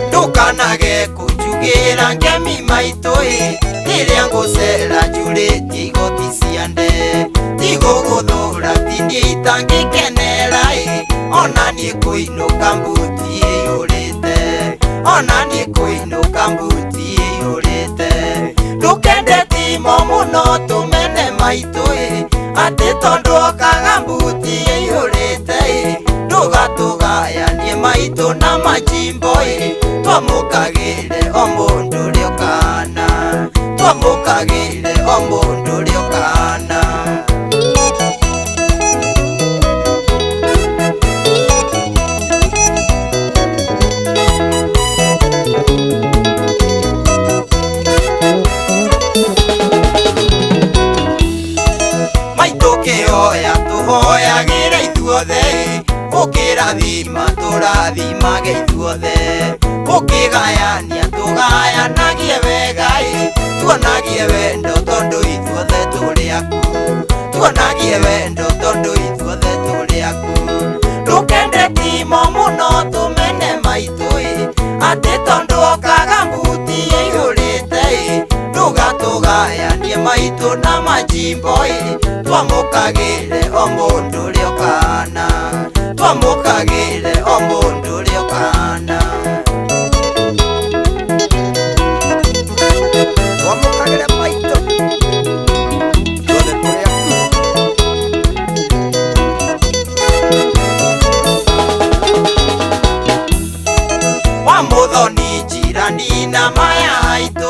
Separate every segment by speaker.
Speaker 1: Ndukanage kunjugira ngemi maitoi Tiria ngusela jureti igoti ciande Tigũgũthũra tindie itangikenera Ona niĩ kũinũka mbuti ĩyũrĩte Ona niĩ kũinũka mbuti ĩyũrĩte Ndũkende timo mũno tũmene maitũ Atĩ tondũ okaga mbuti ĩyũrĩte Ndũgatũgayanie maitũ na majimbo Twamũkagĩre o mũndũ ũrĩa ũkana Twamũkagĩre o mũndũ ũrĩa ũkana Oya tuhoyagĩra ithuothe Ũkĩrathima tũrathimage ithuothe Ũkĩgayania tũgayanagie wega Tuonagie wendo tondũ ithuothe tũrĩ aku Tuonagie wendo tondũ ithuothe tũrĩ aku Ndũkende timo mũno tũmene maitũ Atĩ tondũ okaga mbuti ĩyũrĩte Ndũgatũgayanie maitũ na majimbo Twamũkagĩre o mũndũ ũrĩa ũkana Twamũkagĩre o mũndũ ũrĩa ũkana Twamũkagĩre maitũ Tuothe tũrĩ aku Wa mũthoni njirani na maya haitũ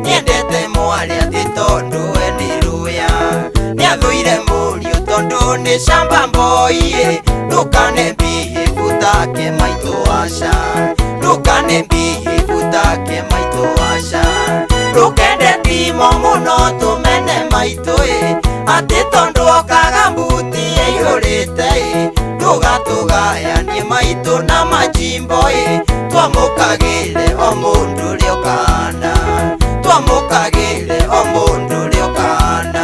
Speaker 1: Niendete mwarĩ atĩ tondũ we nĩ rũya Nĩathũire mũriũ tondũ nĩ shamba boy Ndũkane behave take maitũ aca Ndũkane behave take maitũ aca Ndũkende timo mũno tũmene maitũ Atĩ tondũ okaga mbuti ĩyũrĩte Ndũgatũgayanie maitũ na majimbo Twamũkagĩre o mũndũ ũrĩa ũkana Twamũkagĩre o mũndũ ũrĩa ũkana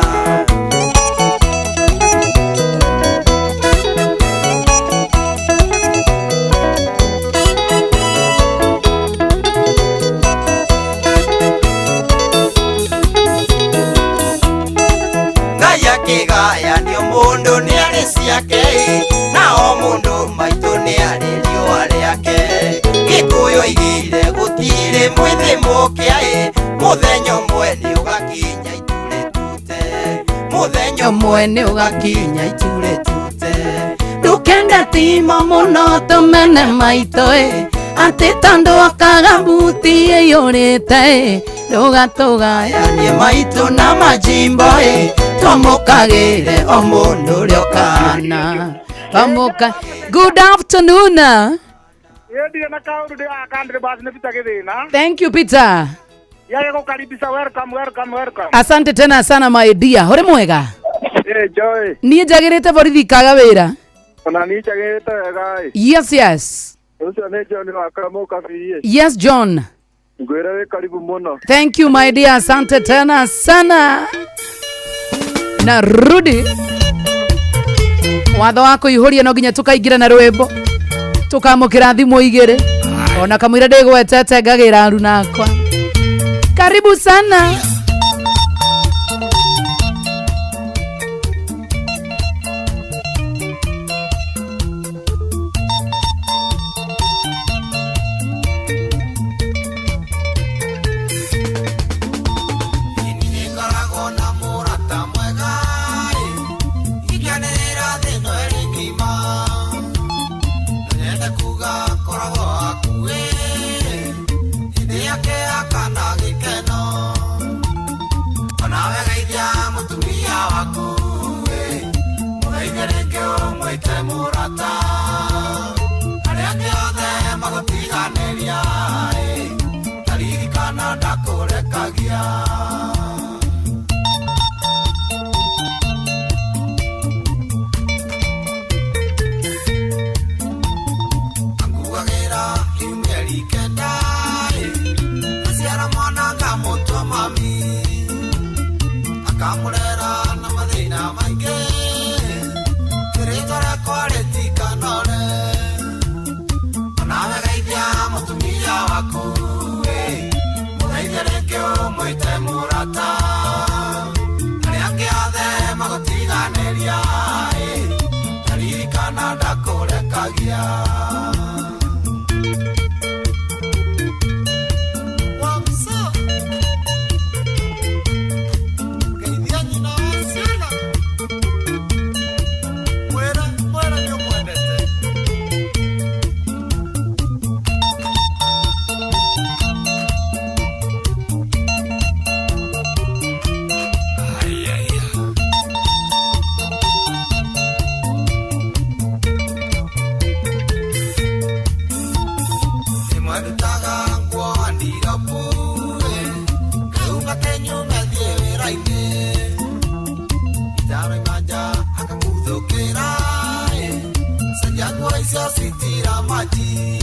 Speaker 1: Ngai akĩgayanio mũndũ nĩ arĩ ciake Na o mũndũ maitũ nĩ arĩ riũa rĩake Gĩkũyũ oigire gũtirĩ mwĩthĩ mũkĩa Mũthenya ũmwe nĩ ũgakinya iture tute Mũthenya ũmwe nĩ ũgakinya iture tute Ndũkende timo mũno tũmene maitũ Atĩ tondũ okaga mbuti ĩyũrĩte Ndũgatũgayanie maitũ na majimbo Twamũkagĩre o mũndũ ũrĩa ũkana Good afternoon. Thank you, Peter.
Speaker 2: Welcome.
Speaker 1: Asante tena sana my dear. Hore mwega?
Speaker 2: Joy.
Speaker 1: Niĩ njagĩrĩte borithi kaga wĩra.
Speaker 2: Ona niĩ njagĩrĩte wega.
Speaker 1: Yes.
Speaker 2: Ucio nĩ John wa Karamoka Fiye.
Speaker 1: Yes, John.
Speaker 2: Ngwĩra wĩ karibu mũno.
Speaker 1: Thank you my dear. Asante tena sana. Na rudi. Watho wako ihuria no nginya tukaingira na rwimbo. Tukamukira thimo igere. Ona kamwira ndĩgwetete ngagira aruna akwa. Karibu sana.
Speaker 3: Kamurera na mathina maingi Kiritore kwaritikana
Speaker 1: rekagia Wamsa Kaidia nyina wasiana Mwera ndio mwendete Sitira maji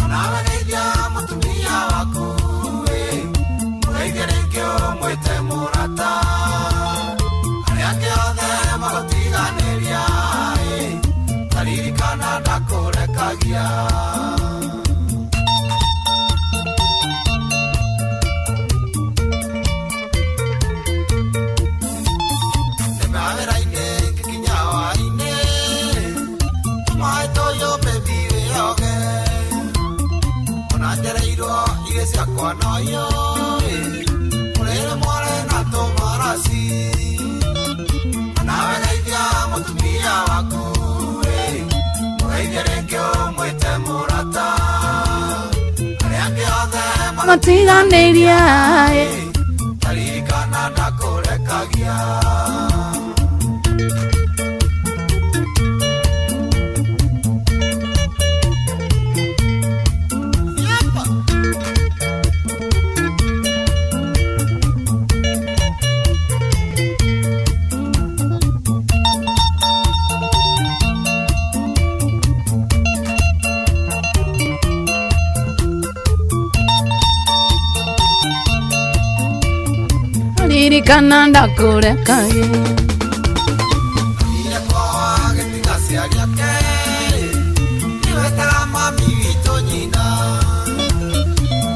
Speaker 1: Anawaleja matumia wako Mwegerekeo mwete murata Ariake othe magotiganeria Taririkana ndakurekagia Kwa yo Mulele mwale na tomarasi Anaweleja mutumia wako Mwegerekeo mwete murata Ariake othe
Speaker 3: matiganeria
Speaker 1: Taririkana ndakurekagia
Speaker 3: Taririkana ndakurekagia
Speaker 1: Ile kwa getinga siaria ke Iweta mami wito nyina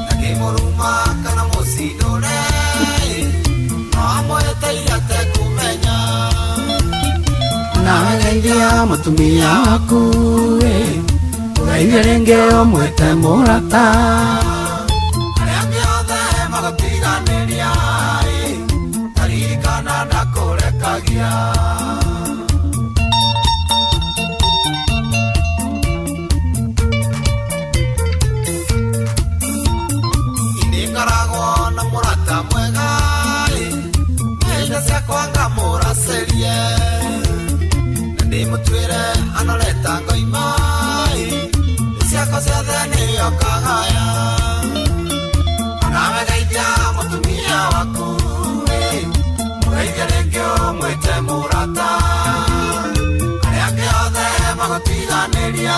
Speaker 1: Nage moruma kana mosidore Namwete te kumenya
Speaker 3: Naweleja mutumia waku Mwegerengeo mwete murata
Speaker 1: Ariake othe magotiganeria Taririkana ndakurekagia Iningarago na murata mwega Meina ciakwa ngamuracerie Na ndimutwire anoreta ngoima Ciakwa ciothe nĩyo kagaya Anawegeithia mutumia waku Mwegerekeo mwete murata Ariake othe magotiganeria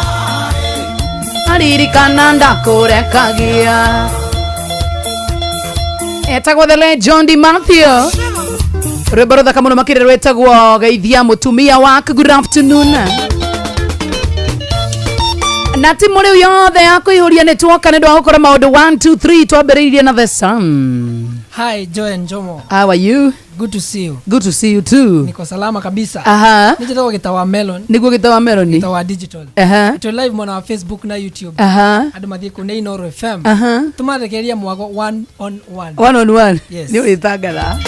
Speaker 3: Taririkana ndakurekagia Etagwo the late John D. Matthew Rwimbo ruthaka muno makire rwetagwo geithia mutumia waku. Good afternoon. Na timu riu yothe yakuihuria ni twoka ni ndwa gukora maundu 1 2 3 twambiriirie na the sun.
Speaker 4: Hi Joy and Jomo.
Speaker 3: How are you?
Speaker 4: Good to see you.
Speaker 3: Good to see you too.
Speaker 4: Niko salama kabisa.
Speaker 3: Aha.
Speaker 4: Nijitawa Gitawa Melon.
Speaker 3: Niguo Gitawa Melon.
Speaker 4: Gitawa Digital.
Speaker 3: Aha.
Speaker 4: Ito live mwana wa Facebook na YouTube.
Speaker 3: Aha.
Speaker 4: Adu mathiko na Inoro FM.
Speaker 3: Aha.
Speaker 4: Tumarekeria mwago 1 on 1.
Speaker 3: 1 on 1.
Speaker 4: Yes.
Speaker 3: Ni uitagala.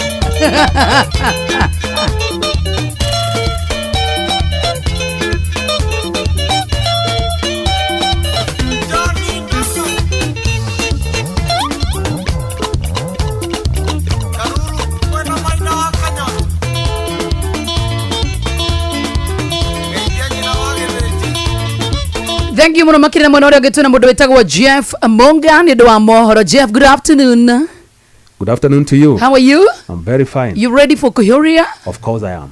Speaker 3: Thank you muno makire mwana uri agituna mundu wetagwo Jeff Monga ni ndo wa mohoro. Jeff, good afternoon.
Speaker 5: Good afternoon to you.
Speaker 3: How are you?
Speaker 5: I'm very fine.
Speaker 3: You ready for Kuhuria?
Speaker 5: Of course I am.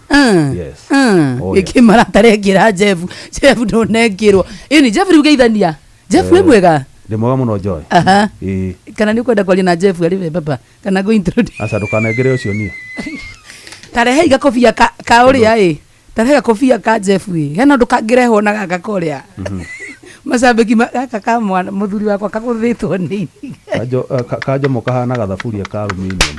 Speaker 5: Yes.
Speaker 3: Oh, yes. Ikimara taregira Jeff. Jeff ndo negirwo. Ini Jeff rugeithania. Jeff we mwega.
Speaker 5: Ndi mwega muno Joy.
Speaker 3: Aha. Kana ni kwenda kwali na Jeff ali baba. Kana go introduce.
Speaker 5: Asa ndukanegere ucio nie.
Speaker 3: Tarehe iga kofia ka uria tarehe kofia ka Jeff we. Hena ndukagireho na gaka koria. Masabiki gaka ka mwana muthuri wakwa kaguthitwo nini.
Speaker 5: Kajo mukahana gathaburia ka aluminium.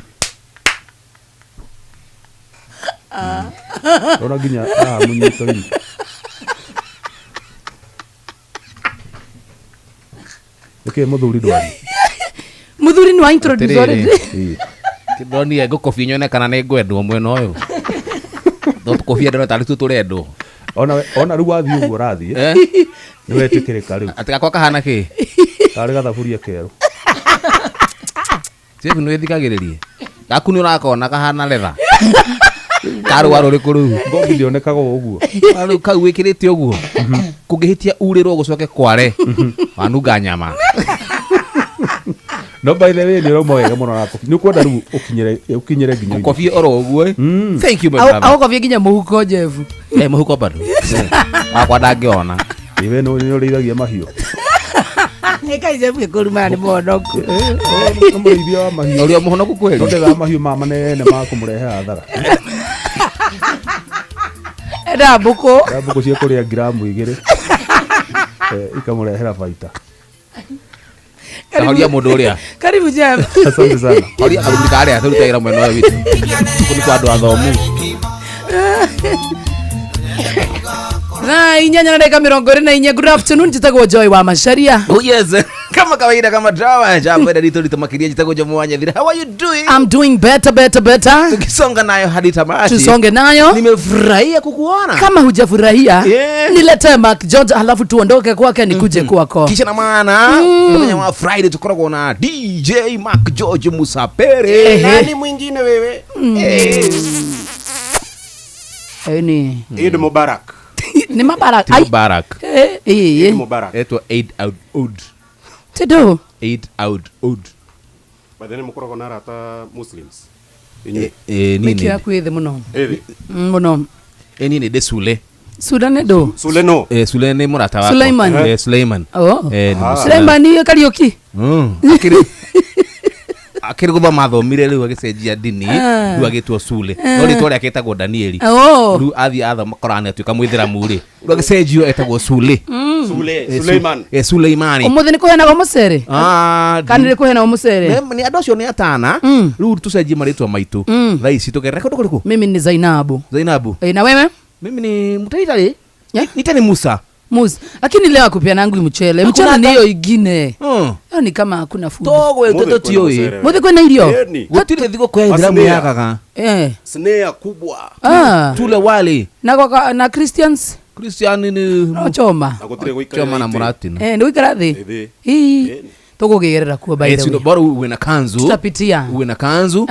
Speaker 5: Ora ginya munyito ini. ke muthuri ndwari
Speaker 3: muthuri ni wa introduce already
Speaker 6: kidoni ego kofi nyone kana ne gwendwo mweno uyu dot kofi ndona tari tu turendo
Speaker 5: ona ru wathi uguo rathi ni wetikirika riu
Speaker 6: atika kwa kahana ki
Speaker 5: tari gathaburia kero
Speaker 6: Jeff no ethikagiririe gaku ni urakona kahana letha karu waro rikuru
Speaker 5: ngobi ndionekaga uguo
Speaker 6: aru kau wikirite uguo kugihitia uriro gucoke kware wanunga nyama
Speaker 5: no by the way ni ro mwega muno na kofi ni kwenda ru ukinyere nginya
Speaker 6: kofi oro uguo thank you my brother
Speaker 3: au kofi nginya muhuko Jeff
Speaker 6: muhuko bado akwa ndangiona
Speaker 5: iwe no ni urithagia mahiu
Speaker 3: Eka Jeff kuruma ni monoku
Speaker 5: murithia wa mahiu
Speaker 6: uri muhonoku kweli
Speaker 5: ndega mahiu mama nene makumurehe athara
Speaker 3: Eda buko
Speaker 5: cia kuria gramu 2 ikamurehera baita
Speaker 6: Horia mundu uria
Speaker 3: karibu Jeff
Speaker 5: asante sana
Speaker 6: horia arumika aria turutagira mweno wa witu kuni kwa andu athomu
Speaker 3: na inyanya na dakika 24 good afternoon jitagwo Joy wa Macharia
Speaker 6: oh yes kama kawaida kama drama jambo ndio tutamakiria jitagwo Jomo wa Nyathira how are you doing
Speaker 3: I'm doing better
Speaker 6: tukisonga nayo hadi tamati
Speaker 3: tusonge nayo
Speaker 6: nimefurahia kukuona
Speaker 3: kama hujafurahia
Speaker 6: Yeah.
Speaker 3: nilete Mark George alafu tuondoke kwake nikuje kwako
Speaker 6: kisha na maana mwenye wa Friday tukorogwa na DJ Mark George Musapere
Speaker 7: Nani mwingine wewe?
Speaker 3: ni
Speaker 7: Eid Mubarak.
Speaker 3: ni mabarak
Speaker 6: Mubarak
Speaker 7: Eid Mubarak.
Speaker 6: eto 8 out odd
Speaker 3: tido
Speaker 6: 8 out odd
Speaker 7: Badene mukoragwo na arata Muslims.
Speaker 6: nini
Speaker 3: mikia kwithe muno
Speaker 7: Ewe.
Speaker 3: muno
Speaker 6: nini de Sule
Speaker 3: Sudan do
Speaker 7: Suleno.
Speaker 6: Sule ni murata wako
Speaker 3: Sulaiman.
Speaker 6: Sulaiman
Speaker 3: oh
Speaker 6: ni
Speaker 3: Sulaiman ni Kariuki
Speaker 6: akiri guthoma thomire riu agicenjia dini riu agitwo Sule no ritwa ria ketagwo Danieli
Speaker 3: oh
Speaker 6: riu athi athoma Qur'ani atuika mwithiramu ri riu agicenjio etagwo Sule
Speaker 7: Suleiman.
Speaker 6: Suleimani
Speaker 3: umuthi ni kuhenaga mucere kana ni kuhenaga mucere
Speaker 6: ni andu acio ni atana riu tucenjie maritwa maitu thaa ici tugerera kundu kuriku
Speaker 3: mimi ni Zainabu
Speaker 6: na
Speaker 3: wewe
Speaker 6: mimi ni mutaitari nitani Musa
Speaker 3: Musa lakini leo akupia nangu mchele ni hiyo ingine ni kama hakuna food
Speaker 6: togwe toto tioi
Speaker 3: muthi kwena irio
Speaker 6: gutire thigo kwa Islamu yakaga
Speaker 7: Snare kubwa.
Speaker 6: tule wale
Speaker 3: na Christians
Speaker 6: ni
Speaker 3: choma
Speaker 7: Agotire goikara.
Speaker 6: choma na muratina
Speaker 3: ni wikara thi tugugerera kuo by the way
Speaker 6: bora uwe na kanzu
Speaker 3: tutapitia
Speaker 6: uwe na kanzu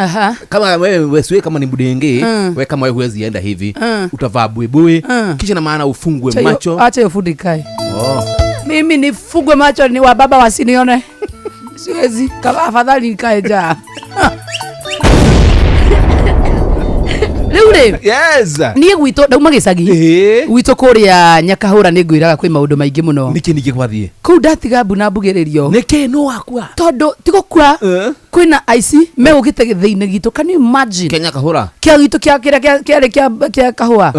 Speaker 6: kama wewe siwe kama ni budenge wewe kama wewe huwezi enda hivi utavaa buibui kisha na maana ufungwe macho
Speaker 3: acha hiyo food ikae mimi nifungwe macho ni wa baba wasinione siwezi kama afadhali nikae jaa Leure
Speaker 6: yes
Speaker 3: niye gwito dauma gicagi gwito kuria Nyakahura ni ngwiraga kwi maundu maingi muno
Speaker 6: niki kwathie
Speaker 3: ku ndatiga mbuna mbugiririo
Speaker 6: niki no wakwa
Speaker 3: tondu tigokua kwina ice megugite githiini gitu can you imagine
Speaker 6: Kenya Kahura
Speaker 3: kia gitu kia kahua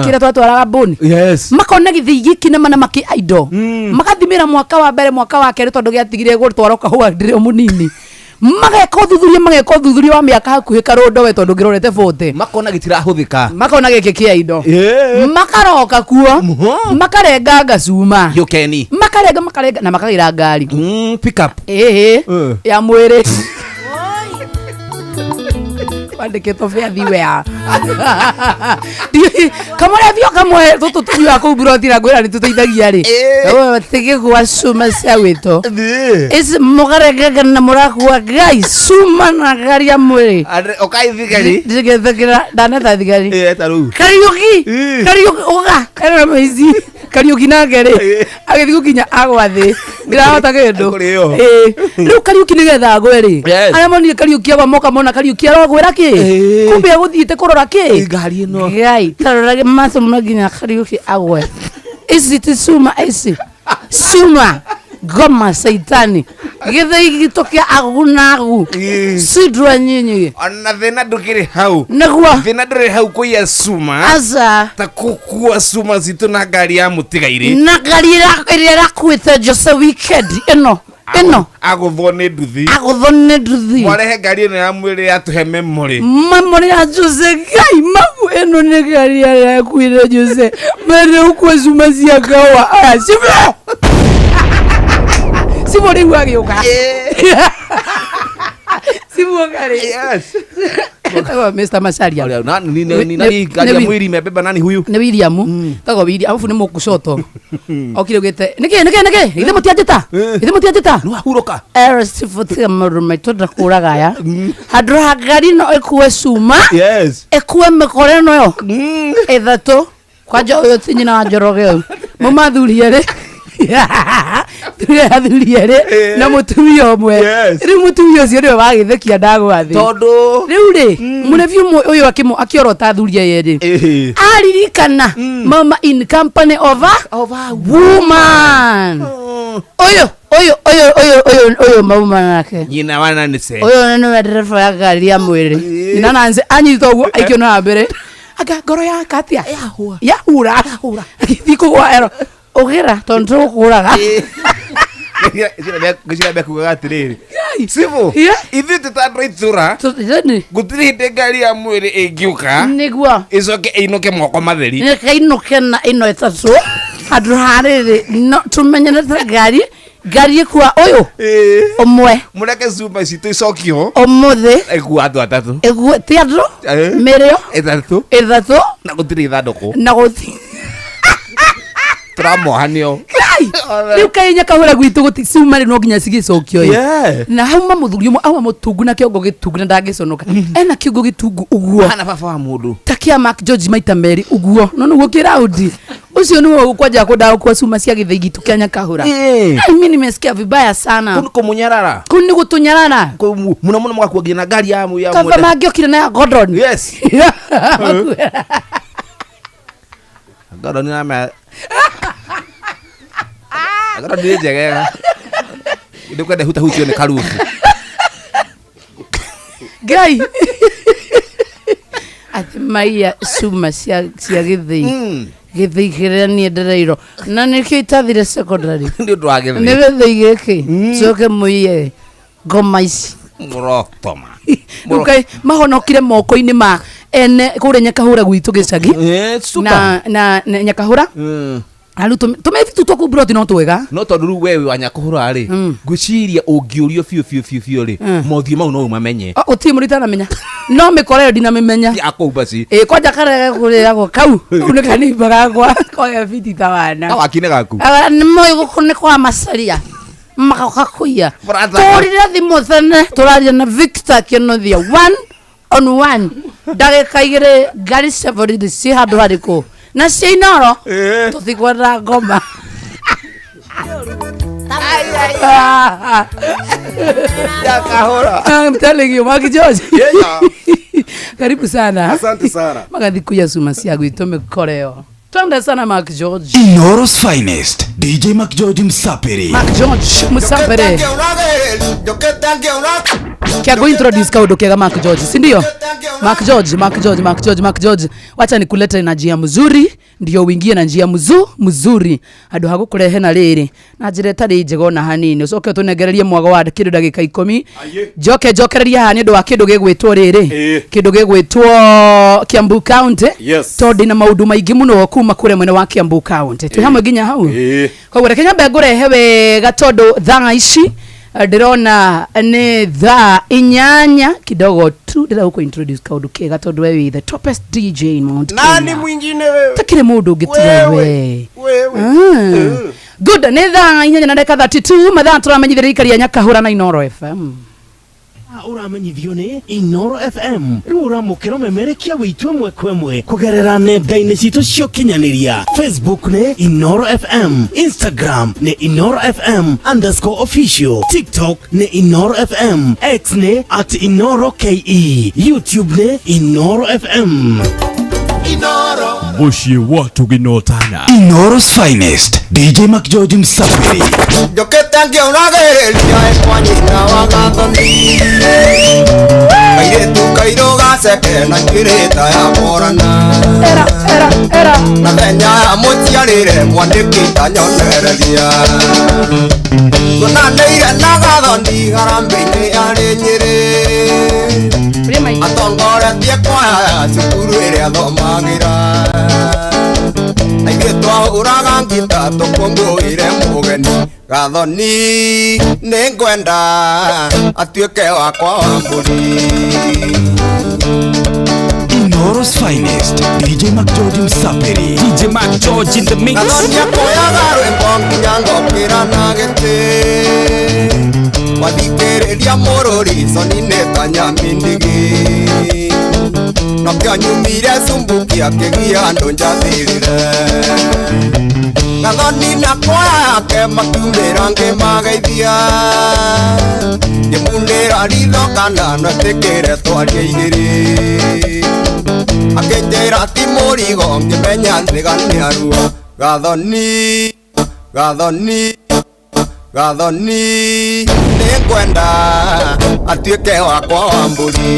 Speaker 3: kira twatwaraga mbuni
Speaker 6: yes
Speaker 3: makona githii giki na mana maki aido makathimira mwaka wa mbere mwaka wa keri tondu giatigire gutwara kahua ndire munini mageka thuthuria wa miaka hakuhi karondo we tondu ngirorete 40
Speaker 6: makona gitirahuthika
Speaker 3: makona giki kia indo makaroka kuo makarenga ngacuma
Speaker 6: yokeni
Speaker 3: makarenga na makagira ngari
Speaker 6: pick up
Speaker 3: ya mwiri andiketwo bethi wea kama revio kamwe tutu tuya ku burotira ngwira ni tuteithagia ri tege gwa cuma cia wito is mugarega na murakwa guys cuma na gari ya mwiri
Speaker 6: okaithigari
Speaker 3: ndigethagira ndanetha thigari
Speaker 6: taru
Speaker 3: Kariuki oga kana mezi Kariuki na ngere agithi gukinya agwathi ndirahota kindu riu Kariuki nigetha ngweri aria monire Kariuki aba moka mona Kariuki arogwira ki kumbe aguthiite kurora ki
Speaker 6: ngari no
Speaker 3: gai tarorage maso maginya Kariuki agwe isi suma goma saitani githei gitokia agunagu sidwa nyinyi
Speaker 6: ona thina ndukiri hau
Speaker 3: nagwa
Speaker 6: thina nduri hau kuya suma
Speaker 3: aza
Speaker 6: ta kukua suma zitu na ngari ya mutigairi
Speaker 3: na ngari ira rakwite Jose weekend ino
Speaker 6: aguthone nduthi warehe ngari ino ya mwiri atuhe memory
Speaker 3: ya Jose gai magu ino ni ngari ya kuire Jose mere ukwe suma cia kawa aya sivyo Simu ni agioka simu ngari
Speaker 6: Yes.
Speaker 3: Mr. Macharia
Speaker 6: Nani gari ya mwili imebeba nani huyu?
Speaker 3: Ni William. Tago William afu ni mukushoto. Okire gete. Nike. Ile mutiajeta.
Speaker 6: No huroka.
Speaker 3: Sifutia murume tudakuraga ya. Hadra gari no ekuwe suma.
Speaker 6: Yes.
Speaker 3: Ekuwe mekore no yo. Ethatu. Kwaja uyo tinyina ajoroge. Mama thuriere. Thuriere na mutumia omwe. Ri mutumia ucio rio wagithekia ndagwa thi.
Speaker 6: Tondu
Speaker 3: Riu ri muneviu uyu akiorota thuria yeri. Aririkana mama in company of a woman. Oyo mama nake.
Speaker 6: Nyina wana ni se.
Speaker 3: Oyo nene dereva ya gari ya mwiri. Nyina nanze anyito uguo aikio na mbere. Aga ngoro ya katia. Ya hura. Thiko gwa ero. Ogira tondu kuraga.
Speaker 6: Gishira bya kugaga tiriri. Sivu. Ithi tutandro itsura. Gutiri ndegari ya mwiri ingiuka.
Speaker 3: Niguo.
Speaker 6: Icoke inoke moko matheri.
Speaker 3: Ne kainoke na ino etatu. Andũ harĩrĩ no tumenyenete ngari kwa ũyũ ũmwe
Speaker 6: mũreke zuma citũ icokio
Speaker 3: ũmũthĩ
Speaker 6: ĩgua andũ atatũ
Speaker 3: ti andũ mĩrĩo ĩthatũ
Speaker 6: na gũtirĩ ithandũkũ
Speaker 3: na gũtirĩ
Speaker 6: tũramohanio
Speaker 3: rĩu kaĩnya kahũra gwitũ gũticuma no nginya cigĩcokio na hauma mũthuri ũmwe auma mũtungu na kĩongo gĩtungu na ndangĩconoka ena kĩongo gĩtungu ũguo
Speaker 6: hana baba wa mũndũ
Speaker 3: takia Mark George maita merĩ ũguo no nĩguo kĩraũndi ucio nĩwe ũkwanja kũndaga kwa cuma cia gĩthĩgi tukĩanya kahũra mimi nimesikia vibaya sana
Speaker 6: kũmunyarara
Speaker 3: kuni gũtunyarara
Speaker 6: mũno mũgakuo nginya ngari ya
Speaker 3: kaba mangĩokire na Gordon
Speaker 6: yes Gordon na Agora ndiye njegega ndio kwenda hutio ni karufu
Speaker 3: gai atimaiya cuma cia gĩthĩi gĩthĩi ni ndereiro na nĩkĩo itathire secondary
Speaker 6: ndio ndwagĩthĩ
Speaker 3: nĩ gĩthĩi gĩkĩ coke mũiye ngoma ici
Speaker 6: mũrotoma
Speaker 3: okay mahonokire moko-inĩ ma ene kũrĩa Nyakahũra gwitũ gĩcagi na Nyakahũra alu tumethi tutoko broti no twega
Speaker 6: no tondu ru wewe wa Nyakahũra ri ngwiciria ungiurio fiu ri mothio mau no umamenye
Speaker 3: utimurita na menya no mikore ndina mimenya
Speaker 6: akouba ci
Speaker 3: kwaja kare kurira go kau une kanimbaga kwa fiti tawana
Speaker 6: kawakine gaku
Speaker 3: ni moyo gukune kwa masaria makakuya turira thimo thene turaria na Victor Kenothia 1-on-1 ndagika igire ngari 7 ci handu hariko na Shinoro tuthikwenda ngoma
Speaker 6: Nyakahũra
Speaker 3: I'm telling you Mark George karibu sana
Speaker 7: asante sana
Speaker 3: magathi kuya cuma cia gwitũ mĩkoreo twende sana Mark George
Speaker 8: Inoro's finest DJ Mark George Msapere
Speaker 3: Mark George Msapere kia go introduce kaundu kega Mark George si ndio Mark George wacha nikulete na njia mzuri ndio uingie na njia mzuri andu hagukurehe na riri na njira tari njego na hanini ucoke tunegererie mwago wa kindu ndagika 10 jokereria hani ndu wa kindu gigwitwo riri kindu gigwitwo Kiambu County tondi na maundu maingi muno kuma kure mwene wa Kiambu County tu hamwe ginya hau kwa gure Kenya ngurehe wega tondu thaa ici ndirona ni thaa 8 kidogo tu ndira uko introduce kaundu kega tondu wewe the topest DJ in Mount Kenya
Speaker 7: nani mwingine wewe
Speaker 3: takire mundu ngitiga wewe good ni thaa 8:32 mathaa turamenyithira ikaria Nyakahũra na Inoro FM
Speaker 8: uramenyithio ni Inoro FM riu uramukira memerekia witwe mwe kwemwe kugerera nenda-inĩ citũ cia ũkinyanĩria Facebook ni Inoro FM Instagram ni Inoro FM_official TikTok ni Inoro FM X ni @InoroKE YouTube ni Inoro FM Inoro
Speaker 9: Mushi watu ginotana
Speaker 8: Inoro's finest DJ Mark George Msapere
Speaker 1: Joketa ngĩonagereria kwanyita wagathoni kairĩtu kairoga ceke na njĩrĩta ya morana
Speaker 3: era
Speaker 1: na thenya ya mũciarĩre mwandĩki tanyonereria tũnanĩire na gathoni harambĩ-inĩ arĩ Nyĩrĩ atongoretie kwaya cukuru ĩrĩa thomagĩra ithuĩ uraga ngita tũkũngũĩre mũgeni Gathoni nĩngwenda atuĩke wakwa wa mbũri
Speaker 8: Inoro's finest, DJ McGeorge Msaperi. DJ McGeorge in the mix.
Speaker 1: Gathoni akoyaga rwĩmbo nginya ngokĩra na gĩtĩ wathikĩrĩria mũrũri Soni nĩ ta nyamindigi nakĩo nyumire cumbuki akĩgia andũ njathĩrĩre Gathoni nakoya yake makiumĩra ngĩmageithia ngĩmundĩra ritho kana nwetĩkĩre twarie igĩrĩ akĩnjĩra ti mũrigo ngĩmenya nĩganiarua Gathoni Gathoni Gathoni nĩngwenda atuĩke wakwa wa mbũri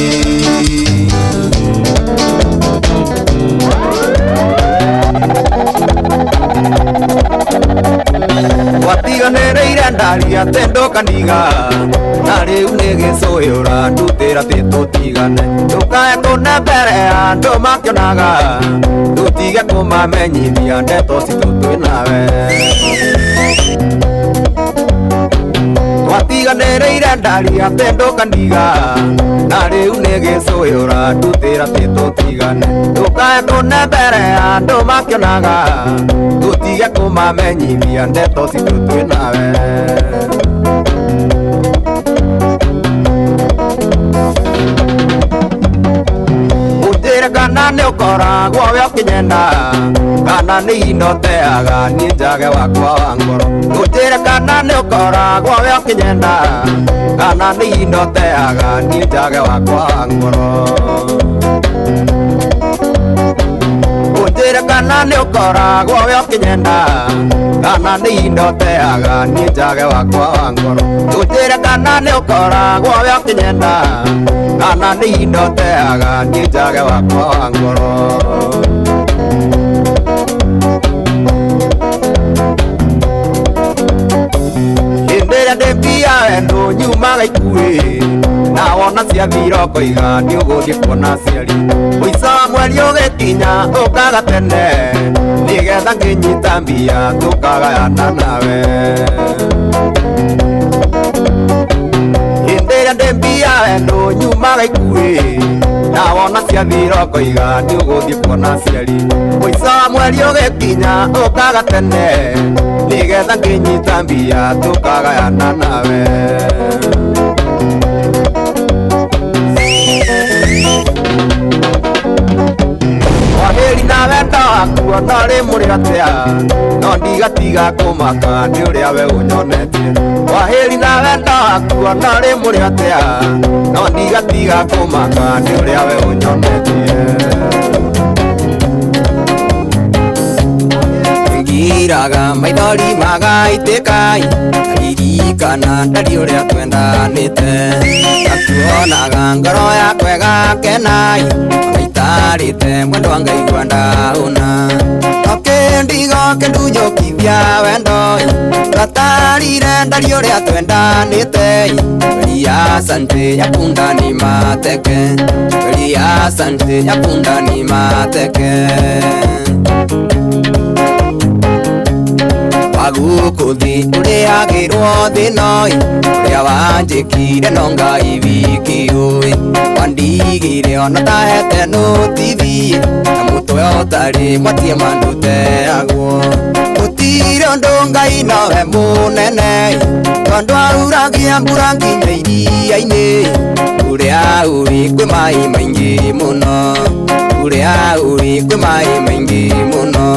Speaker 1: watiganĩrĩire ndaria tendũkaniga na rĩu nĩgĩcũyũra ndutĩra tĩtũtigane ndũkae kũne mbere ya andũ makĩonaga ndũtige kũmamenyithia ndeto citũ twĩ nawe watiganĩrĩire ndaria tendũkaniga na rĩu nĩgĩcũyũra ndutĩra tĩtũtigane ndũkae kũne mbere ya andũ makĩonaga ndũtige kũmamenyithia ndeto citũ twĩ nawe ũnjĩre kana nĩ ũkoragwo we ũkĩnyenda kana nĩ inoteaga niĩ njage wakwa wa ngoro ũnjĩre kana nĩ ũkoragwo we ũkĩnyenda kana nĩ inoteaga niĩ njage wakwa wa ngoro ũnjĩre kana nĩ ũkoragwo we ũkĩnyenda kana nĩ inoteaga niĩ njage wakwa wa ngoro ũnjĩre kana nĩ ũkoragwo we ũkĩnyenda kana nĩ inoteaga niĩ njage wakwa wa ngoro hĩndĩ ĩrĩa ndĩ mbia wendo nyumaga ikuĩ na wona ciathira ũkoiga nĩ ũgũthiĩ kuona aciari mũico wa mweri ũgĩkinya ũkaga tene nĩgetha ngĩnyita mbia tũkagayana nawe hĩndĩ ĩrĩa ndĩ mbia wendo nyumaga ikuĩ na wona ciathira ũkoiga nĩ ũgũthiĩ kuona aciari mũico wa mweri ũgĩkinya ũkaga tene nĩgetha ngĩnyita mbia tũkagayana nawe wahĩri na wendo waku ona rĩ mũrĩ atĩa no ndigatiga kũmaka nĩ ũrĩa we ũnyonetie wahĩri na wendo waku ona rĩ mũrĩ atĩa no ndigatiga kũmaka nĩ ũrĩa we ũnyonetie ngiraga maithori magaitĩkai ririkana ndari ũrĩa twendanĩte ngatuonaga ngoro yakwa ĩgakenai itarĩte mwendwa ngaigua ndaũna okĩndigoke ndunyũkithia wendo gatarire ndari ũrĩa twendanĩte ria sante yapunda ni mateke ria sante yapunda ni mateke wagukuthi ũrĩagĩrwo thĩnoi ũrĩa wanjĩkire no Ngai wiki ũĩ wandigire ona tahete nũtithie na mũtwe ũtarĩ mwatie manduteagwo gũtirĩ ũndũ Ngai nowe mũnene tondũ auragia mbura nginya iria-inĩ ũrĩa ũĩ kwĩ maĩ maingĩ mũno ũrĩa ũĩ kwĩ maĩ maingĩ mũno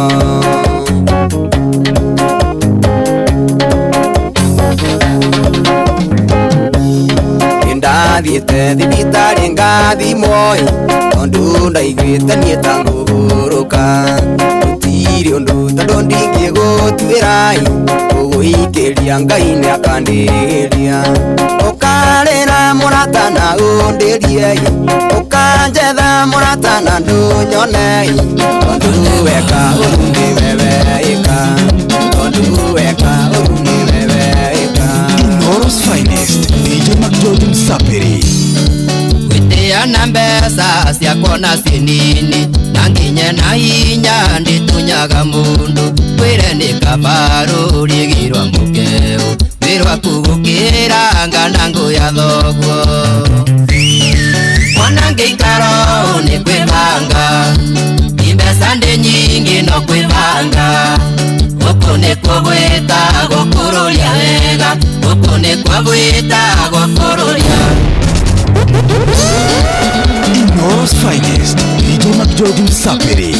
Speaker 1: ndathiĩte thibitarĩ ngathimoi tondũ ndaiguĩte niĩ ta ngũgũrũka gũtirĩ ũndũ tondũ ndingĩgũtuĩrai ũgũikĩria Ngai nĩ akandĩria ũkarĩra mũrata na ũndĩriei ũkanjetha mũrata na ndũnyonei tondũ weka ũru nĩ wewe ĩka tondũ weka ũru nĩ wewe ĩka
Speaker 8: Inoro's finest, DJ McGeorge Msaperi.
Speaker 1: Wĩtĩana mbeca ciakwa na cinini na nginye na hinya ndĩtunyaga mũndũ baru rigirwa mukeo birwa kugukira ngana nguya thoguo mwanange ikaro ni kwibanga imbesa ndi nyingi no kwibanga uku ni kwagwita gukururia wega uku ni kwagwita gukururia
Speaker 8: Inoros Finest DJ Macgeorge Msapiri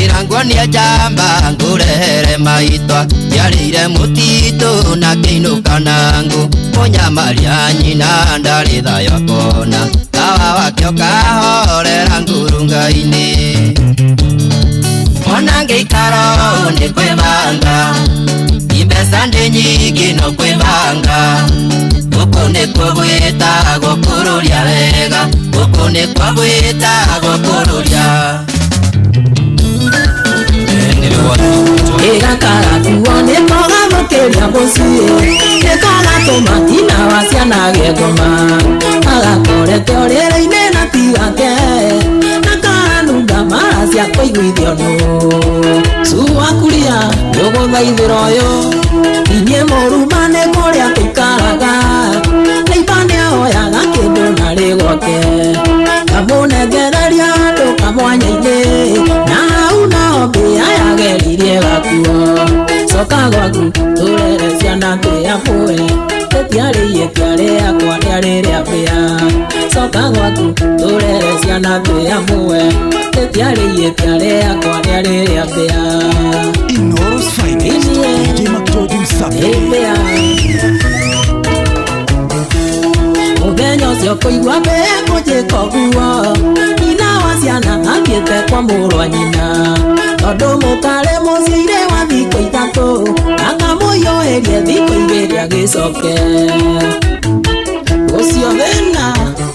Speaker 1: Irangwania jamba ngurehere maitwa yarire mutitu na kiinuka nangu munyamaria nyina ndari thayo kona tawa wakio kahorera ngurunga-ini mwanange ikaro ni kwibanga imbesa ndi nyingi no kwibanga uku ni kwagwita gukururia wega uku ni kwagwita gukururia
Speaker 10: Egakara tuone koga mukeria mucie Ekoga tomatina wa ciana gegoma Agakore teorere-ine na tigake Nakanunga mara cia kũiguithio no Suwa kuria ndũgũthaithĩra ũyũ Inyue mũrumane kũrĩa tũikaraga Nĩibane oyaga kĩndũ na rĩgoke Kamũnengereria andũ kamwanya-inĩ Na hau no mbĩa yageririe gakuo Coka gwaku tũrere ciana twĩamũe Tũtiarĩirie rĩakwa rĩarĩ rĩa mbĩa Coka gwaku tũrere ciana twĩamũe Tũtiarĩirie rĩakwa rĩarĩ rĩa mbĩa
Speaker 8: Inoros Finest DJ Macgeorge Msapiri
Speaker 10: Mũthenya ũcio kũigua mbĩa kũnjĩka ũguo Nyina wa ciana athiĩte kwa mũrũ wa nyina Tondũ mũkare mũciire wa thikũ ithatũ Akamũiyũhĩrie thikũ igĩrĩ agĩcoke Ũcio thĩna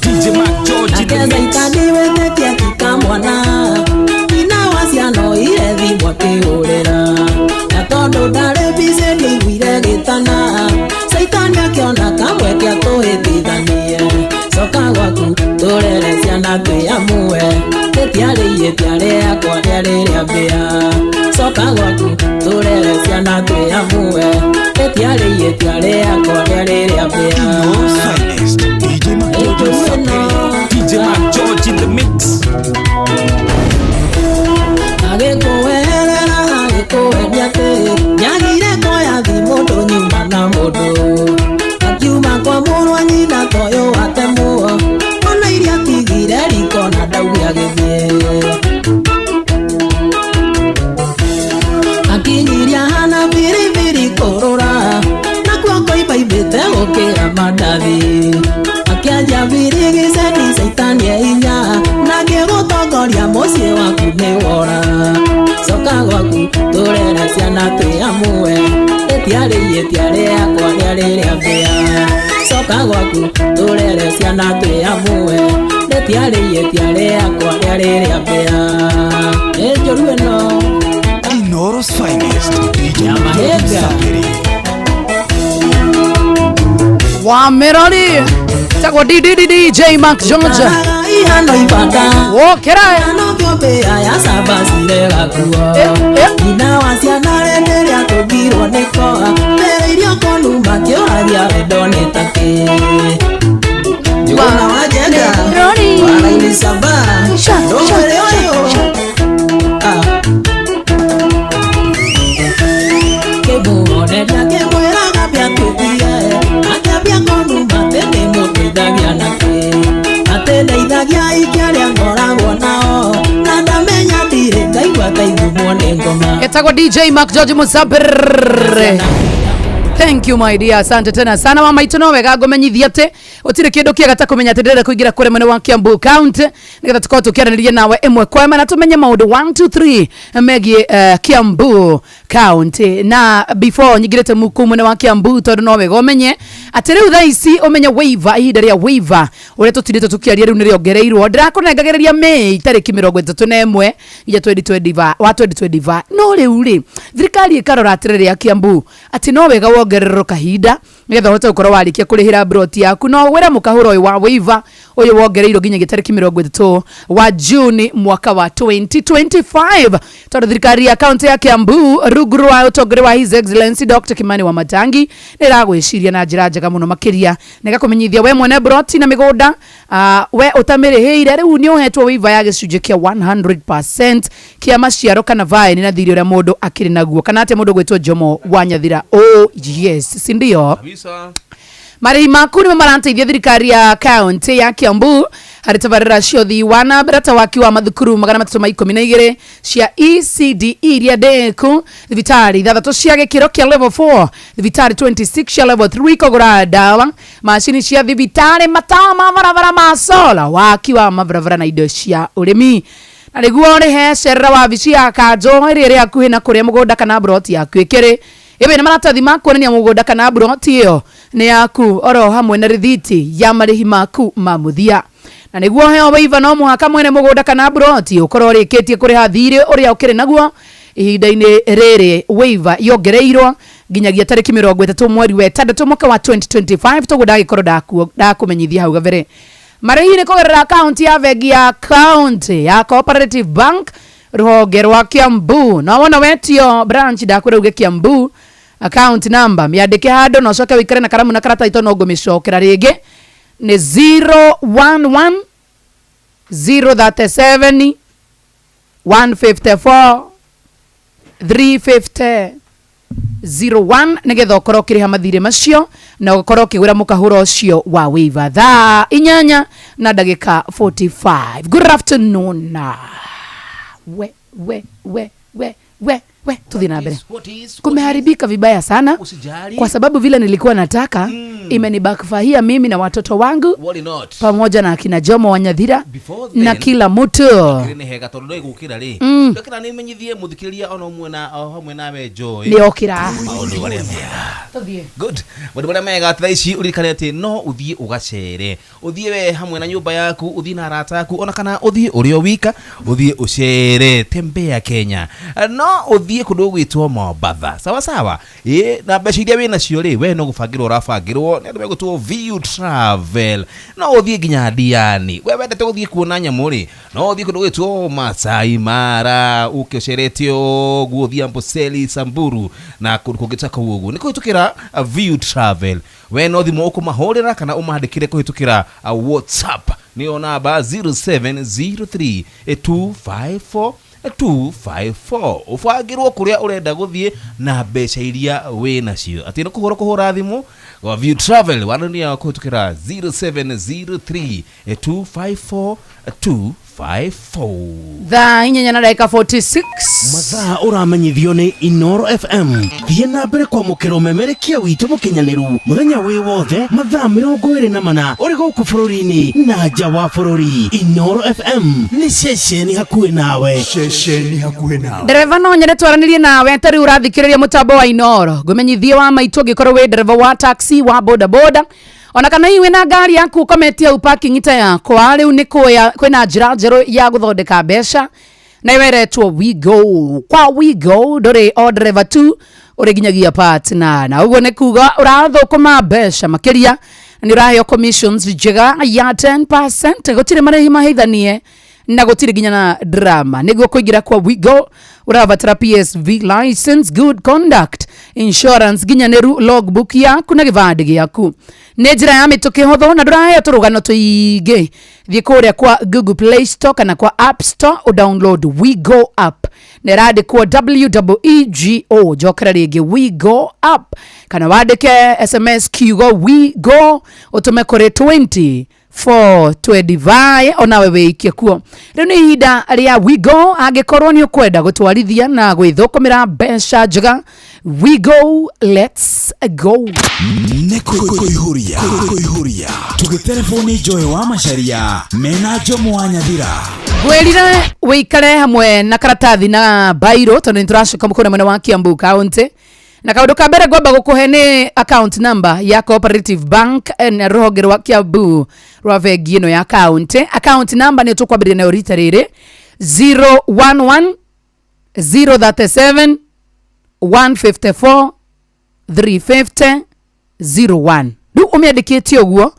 Speaker 8: DJ Macgeorge
Speaker 10: Akeza itani wĩtĩtie tika mwana Nyina wa ciana oire thimũ akĩhũrĩra Na tondũ ndarĩ bize nĩaiguire gĩtana Saitani akĩona kamweke tũhĩtithanie Coka gwaku tũrere ciana twĩamũe Tũtiarĩirie rĩakwa rĩarĩ rĩa mbĩa Coka gwaku tũrere ciana twĩamũe Tũtiarĩirie rĩakwa rĩarĩ rĩa mbĩa
Speaker 8: Inoros Finest DJ Macgeorge Msapiri DJ Macgeorge in the mix
Speaker 10: Agĩkũherera agĩkũheria atĩ Nyagire koya thimũ ndũnyuma na mũndũ Akiuma kwa mũrũ wa nyina toyũ atemwo Ona iria atigire riko na ndaugi agĩthiĩ Akinyiria hana biribiri kũrũra Nakuo koimbaimbĩte gũkĩra mandathi Akĩanjia birigiceni Saitani e hinya Na ngĩgũtongoria mũciĩ waku nĩ wora Coka gwaku tũrere ciana twĩamũe Tũtiarĩirie rĩakwa rĩarĩ rĩa mbĩa Coka gwaku tũrere ciana twĩamũe Tũtiarĩirie rĩakwa rĩarĩ rĩa mbĩa Nĩ njũru ĩno
Speaker 8: Inoros Finest DJ Macgeorge Msapiri
Speaker 3: Wa Meroni Takwa DJ Macgeorge
Speaker 10: Ihano ibada
Speaker 3: Wokera
Speaker 10: Ihano kĩombea ya sabacire gakuo Nyina wa ciana renderia tũgirwo nĩ koa Mbere irio konu makĩoragia wendo nĩ takĩ Njũgũna wa njenda Waraini saba Ndũmwĩrĩ ũyũ Kĩmũoneria kĩmwĩraga bĩa tũthie Akĩambia konu matene mũteithagia nakĩ Ateithagia ikia rĩa ngoragwo nao Na ndamenya ndirĩ ngaigua taithumwo nĩ ngoma
Speaker 3: Etagwa DJ Macgeorge Msapiri Thank you my dear, asante tena sana mama itu no wega ngomenyithia ati utire kindu kiega ta kumenya ati ndire kuingira kure mwene wa Kiambu County nigetha tukorwo tukiaraniria nawe imwe kwa imwe na tumenye maundu 1 2 3 megie Kiambu County na before nyigirete muku mwene wa Kiambu tondu no wega umenye ati riu thaa ici umenye waiver ihinda ria waiver uria tutindite tukiaria riu niriongereirwo ndirakũnengagĩrĩria Mei tarĩki 31 ya 2025 no riu ri thirikari ikarora atirĩrĩ ya Kiambu ati no wega wongererwo kahinda nigetha hote ukoro warikia kurihira broti yaku no wera mukahuro uyu wa waiver uyu wongereiro ginya gitariki 30 wa June mwaka wa 2025 tondu thirikari ya county ya Kiambu ruguru wa utongore wa His Excellency Dr. Kimani wa Matangi niragwiciria na njira njega muno makiria negakumenyithia we mwene broti na migunda we utamirihire riu ni uhetwo waiver ya gicunje kia 100% kia maciaro kana vaini na thiri uria mundu akiri naguo kana ate mundu gwetwo Jomo wa Nyathira. Oh yes, sindio? Marĩhi maku nĩ maranteithia thirikari ya county ya Kiambu harĩ tabarĩra ciothi wana berata waki wa mathukuru 312 cia ECDE iria ndeku thibitari ithathatũ cia gĩkĩro kĩa level 4 thibitari 26 cia level 3 kũgũra dawa macini cia thibitari matawa ma barabara ma sola waki wa mabarabara na indo cia ũrĩmi na nĩguo ũrĩhe cerera wabici ya kanjũ ĩrĩa ĩrĩ hakuhĩ na kũrĩa mũgũnda kana broti yaku ĩkĩrĩ ibe na maratathi makuonania mũgũnda kana broti ĩyo nĩ yaku oro hamwe na rithiti ya marĩhi maku ma mũthia na nĩguo heo waiver no mũhaka mwene mũgũnda kana broti ũkorwo ũrĩkĩtie kũrĩha thirĩ ũrĩa ũkĩrĩ naguo ihinda-inĩ rĩrĩ waiver yongereirwo nginyagia tarĩki 30 mweri wa 6 mwaka wa 2025 toguo ndagĩkorwo ndakũmenyithia hau gabere. Marĩhi nĩ kũgerera account ya bengi ya county ya Cooperative Bank rũhonge rwa Kiambu na wona wetio branch ndakwĩra uge Kiambu account number miandĩke handũ no coke wĩkare na karamu na karatathi no ngũmĩcokera rĩngĩ nĩ 011 037 154 350 01 nigetha ukorwo ukiriha mathire macio na ukorwo ukigura mukahuro ucio wa waiver thaa 8 na ndagika 45. Good afternoon. We tuthi na mbere. Kumeharibika vibaya sana kwa sababu vile nilikuwa nataka imenibakfahia mimi na watoto wangu pamoja na akina Jomo wa Nyathira na kila mtu ni okira
Speaker 6: good wadu bala mega thaici urikanete no uthie ugacere uthie we hamwe na nyumba yaku uthie na arata yaku ona kana uthie urio wika uthie ucere tembea Kenya no uthie kundu gwitwo Mombasa sawa sawa na mbeca iria wina cio ri we no gubangirwo urabangirwo ni andu megutwo View Travel no uthie nginya Diani we wendete uthie kuona nyamu ri no uthie kundu gwitwo Masai Mara ukiceretio guthie Amboseli Samburu na kugitaka ugu niko itukira View Travel we no thimo ukumahorera kana umandikire kuhitukira WhatsApp ni ona ba 0703 254 254 ufagirwo kuria urenda guthie na mbeca iria we nacio ati no kuhora kuhora thimu wa View Travel wanania kuhitukira 0703 254 254
Speaker 3: thaa 8:46
Speaker 8: mathaa uramenyithio ni Inoro FM thie na mbere kwa mukero memerekia witu mukinyaniru muthenya wi wothe mathaa 24 uri guku bururi-ini na nja wa bururi. Inoro FM ni ceceni hakuhi nawe, ceceni hakuhi nawe.
Speaker 3: Dereva no nyende twaranirie nawe tari urathikiriria mutambo wa Inoro gumenyithie wa maitu gikorwo wi dereva wa taxi wa boda boda ona kana iwe na ngari yaku ukometia uparking ita yakwa riu ni kwina njira njeru ya guthondeka mbeca na iweretwo WeGo. Kwa WeGo nduri o driver tu uri ginyagia partner na uguo ni kuga urathukuma mbeca makiria ni uraheo commissions njega ya 10% gutire marĩhi mahithanie na gutire ginya na drama niguo kuingira kwa WeGo urabatara PSV license, good conduct, insurance ginya neru logbook yaku na givandi giaku ni njira ya mituki hotho na nduraheo turugano tuige thie kuria kwa Google Play Store kana kwa App Store u download WeGo app ne radi kwa WEGO jokera rigi WeGo app kana wandike SMS kiugo WeGo utume kore 20 for twedivai ona wewe ikikuo riu ni ihinda ria WeGo angikorwo ni ukwenda gutwarithia na gwithukumira mbeca njega. WeGo, let's go.
Speaker 9: Kuihuria tugitelefoni Joy wa Macharia mena Jomo wa Nyathira
Speaker 3: gwirire wikare hamwe na karatathi na bairo tondu nturashuka mukona mwena wa Kiambu county na kaundu ka mbere ngomba gukuhe ni account number ya Cooperative Bank na rũhonge rwa Kiambu rwa bengi ĩno ya county. Account number ni tukwambĩrĩria nayo rita rĩrĩ 011 037 154 350 01. Riu umiandikite uguo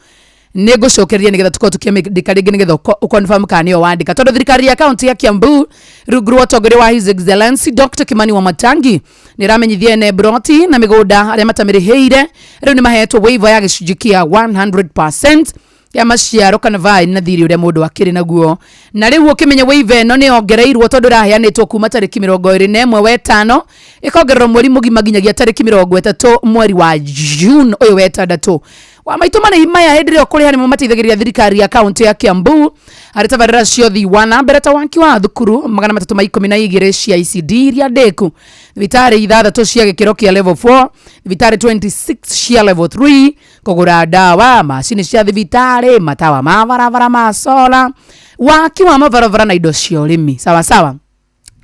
Speaker 3: nigucokeria nigetha tuko tukiandika ringi nigetha ukonfirm kana niyo wandika tondu thirikari ya county ya Kiambu rungu rwa utongoria wa His Excellency Dr. Kimani wa Matangi niramenyithia ene broti na migunda aria matamiriheire riu ni mahetwo waiver ya gicunji kia 100% ya maciaro kana vai na thiri uria mundu akiri naguo na riu ukimenya waiver no ni ongereirwo tondu raheanitwo kuma tariki 21 wetano ikongererwo mweri mugima ginyagia tariki 30 mweri wa June uyu wetandatu wa maitu mana imaya hedire okuri hani mumatithagiria thirikari ya county ya Kiambu aritabarira ciothi wana bereta wanki wa thukuru 312 cia ICD iria ndeku vitari ithathatu cia gikiro kia level 4 vitari 26 cia level 3 kugura dawa macini cia thibitari matawa mabaravara ma sola waki wa mabaravara na indo cia urimi sawa sawa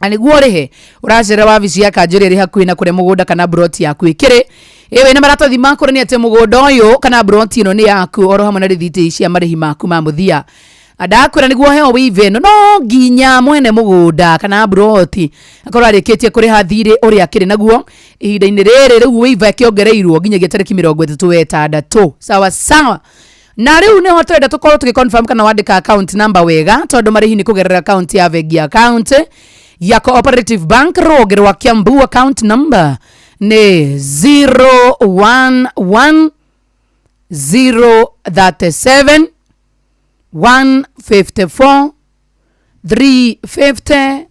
Speaker 3: aniguo rihe uracera wabici ya kanjuri ri hakuhi na kuria mugunda kana broti yaku ikire ewe na maratathi makuru ni ate mugunda uyu kana broti ino ni yaku oro hamwe na rithiti cia marihi maku ma muthia adakura niguo heo wive no ginya mwene mugunda kana broti akorwo arikitie kuriha thiri uri akiri naguo ihinda-ini riri riu wive akiongereirwo ginyagia tariki 36 sawa sawa na riu ne hotreda tukorwo tukiconfirm kana wandika account number wega tondu marihi ni kugerera account ya Vengi account ya Cooperative Bank roge rwa Kiambu account number ne 011 154 350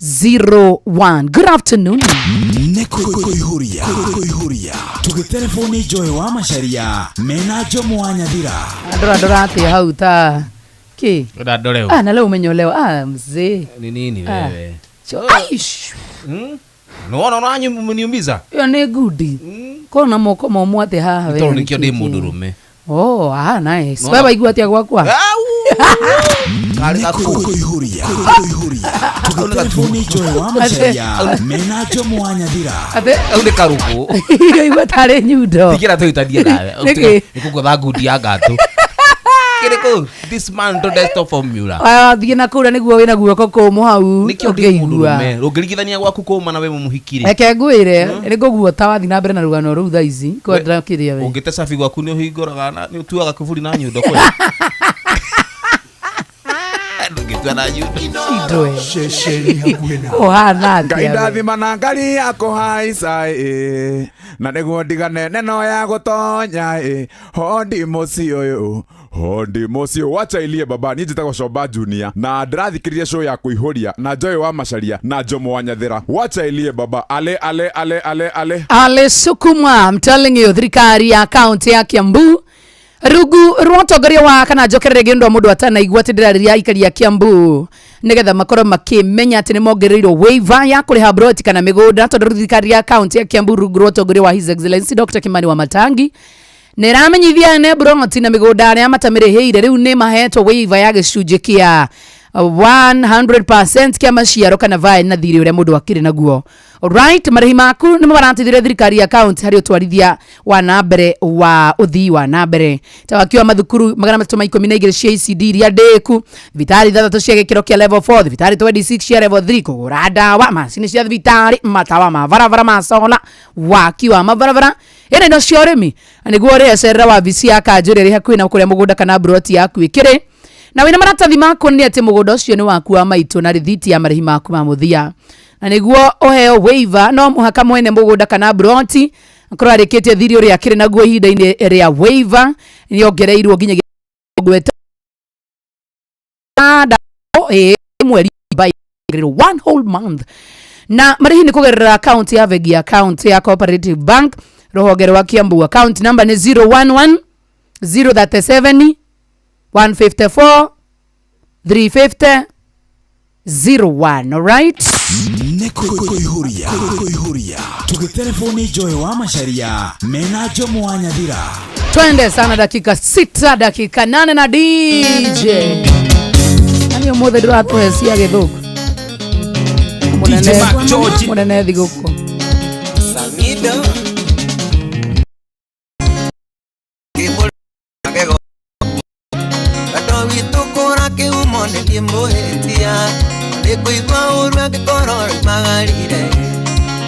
Speaker 3: 01. Good afternoon.
Speaker 9: Nekuihuria tugitelefoni Joy wa Macharia mena Jomo wa Nyathira
Speaker 3: Adora ati hauta ki
Speaker 6: ndoreo
Speaker 3: na leo umenyolewa mzee
Speaker 6: ni nini wewe
Speaker 3: aish
Speaker 6: no nanyu mniumbiza
Speaker 3: yo ne gudi kona moko momwate haha wewe
Speaker 6: tondu nikio ndi mundurume
Speaker 3: nice wewe igua tia gwakwa
Speaker 6: kali
Speaker 9: kuihuria tugitelefoni Joy wa Macharia mena Jomo wa Nyathira
Speaker 6: ate karuku
Speaker 3: igua tare nyundo
Speaker 6: tikira tuitadia nawe ikugotha gudi ya gato kiriko this man to desktop formula
Speaker 3: thie na kura niguo wina guoko kumu hau
Speaker 6: nikio ndi mundurume rugirigithania gwaku kuma na we mumuhikire
Speaker 3: eke ngwire niguo ta wathi na mbere na rugano ru tha ici ko ndakiria we
Speaker 6: ungite safi gwaku ni uhingoraga na ni utuaga kiburi na nyundo kwe ndugitwa na nyundo
Speaker 3: idwe
Speaker 11: shesheri hakuena
Speaker 3: ohana
Speaker 11: ngaindathi manangari yako haisa na niguo ndigane neno ya gutonya hondi mucio wacha ilie baba ni njitagwo Coba Junior na ndirathikiriria show ya kuihuria na Joy wa Macharia na Jomo wa Nyathira wacha ilie baba ale
Speaker 3: sukuma. I'm telling you thirikari ya county ya Kiambu rugu rwotongoria wa kana njokerere gindu mundu atana igwa tidiraria ikari ya Kiambu nigetha makoro makimenya ati ni mongereirwo waiver ya kuriha broti kana migunda tondu thirikari ya county ya Kiambu rugu rwotongoria wa His Excellency Dr. Kimani wa Matangi niramenyithia ne broti na migunda aria matamiriheire riu ni mahetwo waiver ya gicunji kia 100% kia maciaro kana vai na thiri uria mundu akiri naguo. Alright, marihi maku ni maratithire thirikari ya county hari utwarithia wa nambere wa uthii wa nambere tawakiwa mathukuru 312 cia ICD iria ndeku vitari thathatũ cia gikiro kia level 4 vitari 26 cia level 3 kugura dawa macini cia vitari matawa mabaravara ma sola waki wa mabaravara ene no cia urimi niguo recerera wa visi ya kanjuri ri hakuhi na kuria mugunda kana broti yaku ikiri na wina maratathi maku ni ati mugunda ucio ni waku wa maitu na rithiti ya marihi maku ma muthia na niguo oheo waiver no muhaka mwene mugunda kana broti akorwo arikitie thiri uri akiri naguo ihinda-ini ria waiver ni ongereirwo nginya gweta mweri by 1 whole month na marihi ni kugerera account ya Vengi account ya Cooperative Bank rohonge rwa Kiambu account number ni 011 037 154 350 01. Alright,
Speaker 9: nekuihuria tugitelefoni Joy wa Macharia mena Jomo wa Nyathira
Speaker 3: twende sana dakika 6 dakika 8 na DJ ani omothe nduratuhecia githuku munene thiguku
Speaker 1: Samido kimbohetia ndikuigwa urwa gikorora magarire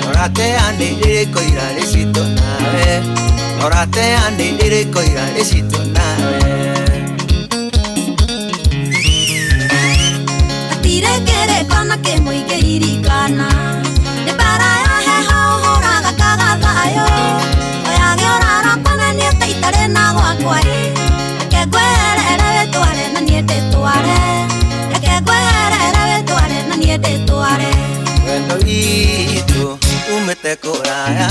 Speaker 1: orate ande koira recito nawe orate ane iriko ira icito nawe
Speaker 12: atirekere kona ke muige irikana ne para ya he hora gakaga thayo oya georara kona ni taitare na gwakwa ke gwerere wetware na ni etware ke gwerere wetware na ni etware
Speaker 1: wendo itu umete kuraya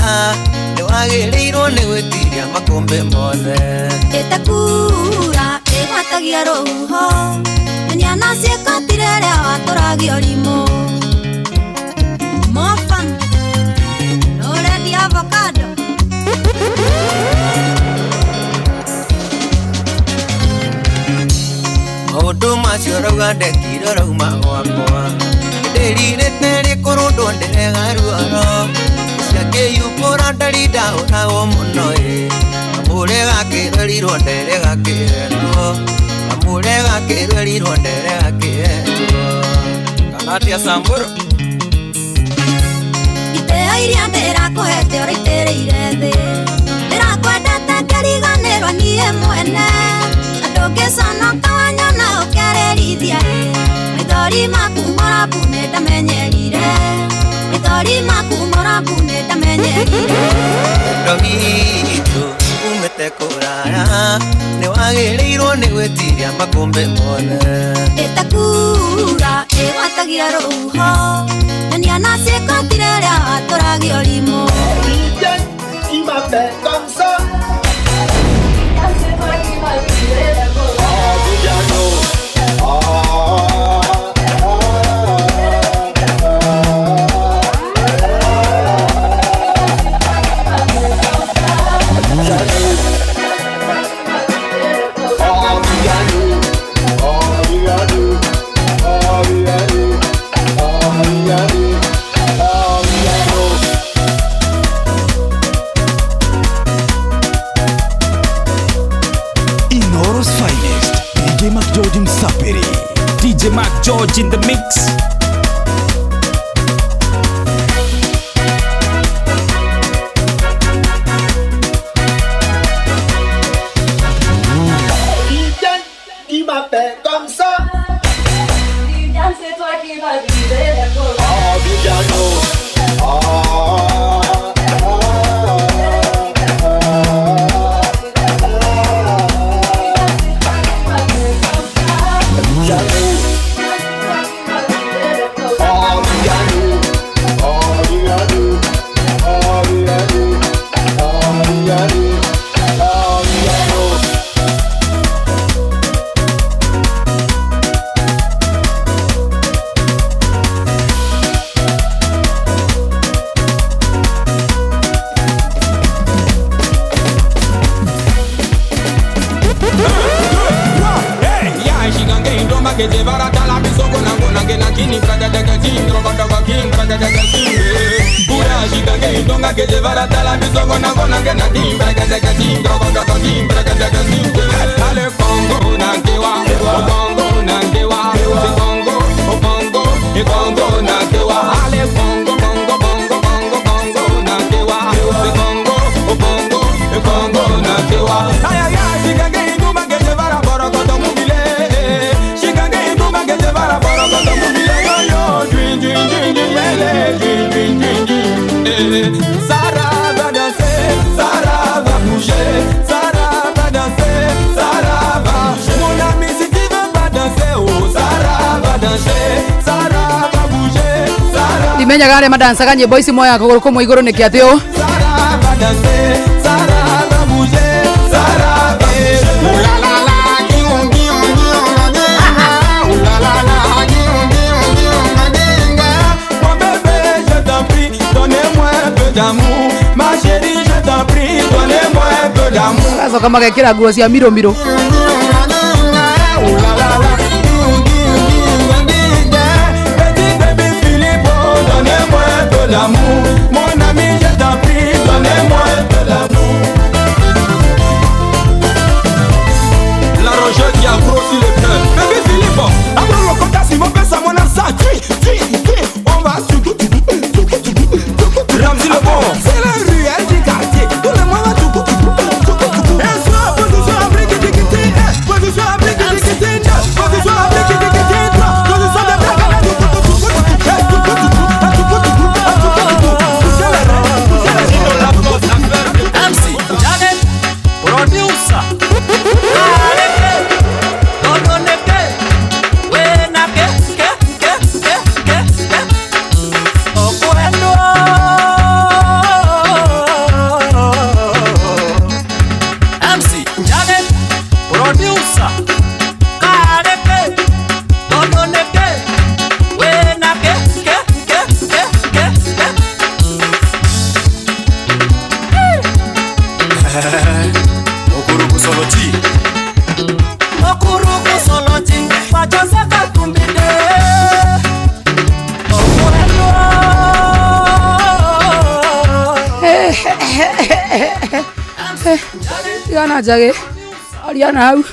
Speaker 1: ni wagiriirwo ni gwitiria makombe mothe
Speaker 12: etakura egwatagia roho nyana ciekatire ria waturagio rimo mofan no ready avocado
Speaker 1: maundu macio rauga ndekire rauma gwakwa ndiririte kurundwo ndirega ruoro ciakiyumbura ndarida ũragwo mũno amũre gakĩrerirwo ndere gakĩendwo amũre gakĩrerirwo ndere gakĩendwo kana atia Samburu
Speaker 12: iteo iria ndĩrakũhete ũraitĩrĩire thĩ ndĩrakwendete ngĩriganĩrwo niĩ mwene na ndũngĩconoka wanyona ũkĩarĩrithia maithori maku morabu nĩndamenyerire maithori maku morabu nĩndamenyerire
Speaker 1: wendo witũ umĩte kũraya nĩ wagĩrĩirwo nĩ gwĩtiria makũmbĩ mothe
Speaker 12: ĩtakura ĩgwatagia rũhuho nyonia na ciĩkotire rĩa watũragio rimo
Speaker 9: DJ Mac George in the mix.
Speaker 13: Il m'appelle comme ça.
Speaker 12: Viviane, c'est toi qui vas vivre les choses.
Speaker 13: Oh, Viviane,
Speaker 14: Sarah va danser, Sarah va bouger, Sarah va danser, Sarah va bouger. Mon ami, si tu veux pas danser, oh Sarah va danser, Sarah va bouger, Sarah.
Speaker 3: Ndimenyaga arĩa madansaga nyĩmbo ici moya kũgũrũ kũmwe igũrũ nĩkĩ atĩ ũũ
Speaker 14: Sarah va danser, Sarah va bouger, Sarah va bouger. Ooh la la la, gion gion gion la dinga. Ooh la la la, gion gion gion la dinga. Mon bébé, je t'en prie, donnez-moi un peu d'amour. Ma chérie, je t'en prie, donnez-moi un peu d'amour.
Speaker 3: gacoka magekĩra nguo cia miro miro.
Speaker 14: Donnez-moi un peu d'amour, mon ami, je t'en prie, donnez-moi un peu d'amour. La Roger qui a grossi le cœur. Bébé Philippe, après le contact, si mon père ça mon ça, on va Ramzi le bon, c'est la ruelle du quartier. Tout le monde va tout.
Speaker 3: Yana jage. Ariana au.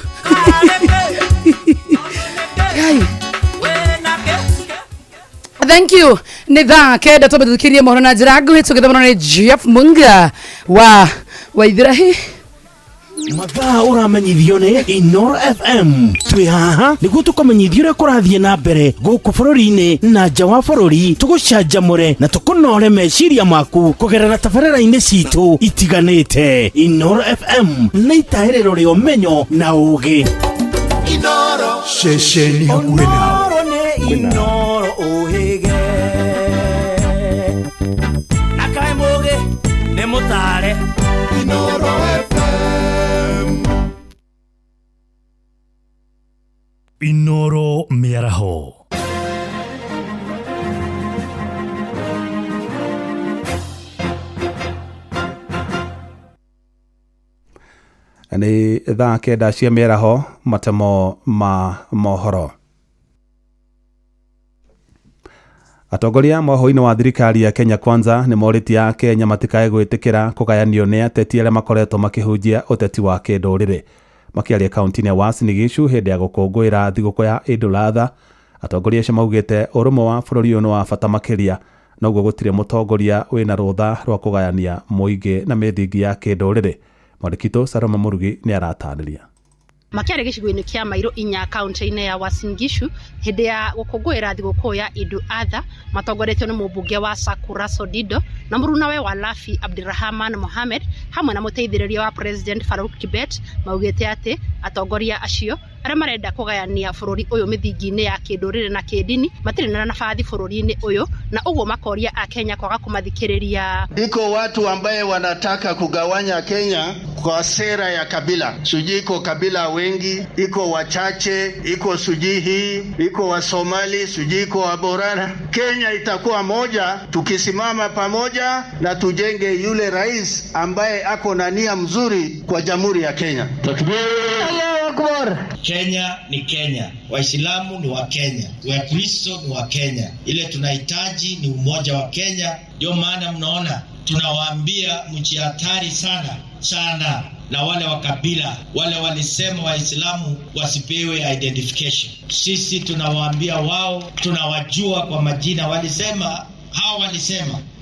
Speaker 3: Thank you. Nitha kenda tobethukirie mohoro na njira nguhi tugithamana ni Jeff Munga wa Waithirahi.
Speaker 8: Mathaa uramenyithio ni Inoro FM. Twi haha niguo tukomenyithio uria kurathie na mbere guku bururi-ini na nja wa bururi, tugucanjamure na tukunore meciria maku kugerera tabarĩra-inĩ citu itiganĩte. Inoro FM na itahĩrĩro rĩa ũmenyo na ũũgĩ.
Speaker 9: Inoro ceceni hakuhĩ nawe.
Speaker 8: Inoro ũhĩge na kaĩ mũũgĩ nĩ mũtare.
Speaker 9: Inoro FM.
Speaker 8: Inoro mĩaraho.
Speaker 5: Nĩ thaa kenda cia mĩaraho, matemo ma mohoro. Atongoria mohoro-inĩ wa thirikari ya Kenya Kwanza nĩ morĩtie a Kenya matikae gwĩtĩkĩra kũgayanio nĩ ateti arĩa makoretwo makĩhunjia ũteti wa kĩndũrĩrĩ. Makiaria kaunti-inĩ ya Uasin Gishu hĩndĩ ya gũkũngũĩra thigũkũ ya Eid al-Adha, atongoria acio maugĩte ũrũmwe wa bũrũri ũyũ nĩ wa bata makĩria, noguo gũtirĩ mũtongoria wĩna rũtha rwa kũgayania mũingĩ na mĩthingi ya kĩndũrĩrĩ. Mwandĩkitũ Salome Murugi nĩ aratarĩria.
Speaker 15: Makiarĩ gĩcigo-inĩ kĩa Mairo 4 kaunti-inĩ ya Uasin Gishu hĩndĩ ya gũkũngũĩra thigũkũ ya Eid al-Adha, matongoretio nĩ mũmbunge wa Sakura Sodido na mũrunawe wa Lafi Abdirahman Mohamed hamwe na mũteithĩrĩria wa President Farouk Kibet, maugĩte atĩ atongoria acio arĩa marenda kũgayania bũrũri ũyũ mĩthingi-inĩ ya kĩndũrĩrĩ na kĩndini matirĩ na nabathi bũrũri-inĩ ũyũ, na ũguo makoria a Kenya kwaga kumathikĩrĩria.
Speaker 16: Iko watu ambaye wanataka kugawanya Kenya kwa sera ya kabila. Sijui iko kabila wengi, iko wachache, iko sijui hii, iko wa Somali, sijui iko wa Borana. Kenya itakuwa moja tukisimama pamoja na tujenge yule rais ambaye ako na nia mzuri kwa Jamhuri ya Kenya. Allahu Akbar.
Speaker 17: Kenya ni Kenya, Waislamu ni wa Kenya, Wakristo ni wa Kenya. Ile tunahitaji ni umoja wa Kenya. Ndio maana mnaona tunawaambia mjihatari sana na wale wa kabila, wale walisema Waislamu wasipewe identification. Sisi tunawaambia wao, tunawajua kwa majina. Walisema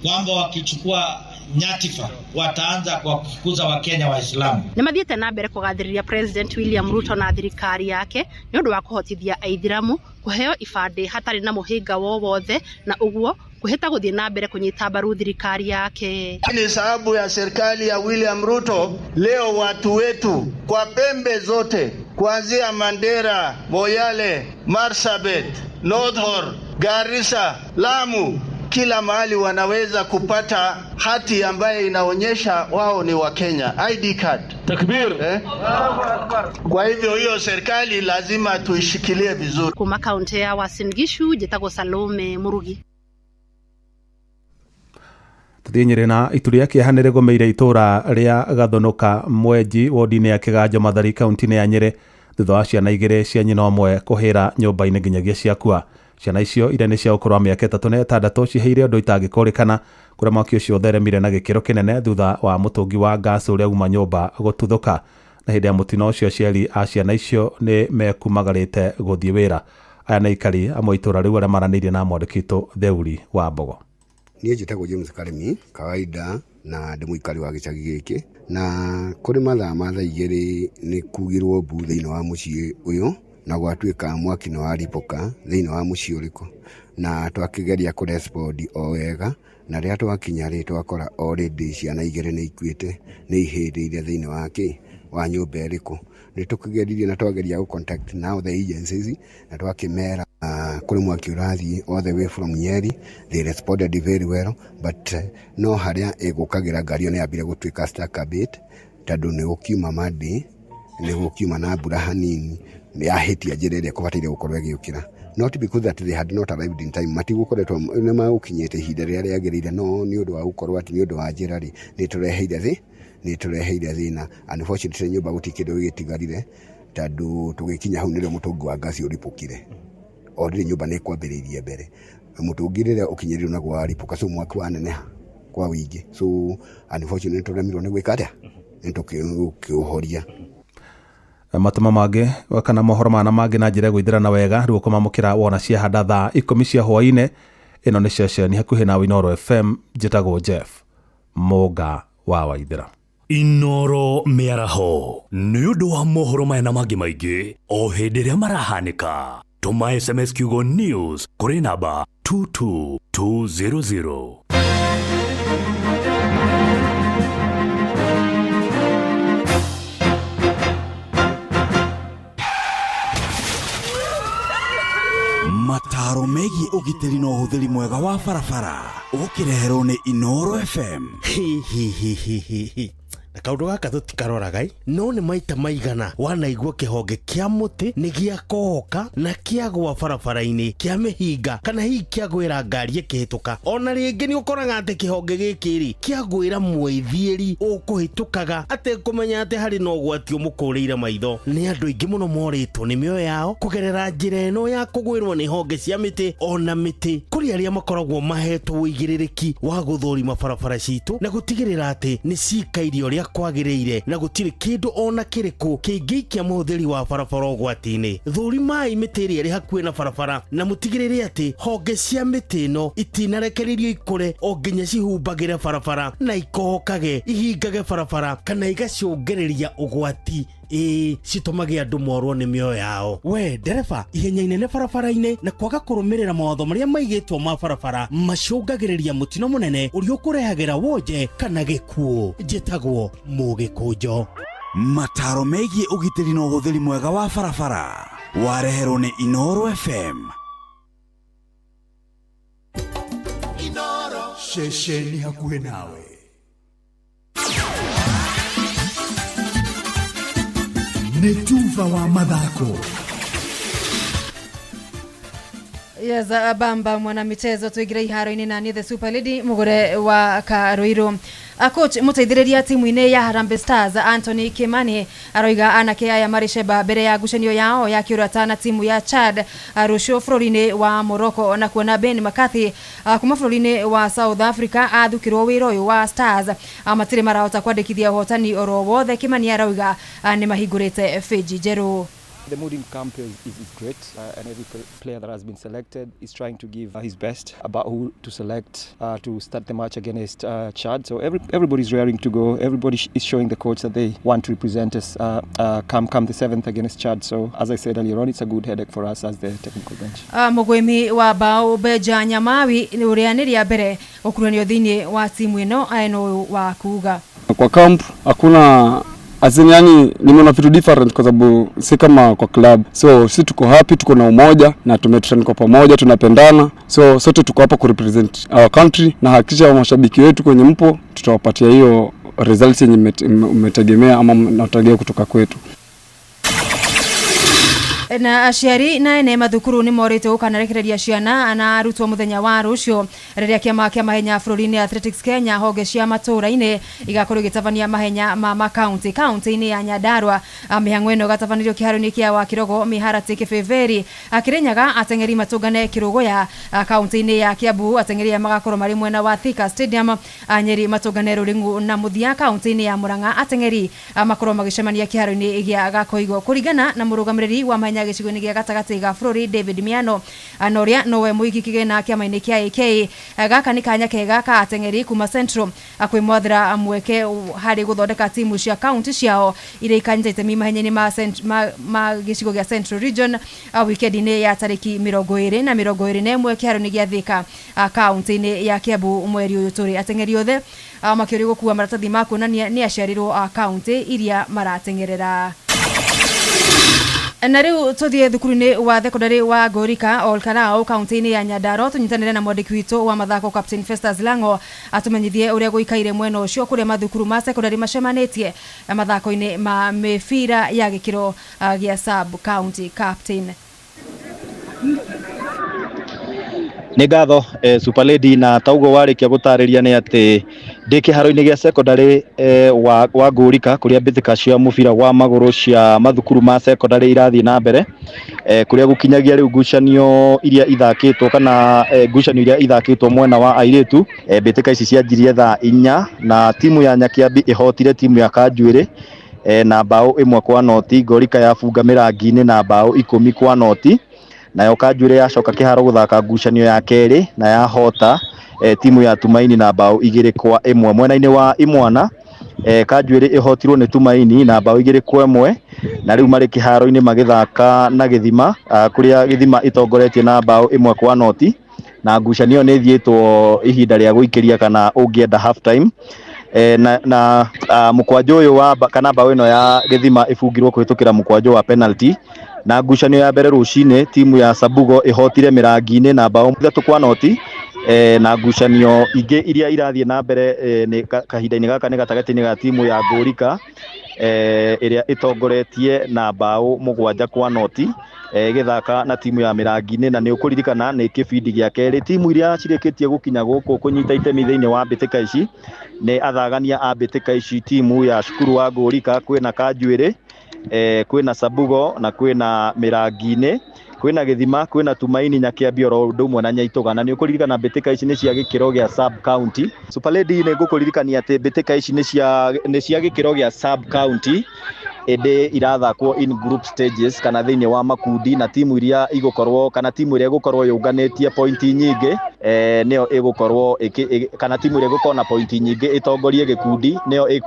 Speaker 17: kwamba wakichukua nyatifa wataanza kwa kufukuza Wakenya Waislamu.
Speaker 15: Nĩ mathiĩte na mbere kũgathĩrĩria President William Ruto na thirikari yake nĩ ũndũ wa kũhotithia Aithĩramu kũheo ibandĩ hatarĩ na mũhĩnga wowothe, na ũguo kuheta gũthiĩ na mbere kũnyita mbaru thirikari yake.
Speaker 16: Ni sababu ya serikali ya William Ruto leo watu wetu kwa pembe zote kuanzia Mandera, Moyale, Marsabit, North Horr, Garissa, Lamu, kila mahali wanaweza kupata hati ambaye inaonyesha wao ni wa Kenya, ID card. Takbir. Kwa hivyo hiyo serikali lazima tuishikilie vizuri.
Speaker 15: Kuma kaunti ya Uasin Gishu, Jetago Salome Murugi.
Speaker 5: Tuthinyire na ituria kĩeha nĩ rĩgomeire itũra rĩa Gathonoka Mwenji wodi-inĩ ya Kĩganjo Mathari kaunti-inĩ ya Nyĩrĩ thutha wa ciana igĩrĩ cia nyina ũmwe kũhĩra nyũmba-inĩ nginyagia ciakua. Ciana icio irĩa nĩ cia ũkũrũ wa mĩaka 3 na 6 ciheire ũndũ itangĩkũrĩkana kũrĩa mwaki ũcio ũtheremire na gĩkĩro kĩnene thutha wa mũtũngi wa gas ũrĩa uma nyũmba gũtuthũka. Na hĩndĩ ya mũtino ũcio aciari a ciana icio nĩ mekumagarĩte gũthiĩ wĩra. Aya nĩ aikari amwe itũra rĩu arĩa maranĩirie na mwandĩkitũ Theuri wa Mbogo.
Speaker 18: Niĩ njĩtagwo James Karemi kawaida na ndĩ mũikari wa gĩcagi gĩkĩ, na kũrĩ mathaa ma thaa igĩrĩ nĩ kugirwo mbu thĩinĩ wa mũciĩ ũyũ na gwatuĩka mwaki nĩ waripũka thĩinĩ wa mũciĩ ũrĩkũ, na twakĩgeria kũrespond o wega, na rĩrĩa twakinya rĩ twakora already ciana igĩrĩ nĩ ikuĩte, nĩ ihĩrĩire thĩinĩ wa nyũmba ĩrĩkũ. Nĩ tũkĩgeririe na twageria contact now the agencies na twakĩmera kũrĩ mwaki ũrathiĩ all the way from Nyeri. They responded very well, but no harĩa ĩgũkagĩra ngari ĩyo nĩ yambire gũtuĩka stuck a bit tondũ nĩ gũkiuma Monday, nĩ gũkiuma na mbura hanini yahĩtia njĩra ĩrĩa kũbataire gũkorwo ĩgĩũkĩra. Not because that they had not arrived in time, matigũkoretwo nĩ magũkinyĩte ihinda rĩrĩa rĩagĩrĩire, no nĩ ũndũ wa gũkorwo atĩ nĩ ũndũ wa njĩra rĩ nĩ tũreheire thĩna. Unfortunately nyũmba gũtirĩ kĩndũ gĩtigarire tondũ tũgĩkinya hau nĩrĩo mũtũngi wa ngasi ũripũkire. Already nyũmba nĩ kwambĩrĩirie mbere, mũtũngi rĩrĩa ũkinyĩrĩirwo naguo waripũka, so mwaki waneneha kwa wingi. So unfortunately turemirwo nĩ gwĩka atĩa nĩtũkĩũhoria.
Speaker 5: Matuma mangĩ kana mohoro mana mangĩ na njĩra gwĩthĩrana wega rĩu kũmamũkĩra wona ciahanda thaa 10 cia hwaĩ-inĩ. Ĩno nĩ ceceni hakuhĩ na Inoro FM. Njĩtagwo Jeff Mũnga wa Waithĩra.
Speaker 19: Inoro mĩaraho nĩ ũndũ wa mohoro maya na mangĩ maingĩ o hĩndĩ ĩrĩa marahanĩka. Tũma SMS kiugo news kũrĩ namba 22200.
Speaker 9: Mataro megiĩ ũgitĩri na ũhũthĩri mwega wa barabara ũkĩreherwo nĩ Inoro FM.
Speaker 8: Na kaundu gaka tutikaroragai no nĩ maita maigana wanaigua kĩhonge kĩa mũtĩ nĩ gĩa kohoka na kĩagwa barabara-inĩ kĩa mĩhinga kana hihi kĩagwĩra ngari ĩkĩhĩtũka. Ona rĩngĩ nĩ ũkoraga atĩ kĩhonge gĩkĩ rĩ kĩagwĩra mwĩthiĩri ũkũhĩtũkaga atekũmenya atĩ harĩ na ũgwati ũmũkũrĩire maitho. Nĩ andũ aingĩ mũno morĩtwo nĩ mĩoyo yao kũgerera njĩra ĩno ya kũgwĩrwo nĩ honge cia mĩtĩ ona mĩtĩ. Kũrĩ arĩa makoragwo mahetwo ũigĩrĩrĩki wa gũthũrima barabara citũ na gũtigĩrĩra atĩ nĩ cikairio ũrĩa kwagĩrĩire na gũtirĩ kĩndũ ona kĩrĩkũ kĩngĩikia mũhũthĩri wa barabara ũgwati-inĩ. Thũrimai mĩtĩ ĩrĩa ĩrĩ hakuhĩ na barabara na mũtigĩrĩre atĩ honge cia mĩtĩ ĩno itinarekererio ikũre o nginya cihumbagĩre barabara na ikohokage ihingage barabara kana igacũngĩrĩria ũgwati citumage andũ morwo nĩ mĩoyo yao. We ndereba ihenya inene barabara-inĩ na kwaga kũrũmĩrĩra mawatho marĩa maigĩtwo ma barabara macũngagĩrĩria mũtino mũnene ũrĩa ũkũrehagĩra wonje kana gĩkuũ. Njĩtagwo Mũgĩkũnjo.
Speaker 9: Mataro megiĩ ũgitĩri na ũhũthĩri mwega wa barabara wareherwo nĩ Inoro FM. Inoro
Speaker 14: ceceni hakuhĩ nawe. Netuva wa mathako.
Speaker 20: Yes, Bamba mwana michezo tuigira iharo-inĩ na ni the Super Lady mugore wa Karuiru. Coach muteithĩrĩria timu-inĩ ya Harambee Stars Anthony Kimani aroiga anake aya mariceba mbere ya ngucanio yao ya kĩũrata na timu ya Chad rũciũ bũrũri-inĩ wa Morocco na kuona Ben McCarthy kuma bũrũri-inĩ wa South Africa athukirwo wĩra ũyũ wa Stars matirĩ marahota kwandĩkithia ũhotani oro wothe. Kimani arauga nĩ mahingũrĩte feji njerũ.
Speaker 21: The mood in camp is great, and every player that has been selected is trying to give his best about who to select to start the match against Chad. So everybody's raring to go. Everybody is showing the coach that they want to represent us come the 7th against Chad. So as I said earlier on, it's a good headache for us as the technical bench.
Speaker 20: Mugwimi wa bao Beja Nyamawi ũrĩa nĩ rĩa mbere ũkuruhanio thĩinĩ wa timu ĩno eno wa kuga.
Speaker 22: Kwa camp hakuna Azini yani nimeona vitu different kwa sababu si kama kwa club. So sisi tuko happy, tuko na umoja na tumetrain kwa pamoja, tunapendana. So sote tuko hapa ku represent our country na hakikisha mashabiki wetu kwenye mpo tutawapatia hiyo results yenye umetegemea ama natarajia kutoka kwetu.
Speaker 20: Na aciari na ene mathukuru ni morite ukanarekereria ciana na arutwo muthenya wa rucio rĩrĩa kĩama kĩa mahenya bũrũri-inĩ Athletics Kenya honge cia matũra-inĩ igakorwo gĩtabania mahenya ma kaunti-inĩ ya Nyandarua. Mĩhang'o ĩno gatabanĩrio kĩharo-inĩ kĩa Wakirogo Miharati Kĩbĩbĩri Kirinyaga ateng'eri matũngane Kĩrũgũya kaunti-inĩ ya Kiambu ateng'eri magakorwo marĩ mwena wa Thika Stadium. Nyeri matũngane Rũrĩng'u na Mũthia kaunti-inĩ ya Murang'a ateng'eri makorwo magĩcemania kĩharo-inĩ gĩa Gakoigo kũringana na mũrũgamĩrĩri wa mahenya gĩcigo-inĩ gĩa gatagatĩ ga bũrũri David Miano anoria nowe mũigi kĩgĩna kĩama-inĩ kĩa AK gaka nĩ kanya kega ka ateng'eri kuma Central kwĩmwathĩra mweke harĩ gũthondeka timu cia kaunti ciao iria ikanyita itemi mahenya-inĩ ma gĩcigo gĩa Central Region weekend-inĩ ya tarĩki 20 na 21 kĩharo-inĩ gĩa Thika kaunti-inĩ ya Kiambu mweri ũyũ tũrĩ. Ateng'eri othe makĩũrio gũkua maratathi ma kuonania nĩ aciarirwo kaunti iria marateng'erera. Na rĩu tũthiĩ thukuru-inĩ wa thekondarĩ wa Gorika Olkarao kaunti-inĩ ya Nyandarua tũnyitanĩre na mwandĩki witũ wa mathako Captain Festus Lango atumenyithie ũrĩa gũikaire mwena ũcio kũrĩa mathukuru ma thekondarĩ macemanĩtie mathako-inĩ ma mĩbira ya gĩkĩro gĩa sub county. Captain.
Speaker 2: nĩ ngatho Super Lady, na taugo warĩkia gũtarĩria nĩ atĩ ndĩ kĩharo-inĩ gĩa secondary wa Ngũrika kũrĩa mbĩtĩka cia mũbira wa magũrũ cia mathukuru ma secondary irathiĩ na mbere, kũrĩa gũkinyagia rĩu ngucanio iria ithakĩtwo kana ngucanio iria ithakĩtwo mwena wa airĩtu. Mbĩtĩka ici cianjirie thaa 4 na timu ya Nyakiambi ĩhotire timu ya Kanjuĩrĩ na bao 1-0. Ngũrika yafunga mĩrangi-inĩ na bao 10-0, nayo Kanjuĩrĩ yacoka kĩharo gũthaka ngucanio ya kerĩ na yahota timu ya Tumaini na bao 2-1. Mwena-inĩ wa Imwana Kanjuĩrĩ ĩhotirwo nĩ Tumaini na bao 2-1, na rĩu marĩ kĩharo-inĩ magĩthaka na Gĩthima, kũrĩa Gĩthima ĩtongoretie na bao 1-0, na ngucanio nĩ thiĩtwo ihinda rĩa gũikĩria kana ũngĩenda half time. Na mũkwanjũ ũyũ wa kana bao ĩno ya Gĩthima ĩbungirwo kũhĩtũkĩra mũkwanjũ wa penalty, na ngucanio ya mbere rũcinĩ timu ya Sabugo ĩhotire mĩrangi-inĩ na bao 3-0, na ngucanio ingĩ iria irathiĩ na mbere nĩ kahinda-inĩ gaka nĩ gatagatĩ-inĩ ga timu ya Ngũrika ĩrĩa ĩtongoretie na bao 7-0 gĩthaka na timu ya mĩrangi-inĩ. Na nĩ ũkũririkana nĩ kĩbindi gĩa kerĩ timu iria cirĩkĩtie gũkinya gũkũ kũnyita itemi thĩinĩ wa mbĩtĩka ici nĩ athagania a mbĩtĩka ici. Timu ya cukuru wa Ngũrika kwĩna Kanjuĩrĩ, kwĩna Sabugo na kwĩna mĩrangi-inĩ, kwĩna Gĩthima, kwĩna Tumaini, Nyakiambi oro ũndũ ũmwe na Nyaitũga. Na nĩ ũkũririkana mbĩtĩka ici nĩ cia gĩkĩro gĩa sub county. Super Lady nĩ ngũkũririkania atĩ mbĩtĩka ici nĩ cia gĩkĩro gĩa sub county, ĩndĩ irathakwo in group stages kana thĩinĩ wa makundi, na timu iria igũkorwo kana timu iria igũkorwo yũnganĩtie pointi nyingĩ nĩyo ĩgũkorwo kana timu iria igũkorwo na pointi nyingĩ ĩtongorie gĩkundi nĩyo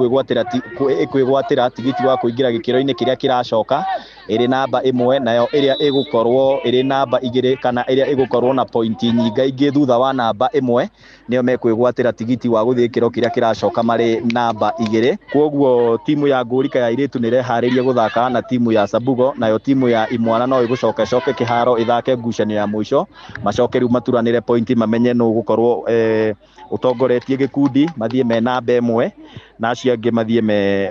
Speaker 2: ĩkwĩgwatĩra tigiti wa kũingĩra gĩkĩro-inĩ kĩrĩa kĩracoka ĩrĩ namba 1, nayo ĩrĩa ĩgũkorwo ĩrĩ namba 2 kana ĩrĩa ĩgũkorwo na pointi nyingĩ thutha wa namba 1 nĩyo mekwĩgwatĩra tigiti wa gũthiĩ gĩkĩro kĩrĩa kĩracoka marĩ namba 2. Kwoguo timu ya Ngũrika ya airĩtu nĩ harĩria gũthaka na timu ya Sabugo, nayo timu ya Imwana no ĩgũcoka kĩharo ĩthake ngucanio ya mũico, macoke rĩu maturanĩre pointi mamenye nũ gũkorwo ũtongoretie gĩkundi, mathiĩ me namba 1 na acio angĩ mathiĩ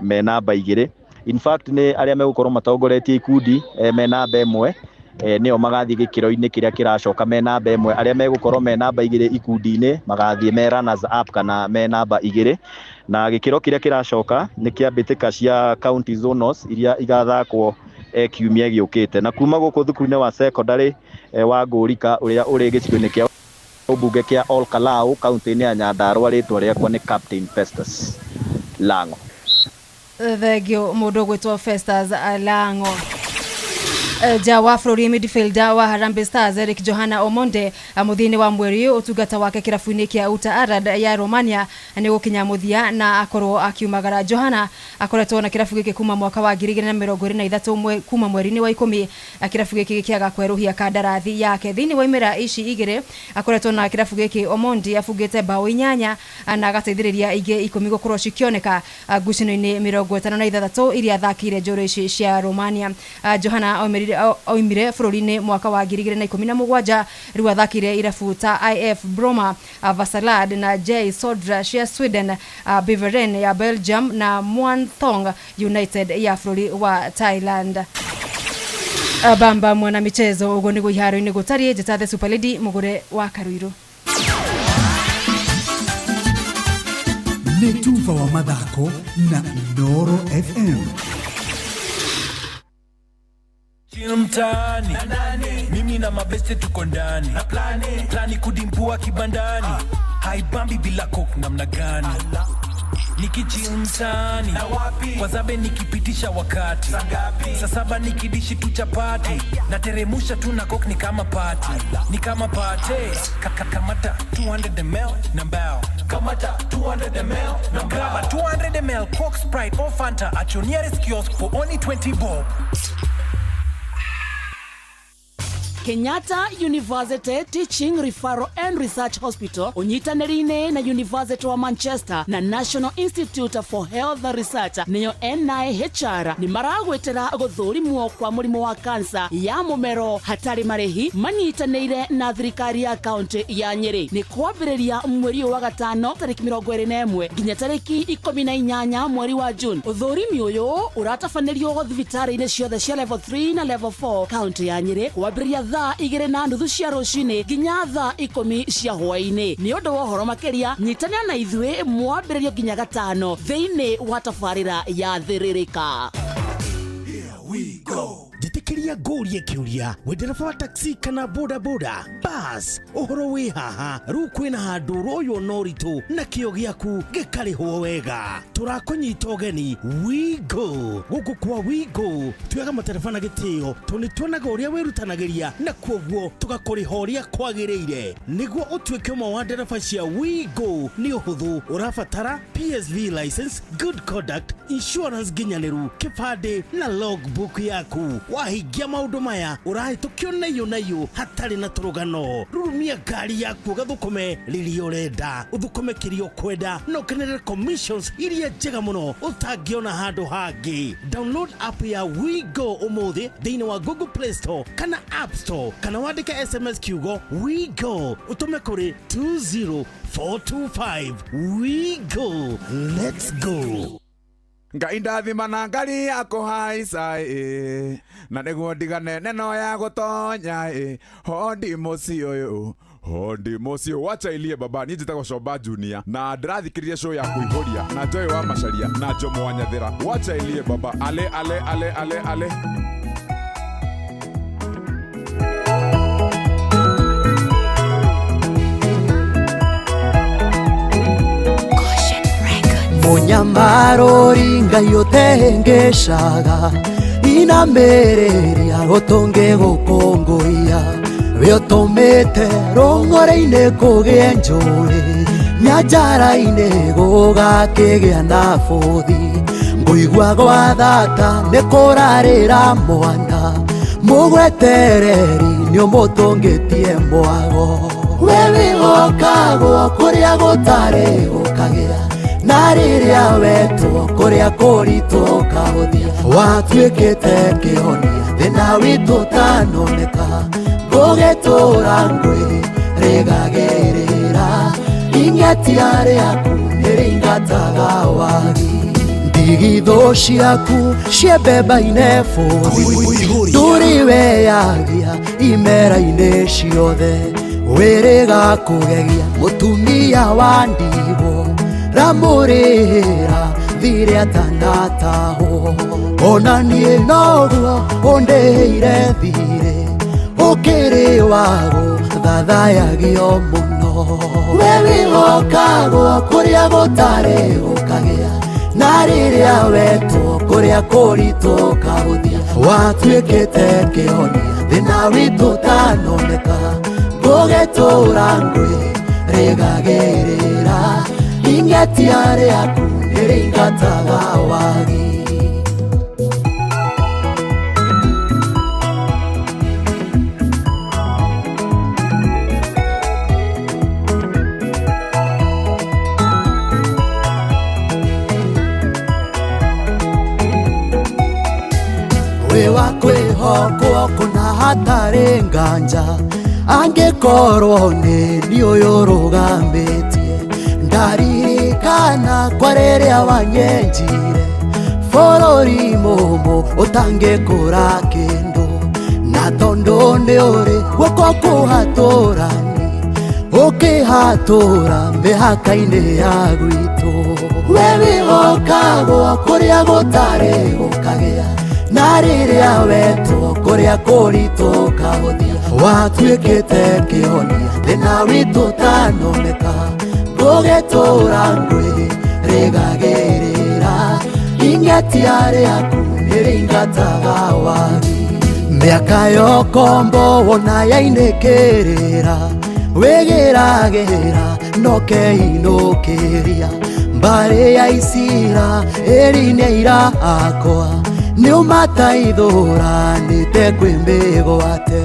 Speaker 2: me namba 2. In fact nĩ arĩa megũkorwo matongoretie ikundi me namba 1 nĩo magathiĩ gĩkĩro-inĩ kĩrĩa kĩracoka me namba 1. Arĩa megũkorwo me namba 2 ikundi-inĩ magathiĩ me runners up kana me namba 2, na gĩkĩro kĩrĩa kĩracoka nĩ kĩa mbĩtĩka cia county zonals iria igathakwo kiumia gĩũkĩte. Na kuma gũkũ thukuru-inĩ wa secondary wa Ngũrika ũrĩa ũrĩ gĩcigo-inĩ kĩa ũmbunge kĩa Ol Kalou kaunti-inĩ ya Nyandarua, rĩtwa rĩakwa nĩ Captain Festus Lango.
Speaker 20: Thegio mũndũ gwĩtwo Festus Lango. Ja wa bũrũri midfielder wa Harambee Stars Eric Johana Omonde mũthia-inĩ wa mweri ũtungata wake kĩrabu-inĩ kĩa Uta Arad ya Romania nĩ gũkinya mũthia na akorwo akiumagara. Johana akoretwo na kĩrabu gĩkĩ kuma mwaka wa 2023 kuma mweri-inĩ wa 10 kĩrabu gĩkĩ gĩkĩaga kwerũhia kandarathi yake. Thĩinĩ wa imera ici igĩrĩ akoretwo na kĩrabu gĩkĩ Omonde abungĩte bao 8 na agateithĩrĩria ingĩ 10 gũkorwo cikĩoneka ngucanio-inĩ 56 iria thakire njorua ici cia Romania. Johana oimire bũrũri-inĩ mwaka wa 2017 rĩu athakire irabu ta IF Broma, Vasalad na J Sodra cia Sweden, Beveren ya Belgium na Muangthong United ya bũrũri wa Thailand. Bamba mwana michezo ugo nĩguo iharo-inĩ gũtariĩ Njata Super Lady mũgũre wa Karuiru.
Speaker 4: Nĩ tuva wa mathako na Inooro FM.
Speaker 23: Mtaani mimi na mabeste tuko ndani na plani kudimpua kibandani haibambi bila coke namna gani nikichill mtaani kwa zabe nikipitisha wakati saa 7 nikidishi tu chapati na teremusha tu na coke ni kama party kamata 200 ml na mbao kamata 200 ml na mbao 200 ml Coke, Sprite or Fanta at your nearest kiosk for only 20 bob.
Speaker 24: Kenyatta University Teaching Referral and Research Hospital unyitanĩri-inĩ na University wa Manchester na National Institute for Health Research niyo NIHR ni maragwetera gũthũrimwo kwa mũrimũ wa kansa ya mũmero hatarĩ marĩhi manyitanĩire na thirikari ya kaunti ya Nyeri. Ni kwambĩrĩria mweri wa gatano tarĩki 21 nginya tarĩki 18 mweri wa June. Ũthũrimi ũyũ uratabanĩrio thibitarĩ-inĩ ciothe cia level 3 na level 4 kaunti ya Nyeri kwambĩrĩria thaa 2:30 cia rũcinĩ nginya thaa 10 cia hwaĩ-inĩ. Nĩ ũndũ wa ũhoro makĩria nyitanĩra na ithuĩ mwambĩrĩrio nginya 5 thĩinĩ wa tabarĩra ya Thĩrĩrĩka.
Speaker 8: Here we go. Jitikiria ngũrie kiuria we ndereba wa taxi kana boda boda bas uhoro wi haha riu kwina handu royo no ritu na kio giaku gikarihwo wega turakunyita ugeni Wigo guku kwa Wigo tuyaga matereba na gitio tuni tuonaga uria wirutanagiria na kwoguo tugakurihoria kwagiriire niguo utuike mo wa ndereba cia Wigo ni uhuthu urabatara PSV license, good conduct, insurance ginyaniru, kibande na logbook yaku. Wahingia maundu maya urahitukio nayo hatari na turugano. Rurumia ngari yaku gathukome riri urenda uthukome kirio kwenda no kenere commissions iria njega muno utangiona handu hangi. Download app ya Wigo umuthi thini wa Google Play Store kana App Store kana wandike SMS kiugo Wigo utume kuri 20425. Wigo, let's go.
Speaker 6: Ngai ndathima na ngari yako haica na niguo ndigane neno ya gutonya hondi muci uyu hondi muci wacha ilie baba ni njitagwo Coba Junior na ndirathikiriria show ya kuihoria na Joy wa Macharia na Jomo wa Nyathira wacha ilie baba ale
Speaker 7: Munyamarori Ngai utengeshaga inamereria gutunge gukunguia we utumite rungore-ini kugie njuri nyanjara-ini gugakigia na buthi nguigua gwa thata ni kurarira mwana mugwetereri ni umutungitie mwago we wigokagwo kuria gutari gukagia na riria wetu kuria kuritu kahuthia watuikite kihonia thina witu tanoneka gugitura ngwi rigagirira ingetia riaku niringataga wagi ndigitho ciaku ciembemba-ine buthi nduri weyagia imera-ine ciothe wiriga kugegia mutumia wa ndigwo ramurira thire atanataho ona nie noguo undiheire thire ukiri wago thathayagio muno we wigokagwo kuria gutari gukagia na riria wetu kuria kuritu kahuthia watuikite kihonia thina witu tanoneka gugitura ngwi rigagirira ingetia riaku niringataga wagi we wakwihokwo kuna hatari nganja angikorwo ni uyu rugambitie ndaririkana kwa riria wanyenjire bururi mumu utangikura kindu na tondu ni uri guko kuhaturani ukihatura mihaka-ini ya gwitu we wigokagwo kuria gutari gukagia na riria wetu kuria kuritu kahuthia watuikite kihonia thina witu tanoneka gugitura ngwi rigagirira ingetia riaku niringataga wagi miaka yokombo wona yainikirira wigiragira nokeinukiria mbari ya isira eri-ini irakwa niumataithuranite kwimigwate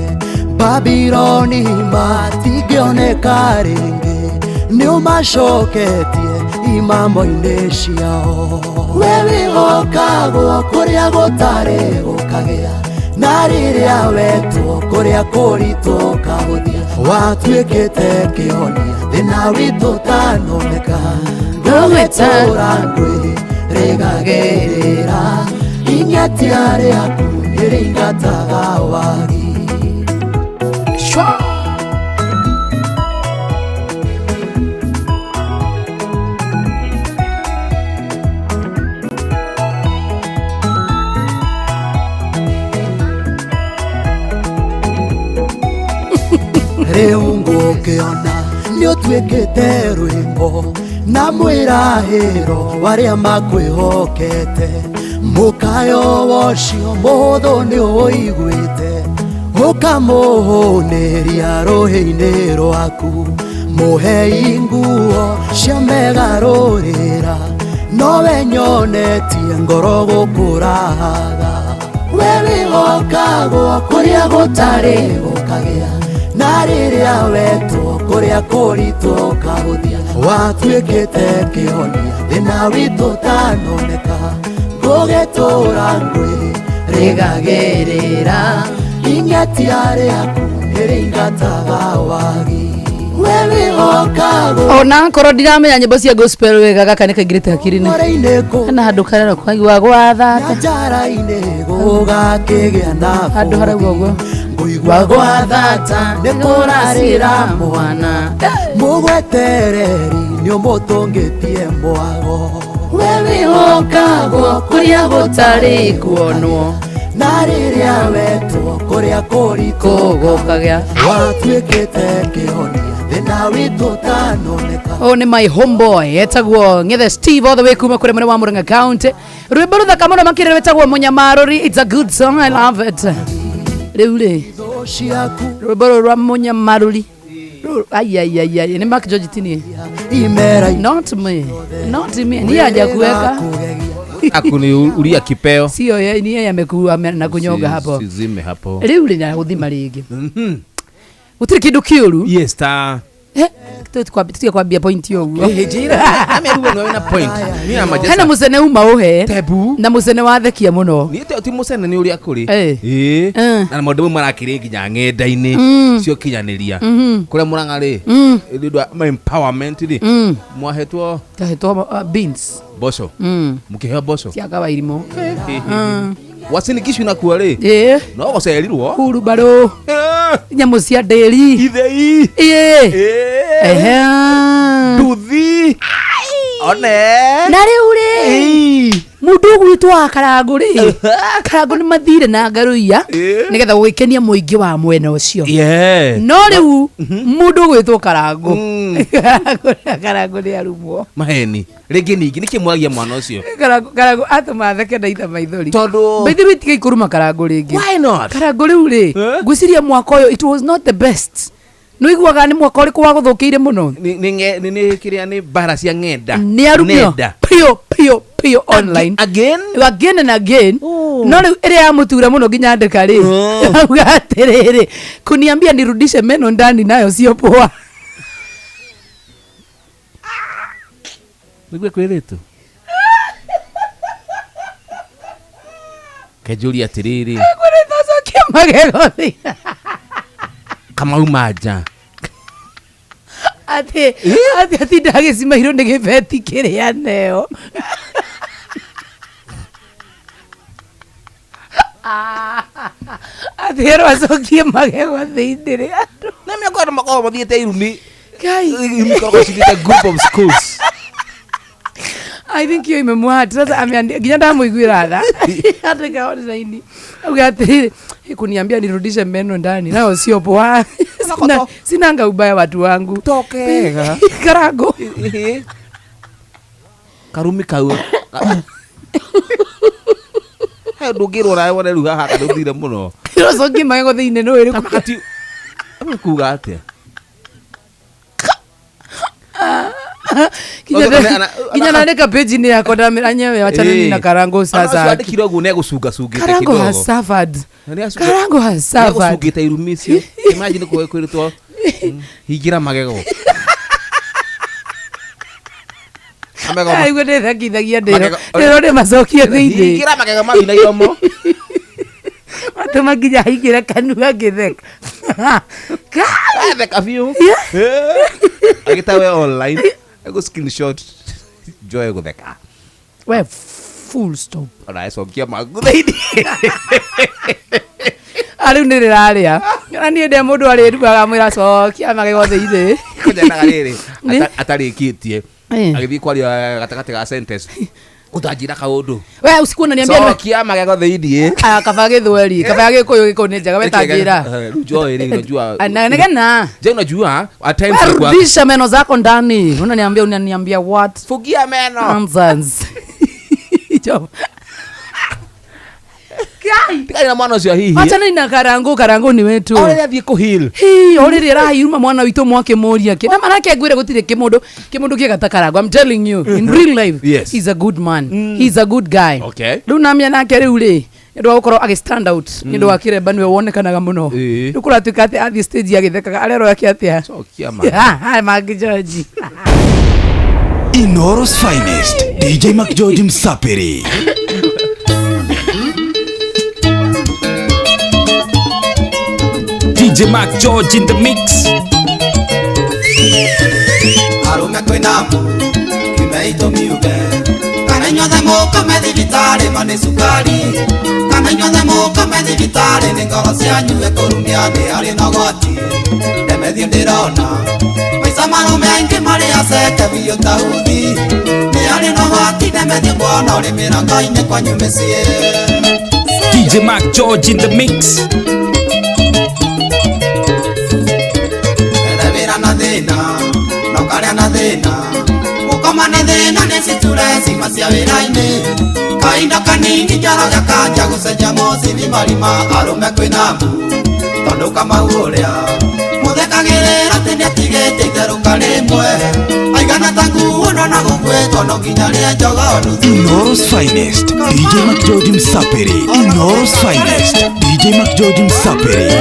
Speaker 7: Babironi matingioneka ringi niumacoketie imamo-ini ciao we wigokagwo kuria gutari gukagia na riria wetu kuria kuritu kahuthia watuikite kihonia thina witu tanoneka gugitura ngwi rigagirira ingetia riaku niringataga wagi
Speaker 3: Shwa.
Speaker 7: Rĩu ngũkĩona nĩ ũtuĩkĩte rwĩmbo na mwĩrahĩro warĩa makwĩhokete mũkayo wocio mũhũthũ nĩ ũiguĩte ũkamũhũnĩria rũhĩ-inĩ rwaku mũhei nguo cia megarũrĩra nowe nyonetie ngoro gũkũraga we wĩhokagwo kũrĩa gũtarĩ gũkagĩa na rĩrĩa wetwo kũrĩa kũritũ ũkahũthia watuĩkĩte kĩhonia thĩna witũ ũtanoneka ngũgĩtũra ngwĩrĩgagĩrĩra inyatia rĩaku nĩrĩingataga wagi we wĩhokagwo
Speaker 3: ona korwo ndiramenya nyĩmbo cia gospel wega gaka nĩ kaingĩrĩte hakiri-inĩ kana handũ karero kwagua gwathate
Speaker 7: njara-inĩ gũgakĩgĩa na
Speaker 3: handũ harauga ũguo
Speaker 7: ngũigua gwathata nĩ kũrarĩra mwana mũgwetereri nĩ ũmũtũngĩtie mwago we wĩhokagwo kũrĩa gũtarĩ kuonwo na rĩrĩa wetwo kũrĩa kũritũ
Speaker 3: gũkagĩa
Speaker 7: watuĩkĩte kĩhonia thĩna witũ ũtanoneka.
Speaker 3: Oh, nĩ my homeboy etagwo Ng'ethe Steve all the way kuma kũrĩa mwena wa Murang'a County. Rwĩmbo rũthaka mũno makĩrĩa wetagwo Mũnyamarũri. It's a good song, I love it. Rĩu rĩ rwĩmbo rũrũ rwa Mũnyamarũri ayayayay nĩ Mark George Tinie not me ni haja kuweka
Speaker 1: akuni ulia kipeo
Speaker 3: sio yeye ni yeye amekuwa na kunyonga hapo
Speaker 1: sizime hapo
Speaker 3: leo lina udhima ligi utiri kidu kiuru
Speaker 1: yes ta
Speaker 3: tukwambia point yo
Speaker 1: jira ameruwa na point ni amajesa
Speaker 3: hana musene umauhe tebu na musene wathekia muno
Speaker 1: ni ti musene ni uria kuri na maundu marakiri nginya ng'enda-ini cio kinyaniria kuria Murang'a ri ndwa empowerment ri mwahetwo beans boso mukiheo boso
Speaker 3: cia kawairimo
Speaker 1: wasini kishu na kuari no gocerirwo
Speaker 3: kuru baro nyamu cia nderi
Speaker 1: ithei nduthi one
Speaker 3: na riu ri mundu gwitwa Karangu ri Karangu ni mathire na ngaruia nigetha gwikenia muingi wa mwena ucio no riu mundu gwitwa Karangu Karangu ni arumwo
Speaker 1: maheni ringi ningi nikimwagia mwana ucio
Speaker 3: Karangu atumatheke na itha maithori
Speaker 1: tondu
Speaker 3: bithi bitige ikuruma Karangu ringi
Speaker 1: why not
Speaker 3: Karangu riu ri ngwiciria mwaka uyu it was not the best no iguaga ni mwaka uriku wa guthukiire muno
Speaker 1: ni kiria ni bara cia ng'enda
Speaker 3: ni arumio pio online again and again no riu ire ya mutura muno nginya andika ri auga atiriri kuniambia nirudishe meno ndani nayo sio poa
Speaker 1: nigwe kwiritu kejuri atiriri
Speaker 3: kwiritu sokia magego thi
Speaker 1: kama umaja
Speaker 3: ati ndagicima hiro nĩ gĩbeti kĩrĩa neo ati hero acokie magego thĩinĩ rĩ andũ
Speaker 1: na mĩako makoragwo mathiĩte irumi
Speaker 3: Kai
Speaker 1: ikoragwo cithiĩte group of schools
Speaker 3: I think you imemwata sasa ameandika nginya ndamuiguira tha andika online auga atiriri kuniambia nirudishe meno ndani nayo sio poa sinanga ubaya watu wangu
Speaker 1: tokega
Speaker 3: Karangu
Speaker 1: karumi kau he ndungirwo nawe wone ruga haka nduthire muno
Speaker 3: rocokie magego thĩinĩ no ĩrĩ
Speaker 1: ati kuga atia
Speaker 3: kinya naandika page ni yako ndamira nyewe wachana na Karangu sasa
Speaker 1: andikira uguo negucunga cungite
Speaker 3: kidogo Karangu has suffered Karangu has suffered
Speaker 1: cungite irumicio imagine kwiritwo hingira magego
Speaker 3: aigu nĩ thakithagia ndĩro nĩ macokie thĩinĩ
Speaker 1: hingira magego mawinagia mo
Speaker 3: matũma nginya haingĩre kanua ngĩtheka
Speaker 1: theka biũ agĩtawe online ego screenshot joy gutheka
Speaker 3: we full stop
Speaker 1: ona ecokia magu thĩinĩ
Speaker 3: ariu nĩ rĩrarĩa Ngana ni ende mundu ari nduaga mwira cokia magego thithi.
Speaker 1: Kujana gariri atarikitie. Agithii kwaria gatakati ga sentence. Utajira kaundu.
Speaker 3: We usiku unaniambia
Speaker 1: cokia magego thithi.
Speaker 3: Kaba githweri, kaba gikuyu gikonenjaga wetajira.
Speaker 1: Rujoi ni unajua.
Speaker 3: Anagana.
Speaker 1: Je, unajua at times
Speaker 3: kwa rudisha meno zako ndani. Unaniambia what?
Speaker 1: Fugia meno.
Speaker 3: Nonsense. Kai.
Speaker 1: Tika ina mwana cio hihi.
Speaker 3: Acha nina karangu ni wetu.
Speaker 1: Ore athie kuhil.
Speaker 3: Ore ra yuma mwana witu mwake moria ke. Na manake ngwire gutire kimundu kigata karangu. I'm telling you in real life
Speaker 1: yes.
Speaker 3: He's a good man. He's a good guy.
Speaker 1: Okay.
Speaker 3: Riu namia nake riu ri. Ndio gukoro agi stand out. Ndio wakireba niwe wonekanaga muno. Ndukura tukate at the stage agithekaga arero yake atia.
Speaker 1: Cokia man.
Speaker 3: Ha Mark George.
Speaker 9: Inoro's finest DJ Mark George Msapiri.
Speaker 10: DJ Mark George in the mix.
Speaker 7: Arume kwina kimeito miuge kana nyothe muka medivitari mane sukari kana nyothe muka medivitari ni ngoro cianyu ekurumia ni ari na gwati emethio ndirona maisa marume aingi mari aceke biyo tauthi ni ari na gwati emethio mbona uri mirangai-ini kwanyu micie.
Speaker 10: DJ Mark George in the mix.
Speaker 7: Na thina no karia na thina ukoma na thina ni stress macia wira-ini kainda kanini njaro gakanja gucenjia mocini marima arume kwina mbu tondu kamau uria muthekagirira tene atigite itheruka rimwe aigana ta nguo na gugwitwo no nginya ria njogo nuthu.
Speaker 9: Inoro's finest DJ Mark George Msapiri. Inoro's finest DJ Mark George Msapiri.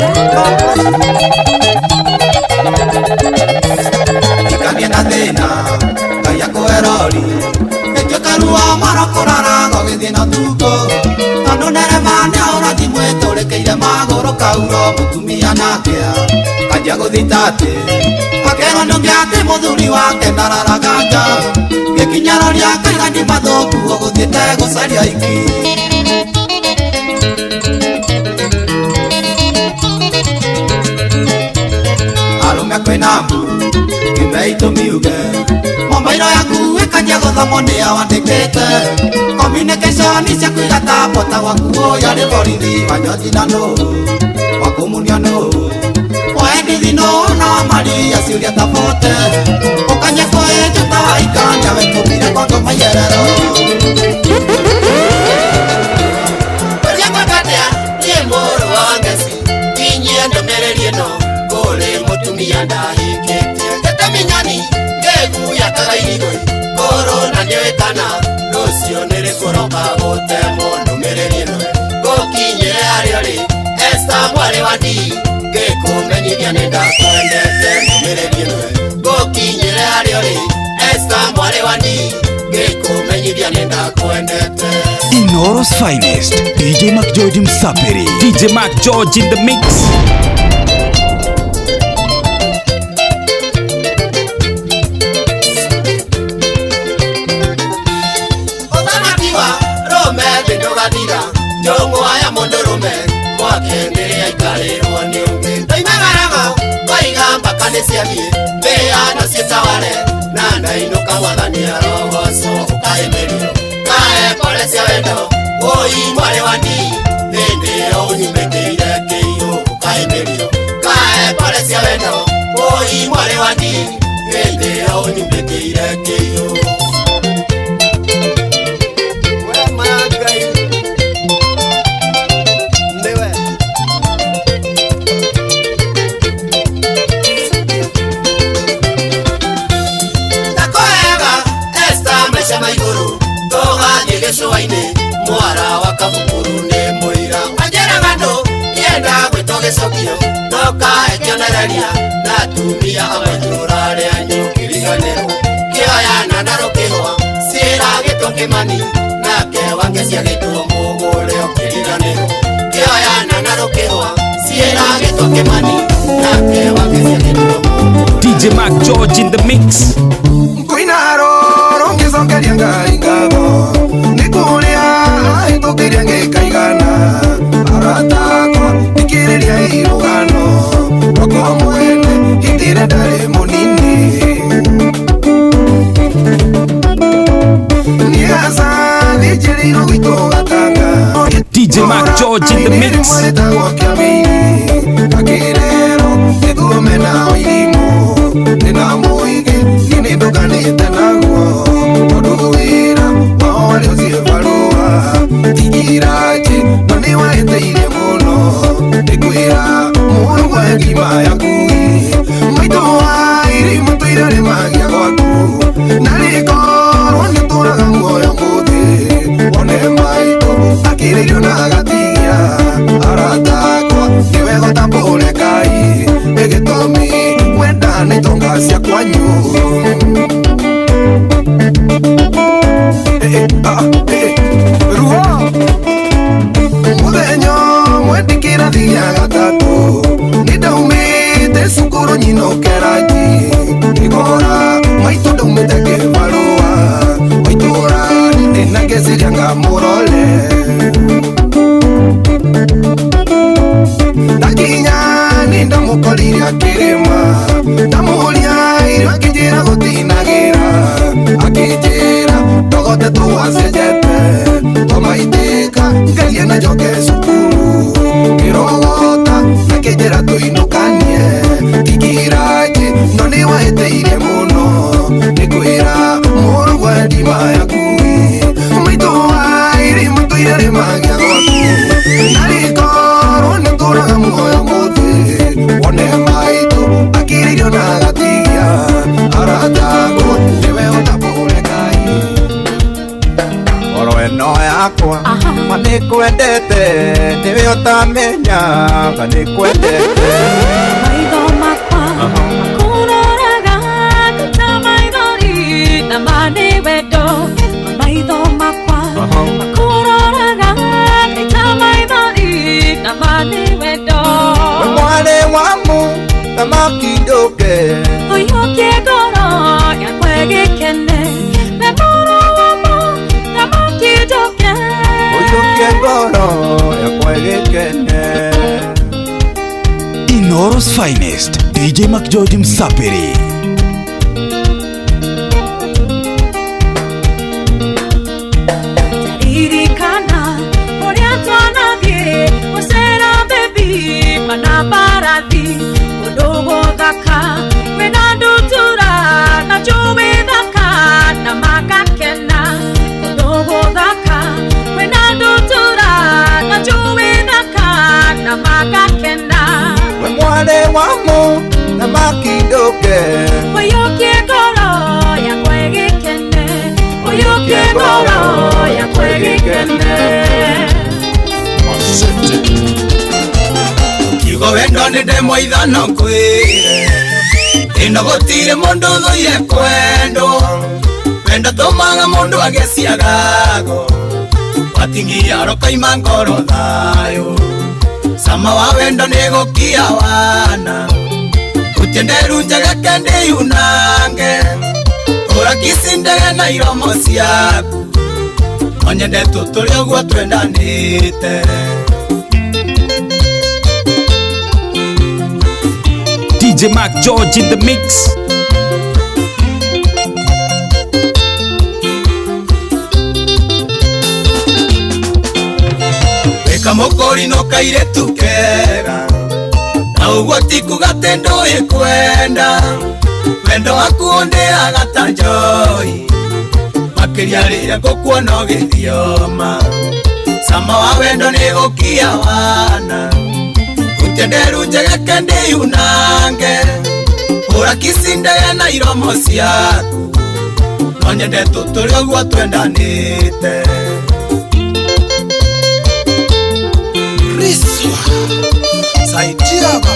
Speaker 7: Ikania na thina kaya kuerori ekyo karua marakorara gogithie na tuko tondu nerema ni aurathi mwiturekeire maguru kauro mutumia nakea kajia guthitati akerwo nungiati muthuri wake ndararaganja gikinyaroria kaigani mathuku guguthiite gucaria iki. Arume kwina mbu kimeito miuge mombairo yaku ikajia guthamo ni awandikite communication cia kuigata bota waku yari borithi wanyoti na no wakumunia no waendithi no na mari aciuria tabote ukanye kwejo tawaikanya wetumire kwako mayerero Wajamakatea ni moro wangesi kinyie ndomererie no kore mutumia ndahikite tetaminyani ngegu yakagairigwe koro na nyoekana rucio nirikuroka gutemo ndumirerie no gokinyire ario ri Esther mwari wa ndi ngikumenyithia nindakwendete ndumirerie no gokinyire ario ri Esther mwari wa ndi ngikumenyithia nindakwendete.
Speaker 9: Inoro's finest DJ Mark George Msapiri.
Speaker 10: DJ Mark George in the mix.
Speaker 7: Otamatiwa rome bindogathira jongo aya mondorume mwakenderea ikarirwo ni ungi ndoimagarago kwaiga mpaka niciathie mbeano cietaware na ndainuka mwathania rogoco ukaemerio kae pole cia wendo ui mwari wa ndi hindi yo unyumikiire kiiu ukaemerio kae pole cia wendo ui mwari wa ndi hindi yo unyumikiire kiiu. Gĩcũa-inĩ mwara wa kabukuru nĩ mũira wanjĩraga andũ kĩenda gwĩtwo gĩcokio no kae kĩonereria na atumia amwe tũrarĩa nyũkiriganĩrwo kĩoyana na rũkĩhwa ciĩra gĩtwo kĩmani nake wake ciagĩtwo mũgũre ũkĩriganĩrwo kĩoyana na rũkĩhwa ciĩra gĩtwo kĩmani nake wake ciagĩtwo
Speaker 10: DJ Mark George in the mix.
Speaker 11: Kuinaro ngicokeria ngai ngatho nikuria itukiria ngikaigana aratakwa ikiriria irugano ndari munini niaza dijiriro gitogatanga
Speaker 10: DJ Mac George in the mix.
Speaker 11: Akirero nigumena oirimo nina muige nini nduganite naguo oduwira wole uzivarua tigiraje noni waeteire muno nikwira muru gwa ngima yakui maito wairi mutuirare magia gwaku nariko nituraga muoyo muthi one maito akiririo na gatigia aratakwa niwe gotambure kai egetomi wenda nitongacia kwanyu ruo muthenya mwendikira thia gatatu nindaumite cukuru nyinokeraji igora maito ndaumite kibarua waitura ninageciria ngamurole ndakinya nindamukorire akirima ndamuria irio akijira gutinagira akijira togote tuwacenjete tomaitika ngerie na njoke cukuru kirogota nakijira tuinukanie tigiraje no niwaeteire muno nikwira muru gwa ndima yakui maito wairi mutuirare magia gwaku nariko nituraga muoyo muthi one maito akiririo na gatigia aratakwo niwe utambure kai oro eno yakwa manikwendete niwe utamenya manikwendete
Speaker 12: maitho makwa makuroraga kuta maithori na mani wendo maitho makwa makuroraga kuta maithori na mani wendo
Speaker 11: mwale wamu tamakidoke
Speaker 12: uyokie ngoro yakwa gikene na ngoro wamu tamakidoke
Speaker 11: uyokie ngoro yakwa gikene.
Speaker 9: Inoro's finest, DJ Mac George Msapiri.
Speaker 12: Irikana, orientana vie, osera baby, manabarathi, odogo daka, wenandutura, na juwe daka, na makakena, odogo daka, wenandutura, na juwe daka, na makakena.
Speaker 11: Mwale wamu tamakidoke
Speaker 12: Oyokie ngoro yakwa gikene, oyokie ngoro yakwa gikene.
Speaker 7: Kiugo wendo ninde moithano kwire ino gutire mundu thuire kwendo wendo tumaga mundu ageciagago watingia rokaima ngoro thayo sama wa wendo nigukia wana utienderu njega kende yunange ura kisindege na iromo ciaku onyende tuturi uguo twendanite
Speaker 10: DJ Mac George in the mix.
Speaker 7: Weka mokori no kaire tukega na uguo tikuga tendo ikwenda wendo waku ondeaga ta njoi makiria riria ngukuona ugithioma sama wa wendo nigukia wana utienderu njega kende yunange ura kisindege na iromo ciaku nonyende tuturi uguo twendanite
Speaker 11: Riswa saidia baba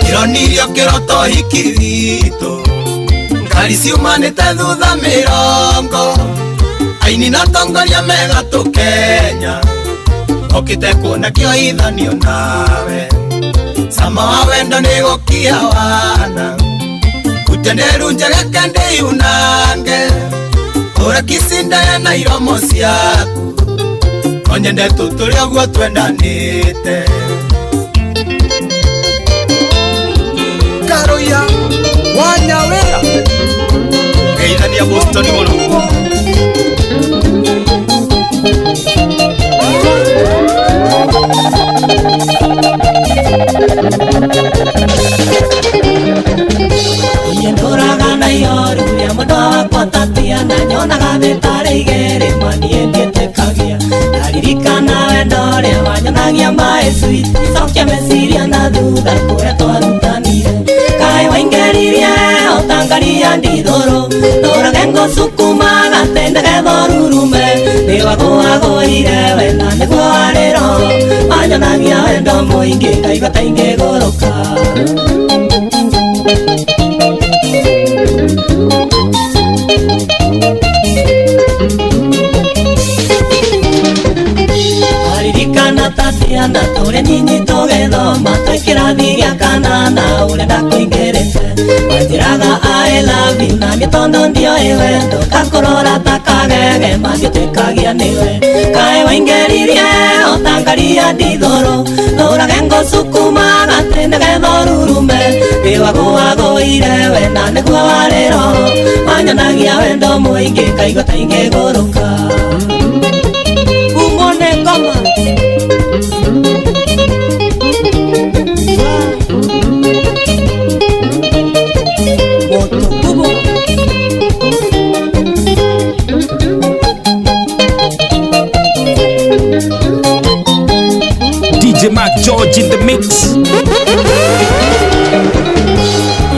Speaker 7: ironirio kiroto hikirito ngari ciumanite thutha mirongo aini na tongoria mega tukenya okite kuona kioithanio nawe sama wa wendo nigukia wana utenderu njega kende yunange ura kisindaya na iromo ciaku onyende tuturi oguo twendanite
Speaker 11: Karoya Wanyawera
Speaker 7: Geithania Boston muno
Speaker 12: Yendoraga na yoru ya muda kwa tatia na nyona gabe tare igere mani endete kagia naririkana wendore wanyonagia mae sweet sokia mesiria na duda kuya twarutanire kai waingeririe otangaria ndithoro noragengo sukuma gatende gethorurume niwagoagoire wena niguo warero wanyonagia wendo muingi ngaiga taingigoroka aririkana tatiana tore nini togethoma twikirathi gia kanana urenda kuingerete wanjiraga I love you na mitondo ndio iwe ndukakurora takagege mathiutikagia niwe kae waingeririe otangaria ndithoro noragengo sukuma gatende gethorurume iwaguaguire we na niguo warero wanyonagia wendo muingi kaigua taingiguruka umone ngoma
Speaker 10: DJ Mac George in the mix.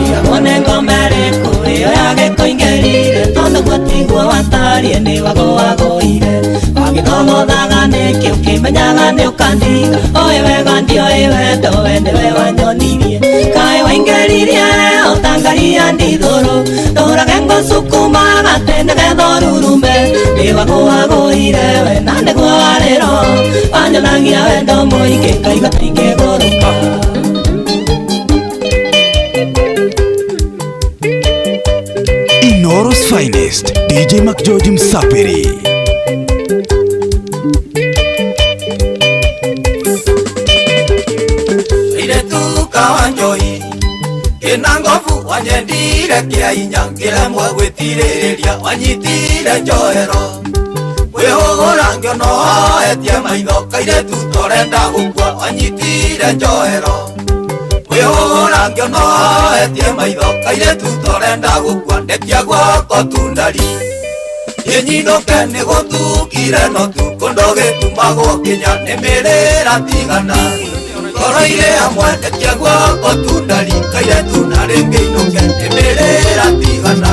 Speaker 12: Iamone ngomere kuyo yage koingerire tondo gwatigwa watarie ni wagoagoire wagithogothaga niki ukimenyaga ni ukandiga oe wega ndio iwendo wende we wanyonirie kae waingeririe otangaria ndithoro noragengo sukuma gatende gethorurume ni wagoagoire we na niguo warero wanyonagia wendo muingi ngaiga taingiguruka
Speaker 9: Inoro's finest, DJ Mac George Msapiri.
Speaker 7: Ile tuka wanjoi Kina ngofu wanyendire kia inyangire mwe gwitiriria wanyitire njohero Wihugura ngiono etie maitho kaire tutorenda gukua wanyitire njohero Wihugura ngiono etie maitho kaire tutorenda gukua ndekia gwako tundari Yenyinoke ni gutukire no tukondoge tumagwo kinya nimirira tigana Koroire amwe ndekia gwako tundari kaire tunari ngiinuke nimirira tigana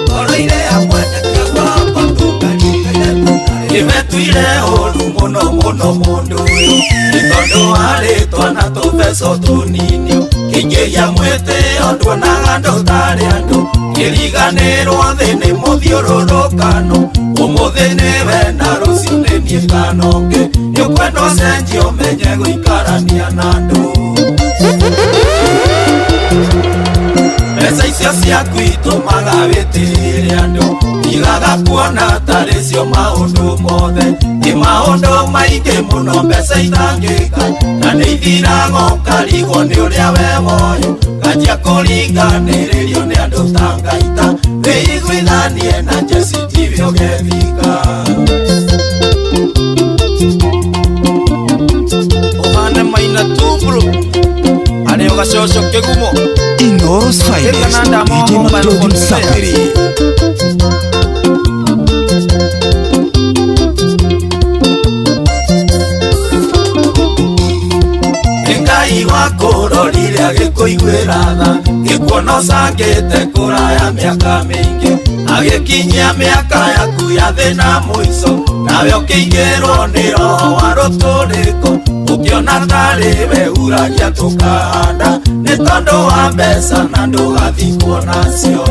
Speaker 7: Koroire amwe ndekia gwako tundari kaire tunari Nimetuire uru muno muno mundu uyu Nitondo hari twana tubeco tunini Kingeria mwete onduonaga ndutari andu Kiriganirwo thi ni muthiururukano Umuthi niwe na rucio ni nie kanonge Niukwenda ucenjie umenye guikarania na andu Mbeca icio ciaku itumaga witirire andu Igaga kuona tari cio maundu mothe Ti maundu maingi muno mbeca itangika Na ni ithiraga ukarigwo ni uria we moyo Kanjia kuringaniririo ni andu tangaita Wiiguithanie na Jesse TV ugethika Ohane maina tubru Ane ugacoco kigumo
Speaker 9: Inoro's finest, DJ Mac George Msapiri.
Speaker 7: Ngai wakurorire agikuiguira tha gikuona ucangite kuraya miaka mingi agikinyia miaka yaku ya thina muico nawe ukiingirwo ni roho wa ruturiko ukiona tari we uragia tukahanda ni tondu wa mbeca na ndugathikwo nacio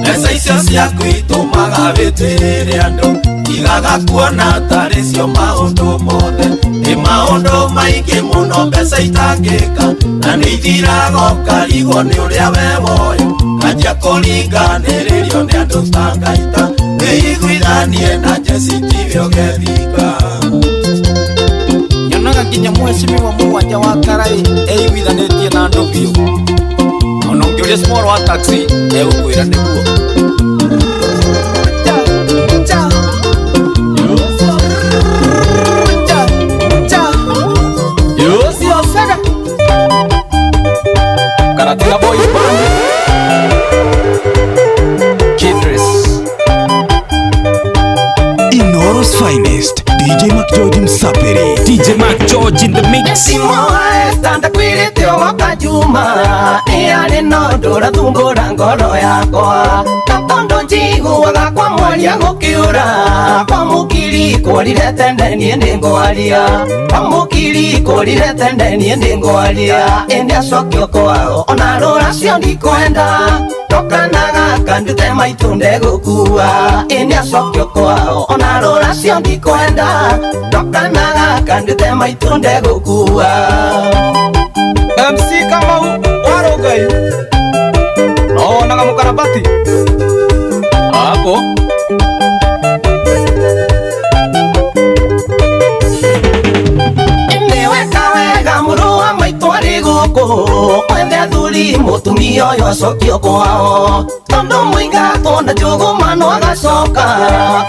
Speaker 7: Mbeca icio ciaku itumaga wĩtĩre andũ igaga kuona tarĩ cio maũndũ mothe nĩ maũndũ maingĩ mũno mbeca itangĩka na nĩ ithiraga ũkarigwo nĩ ũrĩa we woyo kanjia kũringanĩrĩrio nĩ andũ ta ngaita wĩiguithanie na Jesse tivyo gethika nyonaga nginya mheshimiwa mũgwanja wa Karai eiguithanĩtie na andũ biũ ona ũngĩũria small wa taxi egũkwĩra nĩguo Karatina Boys Band Kidris
Speaker 9: Inoro's finest DJ Mac George Msapere
Speaker 10: DJ Mac George in the mix
Speaker 7: Standa kwirite waka juma Eare no dora thumbura ngoro yakwa Tatondo njiguaga kwa mwaria gukiura Kwa mukiri kurire tende nie ningwaria Kwa mukiri kurire tende nie ningwaria Ende acokio kwao ona ruracio ndikwenda Tokanaga kandute maitunde gukua Ende acokio kwao ona ruracio ndikwenda Tokanaga kandute maitunde gukua MC Kamau Warogai naonaga mukarabati hapo imeweka wega murua maitwari guku mwende athuri mutumia uyu acokio kwao tondu muinga tona njugumano agacoka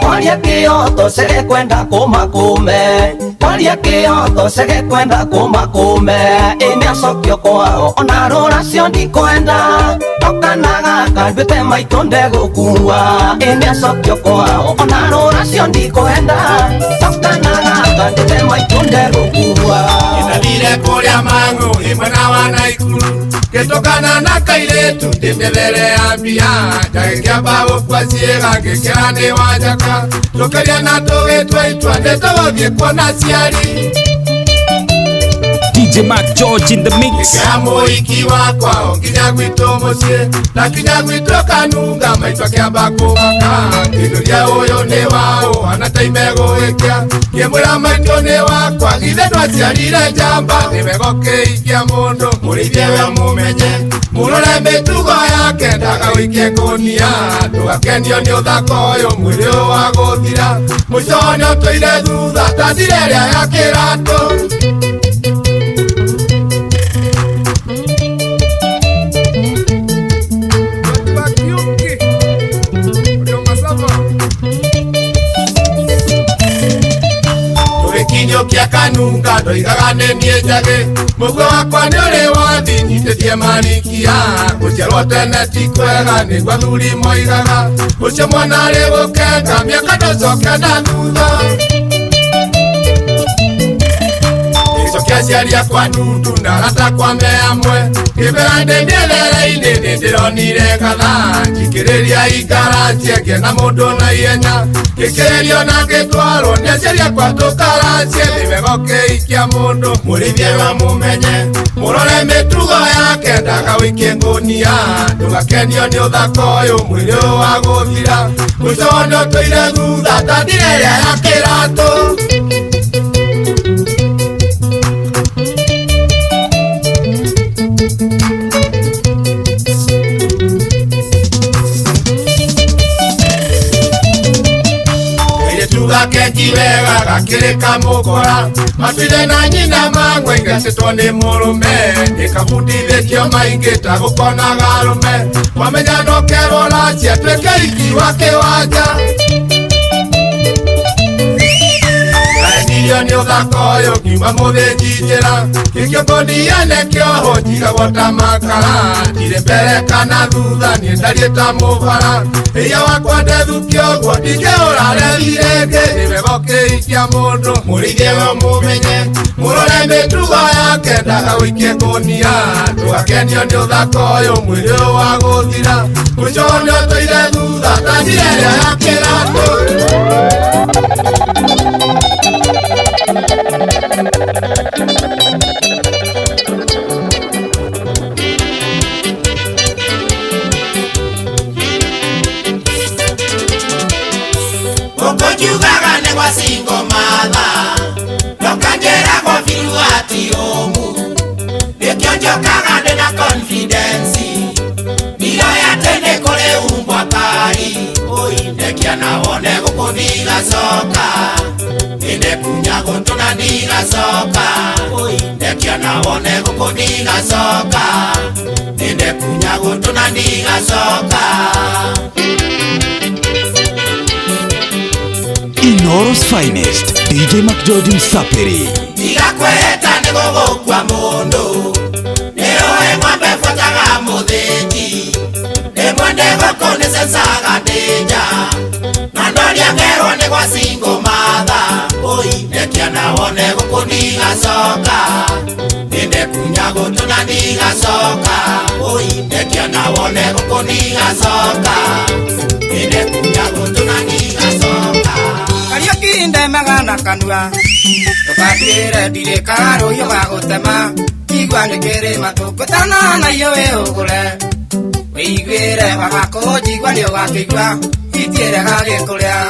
Speaker 7: kwaria kĩoto cege kwenda kũmakume kwaria kĩoto cege kwenda kũmakume ĩnĩ acokio kwao ona rũracio ndikwenda tokanaga kandute maitũ ndegũkua ĩnĩ acokio kwao ona rũracio ndikwenda tokanaga kandute maitũ ndegũkua ĩnathire kũrĩa mang'ũ ĩmwe na Wanaikuru gĩtũkana na kairĩtu ndĩmĩthere ya mbia ngagĩkĩamba gũkua ciĩga ngĩkĩra nĩ wanjaka tũkĩria na tũgĩtua itua nĩtũgũthiĩ kuona ciari
Speaker 10: DJ Mac George in the mix
Speaker 7: Kĩa mũiki wakwa nginya gwitũ mũciĩ na nginya gwitũ Kanunga maitũ akĩamba kũmaka kĩnũria ũyũ nĩ wao ana ta imegũgĩkia kĩmwĩra maitũ nĩ wakwa githĩ ndwaciarire njamba nĩmegũkĩikia mũndũ mũrĩithie we mũmenye mũrore mĩtugo yake ndagawĩikie ngũnia ndũgakenio nĩ ũthaka ũyũ mwĩrĩ ũyũ wa gũthira mũico nĩ ũtũire thutha ta ndire ĩrĩa ya kĩratũ Kinyokia Kanunga ndoigaga nĩ niĩ njagĩ mũguo wakwa nĩ ũrĩ wathi nyitĩtie marikia gũciarwo tene ti kwega nĩguo athuri moigaga ũcio mwana arĩ gũkenga mĩaka ndũcoke na thutha gĩcokia aciari akwa ndundu na arata kwa me amwe ngĩmera ndĩ mĩethere-inĩ nĩndĩronire gatha njikĩrĩria ikarancie ngĩona mũndũ na ihenya ngĩkĩrĩrio na ngĩtwarwo nĩ aciari akwa tũkarancie nĩmegũkĩikia mũndũ mũrĩithie wa mũmenye mũrore mĩtugo yake ndagawĩikie ngũnia ndũgakenio nĩ ũthaka ũyũ mwĩrĩ ũyũ wa gũthira mũico nĩ ũtũire thutha ta ndire ĩrĩa ya kĩratũ Gakeki wega gakĩrĩ kamũkora matirĩ na nyina mang'we ingĩcĩtwo nĩ mũrũme ĩkabundithĩtio maingĩ ta gũkonaga arũme wamenya no kerwo racia tuĩke iki wa kĩwanja Ndio nĩ ũthaka ũyũ ngiuma mũthĩnji njĩra gĩkĩo ngũnia kĩoho njigagwo ta makara ndirĩ mbere kana thutha niĩ ndariĩ ta mũbara ĩia wakwa ndethukio ũguo ndingĩũrareri rĩngĩ nĩmegũkĩikia mũndũ mũrĩithie we mũmenye mũrore mĩtugo yake ndagawĩikie ngũnia ndũgakenio nĩ ũthaka ũyũ mwĩrĩ ũyũ wa gũthira mũico nĩ ũtũire thutha ta njĩra ĩrĩa ya kĩratũ ti omu Nekionjo kagande na confidence Milo ya tene kole umbwa kari Nekia na wone kukuniga soka Ine kunya kuntuna niga soka Nekia na wone kukuniga soka Ine kunya kuntuna niga soka
Speaker 9: Inoro's finest, DJ McJordan Sapiri.
Speaker 7: Iga kweta negogo kwa mondo Neoe mwambe fotaga muthiti Nemwende goko nesensaga deja Nandoria ngero negwa singo matha Nekia na wone gukuniga soka Nende kunya gutuna niga soka Nekia na wone gukuniga soka Nende kunya gutuna niga soka
Speaker 11: Kariuki ndemagana kanua Tukatire dire karo yoga gutema Igwa nekere matukutana na yowe ugure Weigwire wagako jigwa nio gakigwa Itiere gagikuria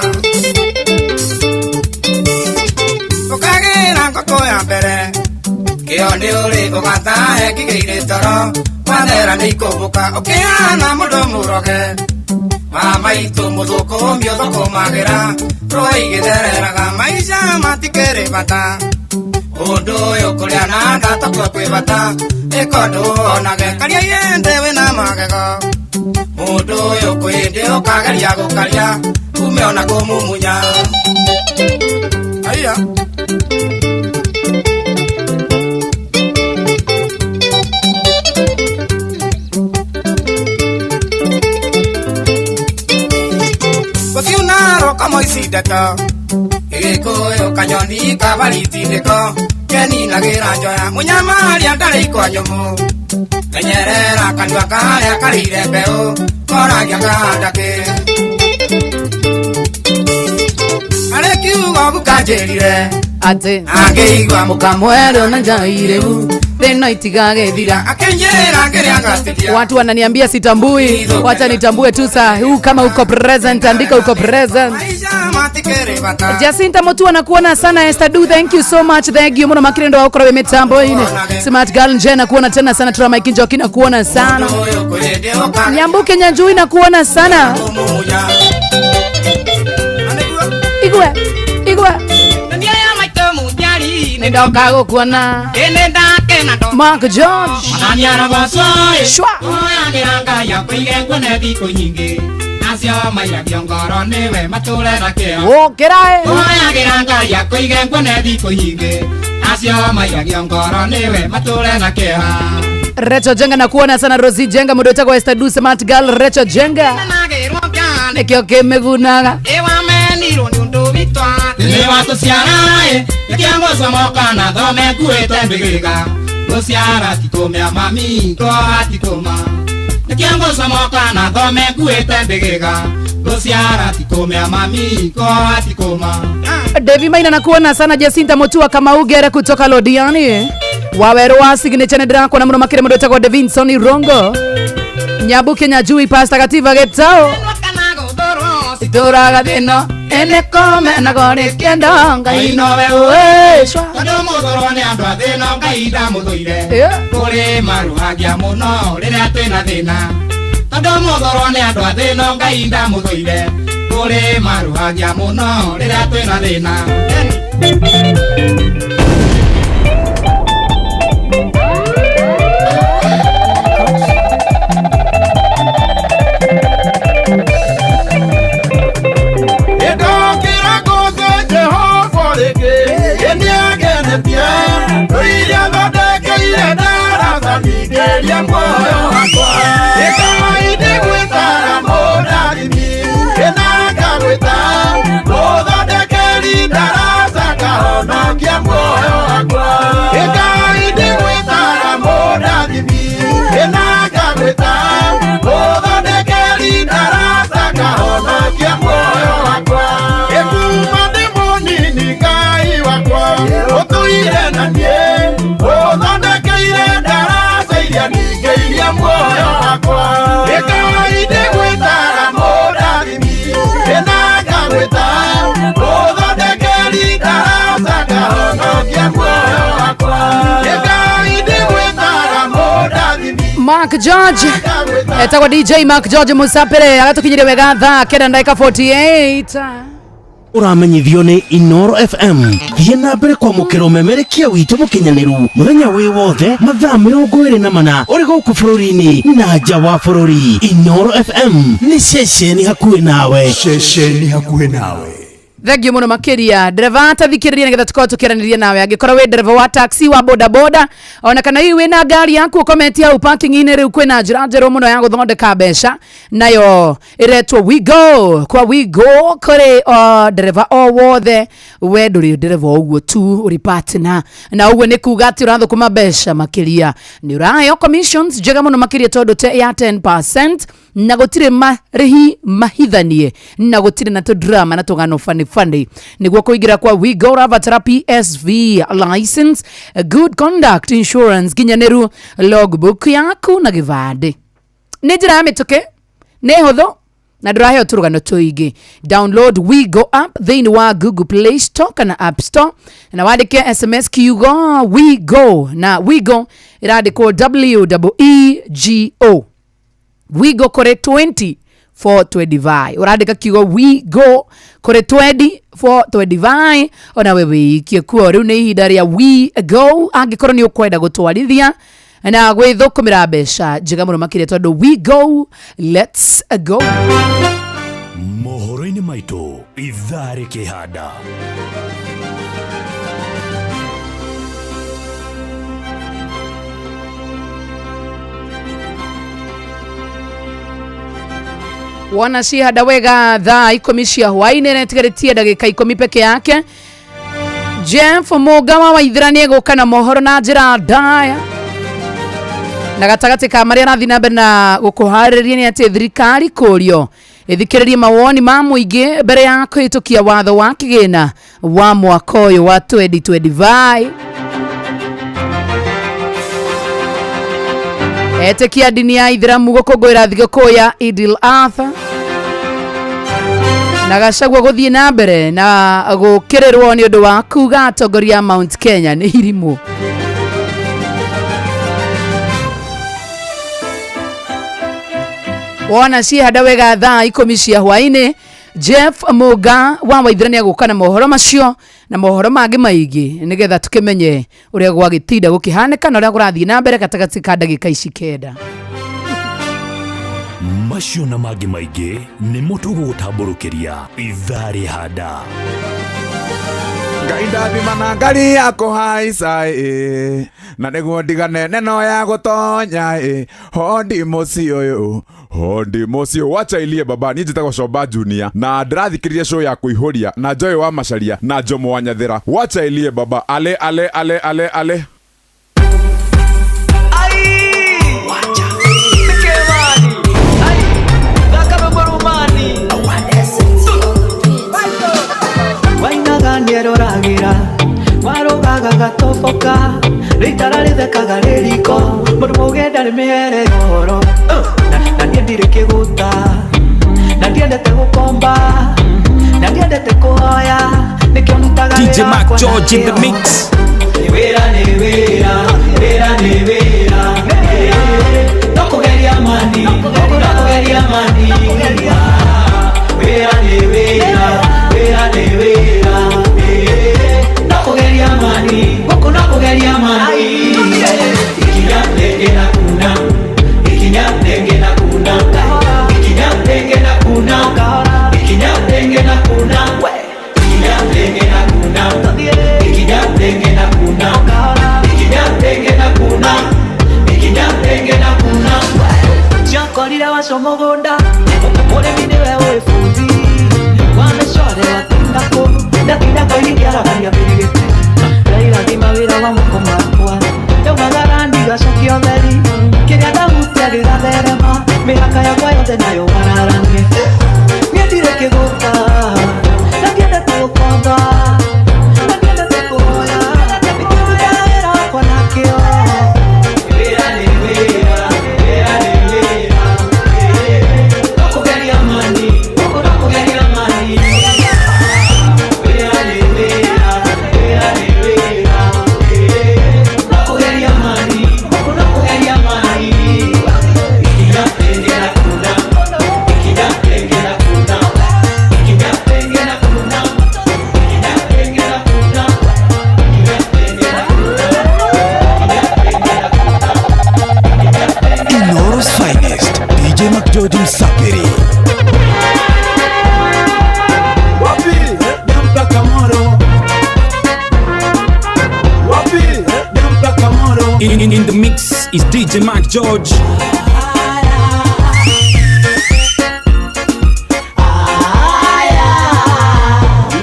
Speaker 11: Ukagira ngoko ya mbere Kio ni uri ugatahe kigeire toro Wathera ni ikubuka ukiana mundu muroge Mama itu muthuko mbio thoko magira Roi githereraga maisha matikere bata Undu uyu kuria na ndatoko kwi bata Iko nduonage karia yende wina magego Mundu uyu kwindi ukageria gukaria Umeona kumumunya Aya Kusiunaro kama isideka Igikoyo kanyoni kabaliti ndeko Keni nagira njoya Munyamari andare iko nyomu Menyerera kanua kare akarire mbeo Koragia kahandake Arekiugo bukanjerire
Speaker 3: Ate
Speaker 11: Angeigwa
Speaker 3: mukamwero na njairebu Theno itigage thira
Speaker 11: Akenyera ngeria ngatiria
Speaker 3: Watu wananiambia sitambui Wacha nitambue tu saa huu kama uko present andika uko present Jacinta Motu anakuona sana Esther Du thank you so much thank you Muna makiri ndo wakura we mitambo ine Smart Girl Nje nakuona tena sana Tura Mike Njoki nakuona sana Nyambuke Nyanjui nakuona sana Igwe Nenda kuona Mark George Shwa Kerae Recho Jenga nakuona sana Rosie Jenga Mudota kwa Esther Du Smart Girl Recho Jenga Nekio kemegunaga
Speaker 7: Tene watu siarae Yakiango samoka na dhome kuete mbigika Kusiara tikomea mami kwa tikoma Yakiango samoka na dhome kuete mbigika Kusiara tikomea mami kwa tikoma
Speaker 3: Devi Maina nakuona sana Jacinta Motua kama ugere kutoka Lodiani Waweru wa signature drako na mno makire mdota kwa Devinson Irongo Nyabuke Nyajui pasta kativa getao Sitora gadeno Ene kome na gore kiendonga inowe ueshwa
Speaker 7: Kado mudorone andwa dheno kaida mudoire Kore maruhagia muno lere atena dhena Kado mudorone andwa dheno kaida mudoire Kore maruhagia muno lere atena dhena
Speaker 14: Otuire na nie, o donde que iré dará, se iría ni
Speaker 3: Mark George etagwa DJ Mark George Musapere agatukinyire wega thaa kenda ndaika 48
Speaker 8: uramenyithio ni Inoro FM thiĩ na mbere kwamũkĩra ũmemerekia witũ mũkinyanĩru mũthenya wĩ wothe mathaa 24 ũrĩ gũkũ bũrũri-inĩ na nja wa bũrũri. Inoro FM nĩ ceceni hakuhĩ nawe, ceceni hakuhĩ nawe.
Speaker 3: Thengio muno makiria dereva atathikiriria nigetha tukorwo tukiraniria nawe angikorwo we dereva wa taxi wa boda boda ona kana hiwi wina ngari yaku ukometia au parking ine riu kwina njira njeru muno ya guthondeka mbeca nayo iretwo we go kuri dereva o wothe we nduri dereva uguo tu uri partner na uguo ni kuga ati urathukuma mbeca makiria ni urayo commissions jega muno makiria tondu te ya 10% na gutire marihi mahithanie na gutire na to drama na tugano funny niguo kuingira kwa we go ravatara PSV license, good conduct insurance, ginyaneru logbook yaku na givande ni njira ya mituke ni huthu na nduraheo turugano tuingi. Download we go app thini wa Google Play Store kana App Store na wandike SMS kiugo we go na we go irandikwo WEEGO we go kore 20 for 25 urandika kiugo we go kore 20 for 25 ona wewe ikie kuo riu ni ihinda ria we go angikorwo ni ukwenda gutwarithia na gwithukumira mbeca njega muno makiria tondu we go let's go.
Speaker 19: Mohoro-ini maitu ithari kihanda
Speaker 3: wana si hada wega thaa 10 cia hwaini na tigaritie ndagika 10 peke yake. Jeff Mugawa wa Ithirani guka na mohoro na njira ndaya na gatagati ka maria rathi na mbere na gukuhariria ni ati thirikari kurio ithikiririe mawoni ma muingi mbere ya kuhitukia watho wa kigina wa mwaka uyu wa 2025. Etekia dini ya Ithiramu gukungwira thigũkũ ya Idil Adha na gacagua guthie na mbere na gukirirwo ni undu wa kuga atongoria Mount Kenya ni irimu. Wona si hada wega thaa 10 cia hwaini. Jeff Muga wa Waithirani aguka na mohoro macio na mohoro mangi maingi nigetha tukimenye uria gwagitinda gukihanika na uria gurathie na mbere gatagati ka ndagika ici kenda.
Speaker 19: Macio na mangi maingi ni mutugu gutamburukiria ithari handa.
Speaker 6: Ngai ndathima na ngari yako haica na niguo ndigane neno ya gutonya hondi muci uyu hondi muci wacha ilie baba ni njitagwo Coba Junior na ndirathikiriria show ya kuihuria na Joy wa Macharia na Jomo wa Nyathira wacha ilie baba ale
Speaker 12: wacha sikemani daka mborumani wainaga nieruragira warugaga gatoboka ritara rithekaga ririko mundu mugenda rimihere goro na ndiendire kiguta na ndiendete gukomba na ndiendete kuhoya nikio mutaga
Speaker 10: DJ Mac George in the mix.
Speaker 12: Wera nokugeria mani nokugeria mani wera nokugeria mani nokugeria mani ikinya ndenge na kuna ikinya ndenge na kuna ikinya ndenge na kuna ikinya ndenge na kuna ikinya ndenge na kuna ikinya ndenge na kuna ikinya ndenge na kuna ikinya ndenge na kuna chakolira wasomogunda ole minewe wefuzi wameshore watindako ndakindako ikiara ya pirigete raila kimawira wa mukomakwa yo magarandi gashokio theri kiria ndahutia gigatherema mihaka yakwa yothe nayo wararange niendire kiguta na ndiendete gukomba na ndiendete kuhoya nikirutagĩra kwa nakĩo wĩra nĩ wĩra nokugeria mani nokugeria mani wĩra nĩ wĩra nokugeria mani nokugeria mani
Speaker 10: In the mix is DJ Mac George.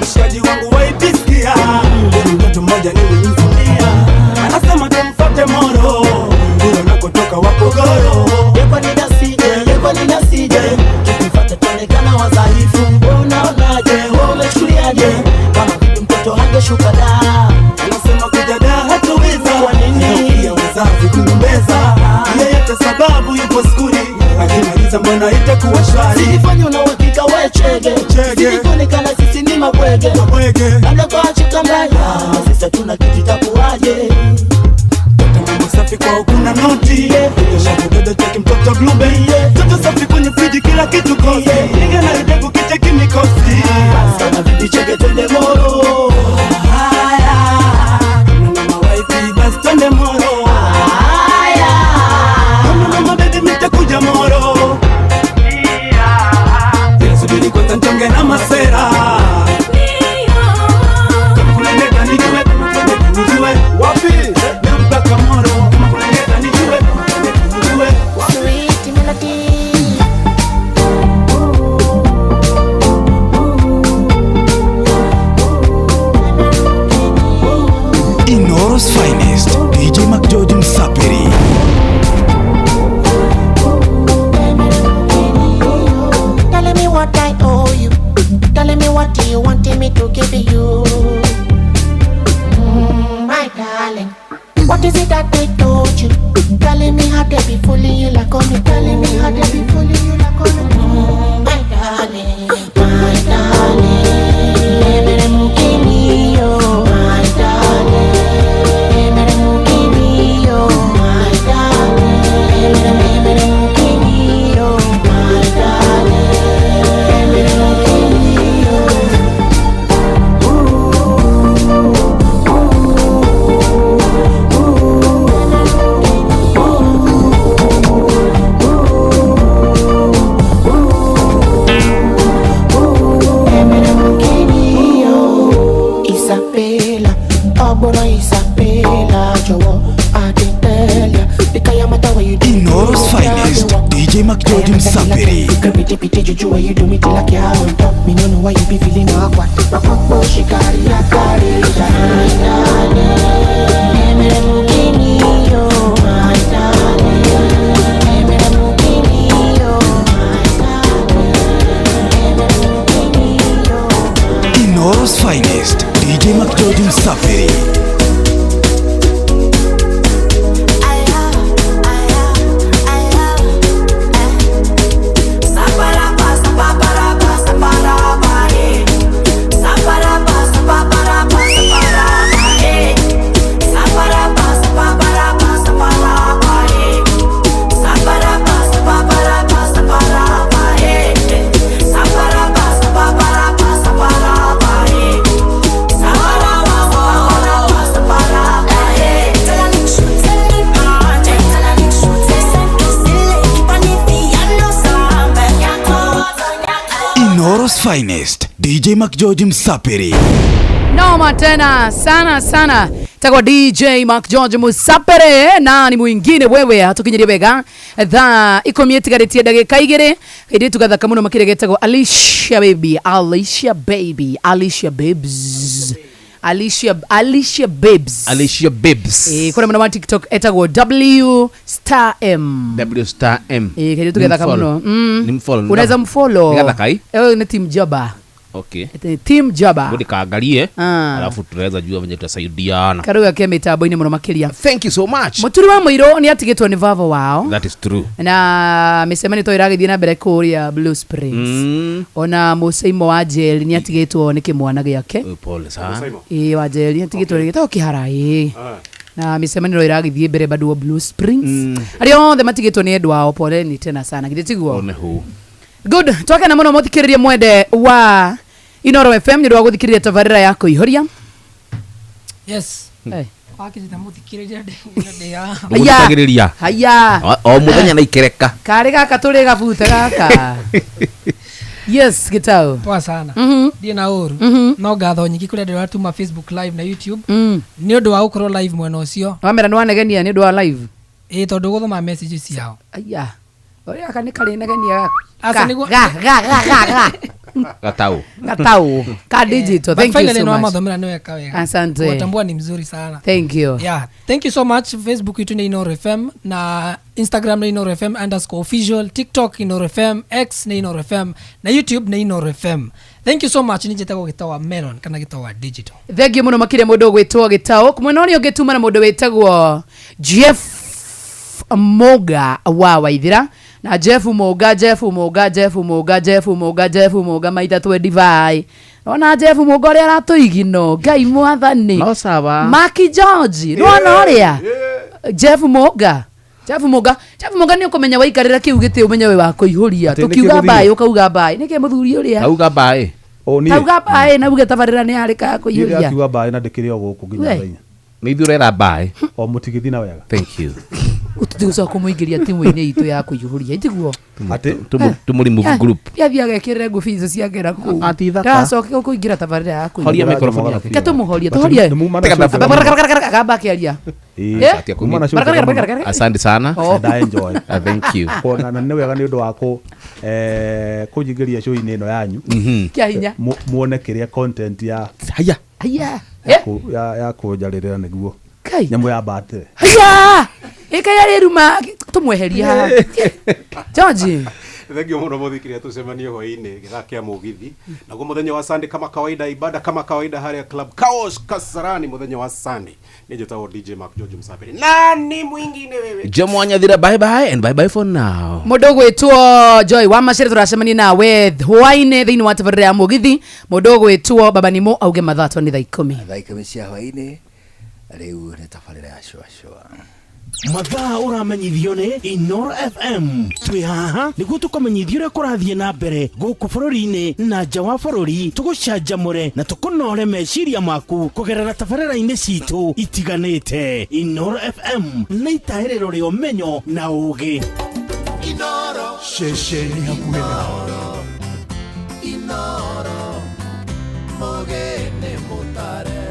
Speaker 14: Mshikaji wangu waipisikia, mtoto mmoja nilimfunia, anasema tumfuate Moro, ndio nakotoka Wapogoro. Yeko ninasije, tukifuata tuonekana wadhaifu. Wewe unaonaje, wewe umechukuliaje, kama vipi mtoto angeshuka da? Anasema kuja da hatuweza, kwa nini? Ya uzazi kugombeza, yeyote sababu yupo skuli, akimaliza mbona itakuwa shwari. Sifanye una uhakika wewe chege, sikuonekana sisi ni mabwege, labda kwa chika mbaya, sisi tuna kitu takuaje. Safi kwa kuna noti, shakudada cheki mtoto blueberry, toto safi kwenye friji kila kitu kosi, ninga na ndevu kicheki mikosi, sana vipi cheke twende Moro. Haya na mama waipi basi twende Moro. Haya na mama baby mitakuja Moro. Yesu dili kwanza ntonge na masera, kama kuna neta nijue, kama kuna neta nijue wapi mpaka Moro.
Speaker 9: Inoro's finest, DJ Mac George Msapiri.
Speaker 13: Telling me what I owe you, telling me what you wanted me to give you. My darling, what is it that they told you? Telling me how they be fooling you like on me, telling me how they be fooling you like on me. My darling, my darling, baby, I'm giving you. My darling, baby, I'm giving you. My darling, baby, I'm giving you. My darling, baby, I'm giving you. Isabella, Abora Isabella, Jowo, I didn't tell ya. Because I'm at you do.
Speaker 9: Inoro's finest, DJ Mac George Msapiri.
Speaker 13: Pity juju why you do me till like you on top. Me no know why you be feeling awkward. Papa shikari ya kari, my darling. Baby, I'm giving you, my darling. Baby, I'm giving you, my darling. Baby, I'm giving you.
Speaker 9: Inoro's finest, DJ Mac George Msapiri. Inoro's finest, DJ Mac George Msapiri.
Speaker 3: Noma tena sana takwa DJ Mac George Msapiri na ni mwingine wewe hatukinyirie bega tha ikomieti garetie ndagika igire indi tugathaka muno makiregetagwo Alicia baby Alicia Babes kuna mwana wa TikTok etagwo W star M kidi tugathaka muno
Speaker 1: ni mfollow
Speaker 3: unaweza mfollow
Speaker 1: nigathakai
Speaker 3: ni Team Jaba.
Speaker 1: Okay.
Speaker 3: Team Jaba.
Speaker 1: Bodi kaangalie alafu tutaweza jua venye tutasaidiana.
Speaker 3: Karuga kia mitambo-ini muno makiria.
Speaker 1: Thank you so much.
Speaker 3: Muturi wa Muiro ni atigitwo ni vavo wao.
Speaker 1: That is true.
Speaker 3: Na misemani to iragithie na mbere kuria Blue Springs. Ona Musaimo wa Jeli ni atigitwo ni kimwana giake.
Speaker 1: Pole sana.
Speaker 3: Wa Jeli ni atigitwo ni gitao kiharai. Na misemani ro iragithie mbere bado Blue Springs. Ario the matigitwo ni endwa o pole ni tena sana. Githitiguo.
Speaker 1: One who.
Speaker 3: Good. Twaga na muno muthikiririe mwende wa Inoro FM ni rwaguthikiriria tabarira yako ihoria.
Speaker 15: Yes. Wakiriza muthikiriria
Speaker 1: ndegya.
Speaker 3: Haya.
Speaker 1: O muthenya na ikereka.
Speaker 3: Kari gaka turi gabuta gaka. Yes, Gitau.
Speaker 15: Poa sana. Ndiye na uru. No gatho nyingi kule ndio watuma Facebook live na YouTube. Ni undu wa ukoro live mweno ucio.
Speaker 3: Wamera no anegenia ni undu wa live.
Speaker 15: Tondu guthoma messages yao.
Speaker 3: Aya. Ori aka ni kale negenia.
Speaker 15: Asa ni
Speaker 3: ga. Gatau. Ka digital. Thank you so much. Asante.
Speaker 15: Watambua ni mzuri sana.
Speaker 3: Thank you.
Speaker 15: Yeah. Thank you so much. Facebook yetu ni Inoro FM na Instagram ni Inoro FM _official, TikTok Inoro FM, X ni Inoro FM na YouTube ni Inoro FM. Thank you so much. Nijetago gitawa Melon kana gitawa Digital.
Speaker 3: Thank you muno makire mundu gwitwo gitao. Kumwena uri ugituma na mundu wetagwo Jeff Moga wa Waithira. Na Jeff Moga maita twe divai. Ona Jeff Moga uri aratuigino Ngai mwathani.
Speaker 1: No sawa.
Speaker 3: Maki George. Rona uria. Jeff Moga ni ukomenya waikarira kiu gite umenya we wa kuihuria. Tukiuga bae ukauga bae. Nike muthuri uria.
Speaker 1: Auga bae.
Speaker 3: Auga bae na uge tabarira ni harika kuihuria.
Speaker 2: Akiuga bae na ndikire oguku nginya thainya.
Speaker 1: Ni thurera bae.
Speaker 2: O mutigithina wega.
Speaker 1: Thank you.
Speaker 3: Utigusa kumuingiria timu-ini itu ya kuihuria itiguo.
Speaker 1: Ati tumuri move group.
Speaker 3: Pia agekire ngufizo ciagera ku.
Speaker 1: Atithaka.
Speaker 3: Ndacoke kuingira tabarira ya kuihuria.
Speaker 1: Horia microphone yaku.
Speaker 3: Ketumuhoria. Tuhorie. Gaba kiaria.
Speaker 1: Asante sana.
Speaker 2: I enjoy.
Speaker 1: Thank you.
Speaker 2: Kuonana ni wega ni undu wako kujigiria show-ini ino yanyu.
Speaker 3: Kia hinya.
Speaker 2: Muone kiria content ya
Speaker 3: Aya.
Speaker 2: Ya kujaririra niguo. Nyamu ya bate.
Speaker 3: Aya. Eka yari ruma tumweheria. George.
Speaker 5: Thank you muno muthikiria tucemanie hwaini githakia mugithi naguo muthenya wa Sunday kama kawaida ibada kama kawaida haria club Chaos Kasarani muthenya wa Sunday nijetawo DJ Mark George Msabiri nani mwingine wewe
Speaker 1: Jomwanya thira bye bye and bye bye for now
Speaker 3: mudogo etwo Joy wa machere turacemania nawe hwaini thiini wa tabarira ya mugithi mudogo etwo baba nimo auge mathato ni thaa 10
Speaker 16: cia hwaini riu ni tabarira ya shwa
Speaker 8: mathaa uramenyithio ni Inoro FM twi haha niguo tukomenyithio ria kurathie na mbere guku bururi-ini na nja wa bururi tugucanjamure na tukunore meciria maku kugerera tabarira-ini citu itiganite Inoro FM na itahiriro ria umenyo na ugi
Speaker 16: Inoro
Speaker 14: shesheni hakuhe nao
Speaker 16: Inoro mogene mutare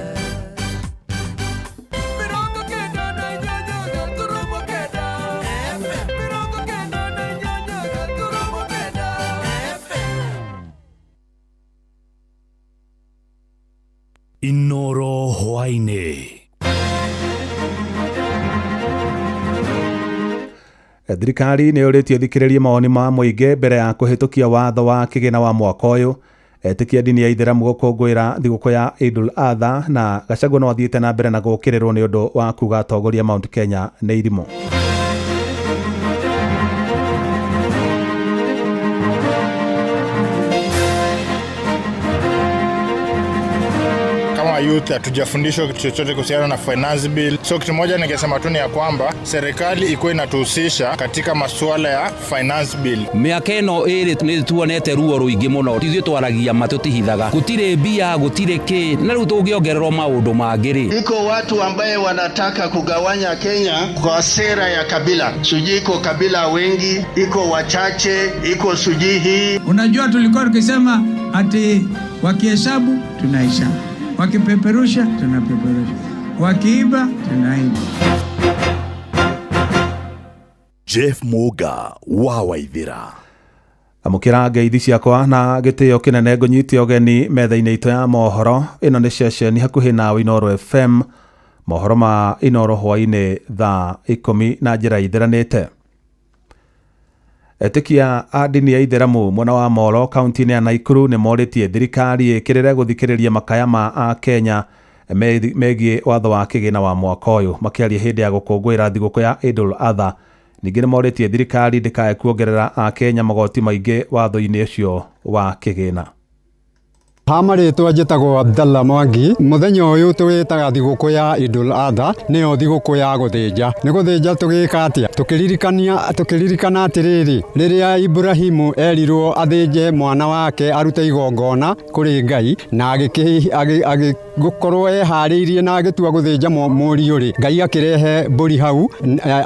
Speaker 19: Inoro hwaini.
Speaker 2: Thirikari nĩ ũrĩtio thikĩrĩrie mawoni ma mũingĩ mbere ya kũhĩtũkia watho wa kĩgĩna wa mwaka ũyũ. Etĩkia dini ya Ithĩramu gũkũngũĩra thigũkũ ya Eid al-Adha na Gachagua no athiĩte na mbere na gũkĩrĩrwo nĩ ũndũ wa kuga atongoria Mount Kenya nĩ irimũ.
Speaker 17: Youth hatujafundishwa kitu chochote kuhusiana na finance bill. So kitu moja ningesema tu ni ya kwamba serikali iko inatuhusisha katika masuala ya finance bill.
Speaker 10: Miaka ino iri tuonete ruo ruingi muno ithuĩ twaragia matutihithaga gutire mbia gutire ki na riu tungiongererwo maundu mangiri.
Speaker 18: Iko watu ambaye wanataka kugawanya Kenya kwa sera ya kabila. Sijui iko kabila wengi, iko wachache, iko sijui hii.
Speaker 25: Unajua tulikuwa tukisema ati wakihesabu tunahesabu, wakipeperusha tunapeperusha, wakiiba tunaiba.
Speaker 9: Jeff Moga wa Waithira.
Speaker 2: Amukira ngeithi ciakwa na gitio kinene ngunyiti ogeni metha-ini itu ya mohoro. Ino ni ceceni hakuhi na Inoro FM, mohoro ma Inoro hwaini thaa 10 na njira ithiranite. Etĩkia a dini ya Ithĩramu mwena wa Molo kaunti-inĩ ya Nakuru nĩ morĩtie thirikari ĩkĩrĩre gũthikĩrĩria makaya ma a Kenya megiĩ watho wa kĩgĩna wa mwaka ũyũ makĩaria hĩndĩ ya gũkũngũĩra thigũkũ ya Eid al-Adha. Ningĩ nĩ morĩtie thirikari ndĩkae kuongerera a Kenya magoti maingĩ watho-inĩ ũcio wa kĩgĩna.
Speaker 26: Hamarĩtwa njĩtagwo Abdallah Mwangi. Mũthenya ũyũ tũwĩtaga thigũkũ ya Eid al-Adha, nĩyo thigũkũ ya gũthĩnja. Nĩ gũthĩnja tũgĩka atĩa? Tũkĩririkana atĩrĩrĩ, rĩrĩa Ibrahimu erirwo athĩnje mwana wake arute igongona kũrĩ Ngai na gukorwo ehariirie na agitua guthinja mũriũ ri Ngai akirehe mbũri hau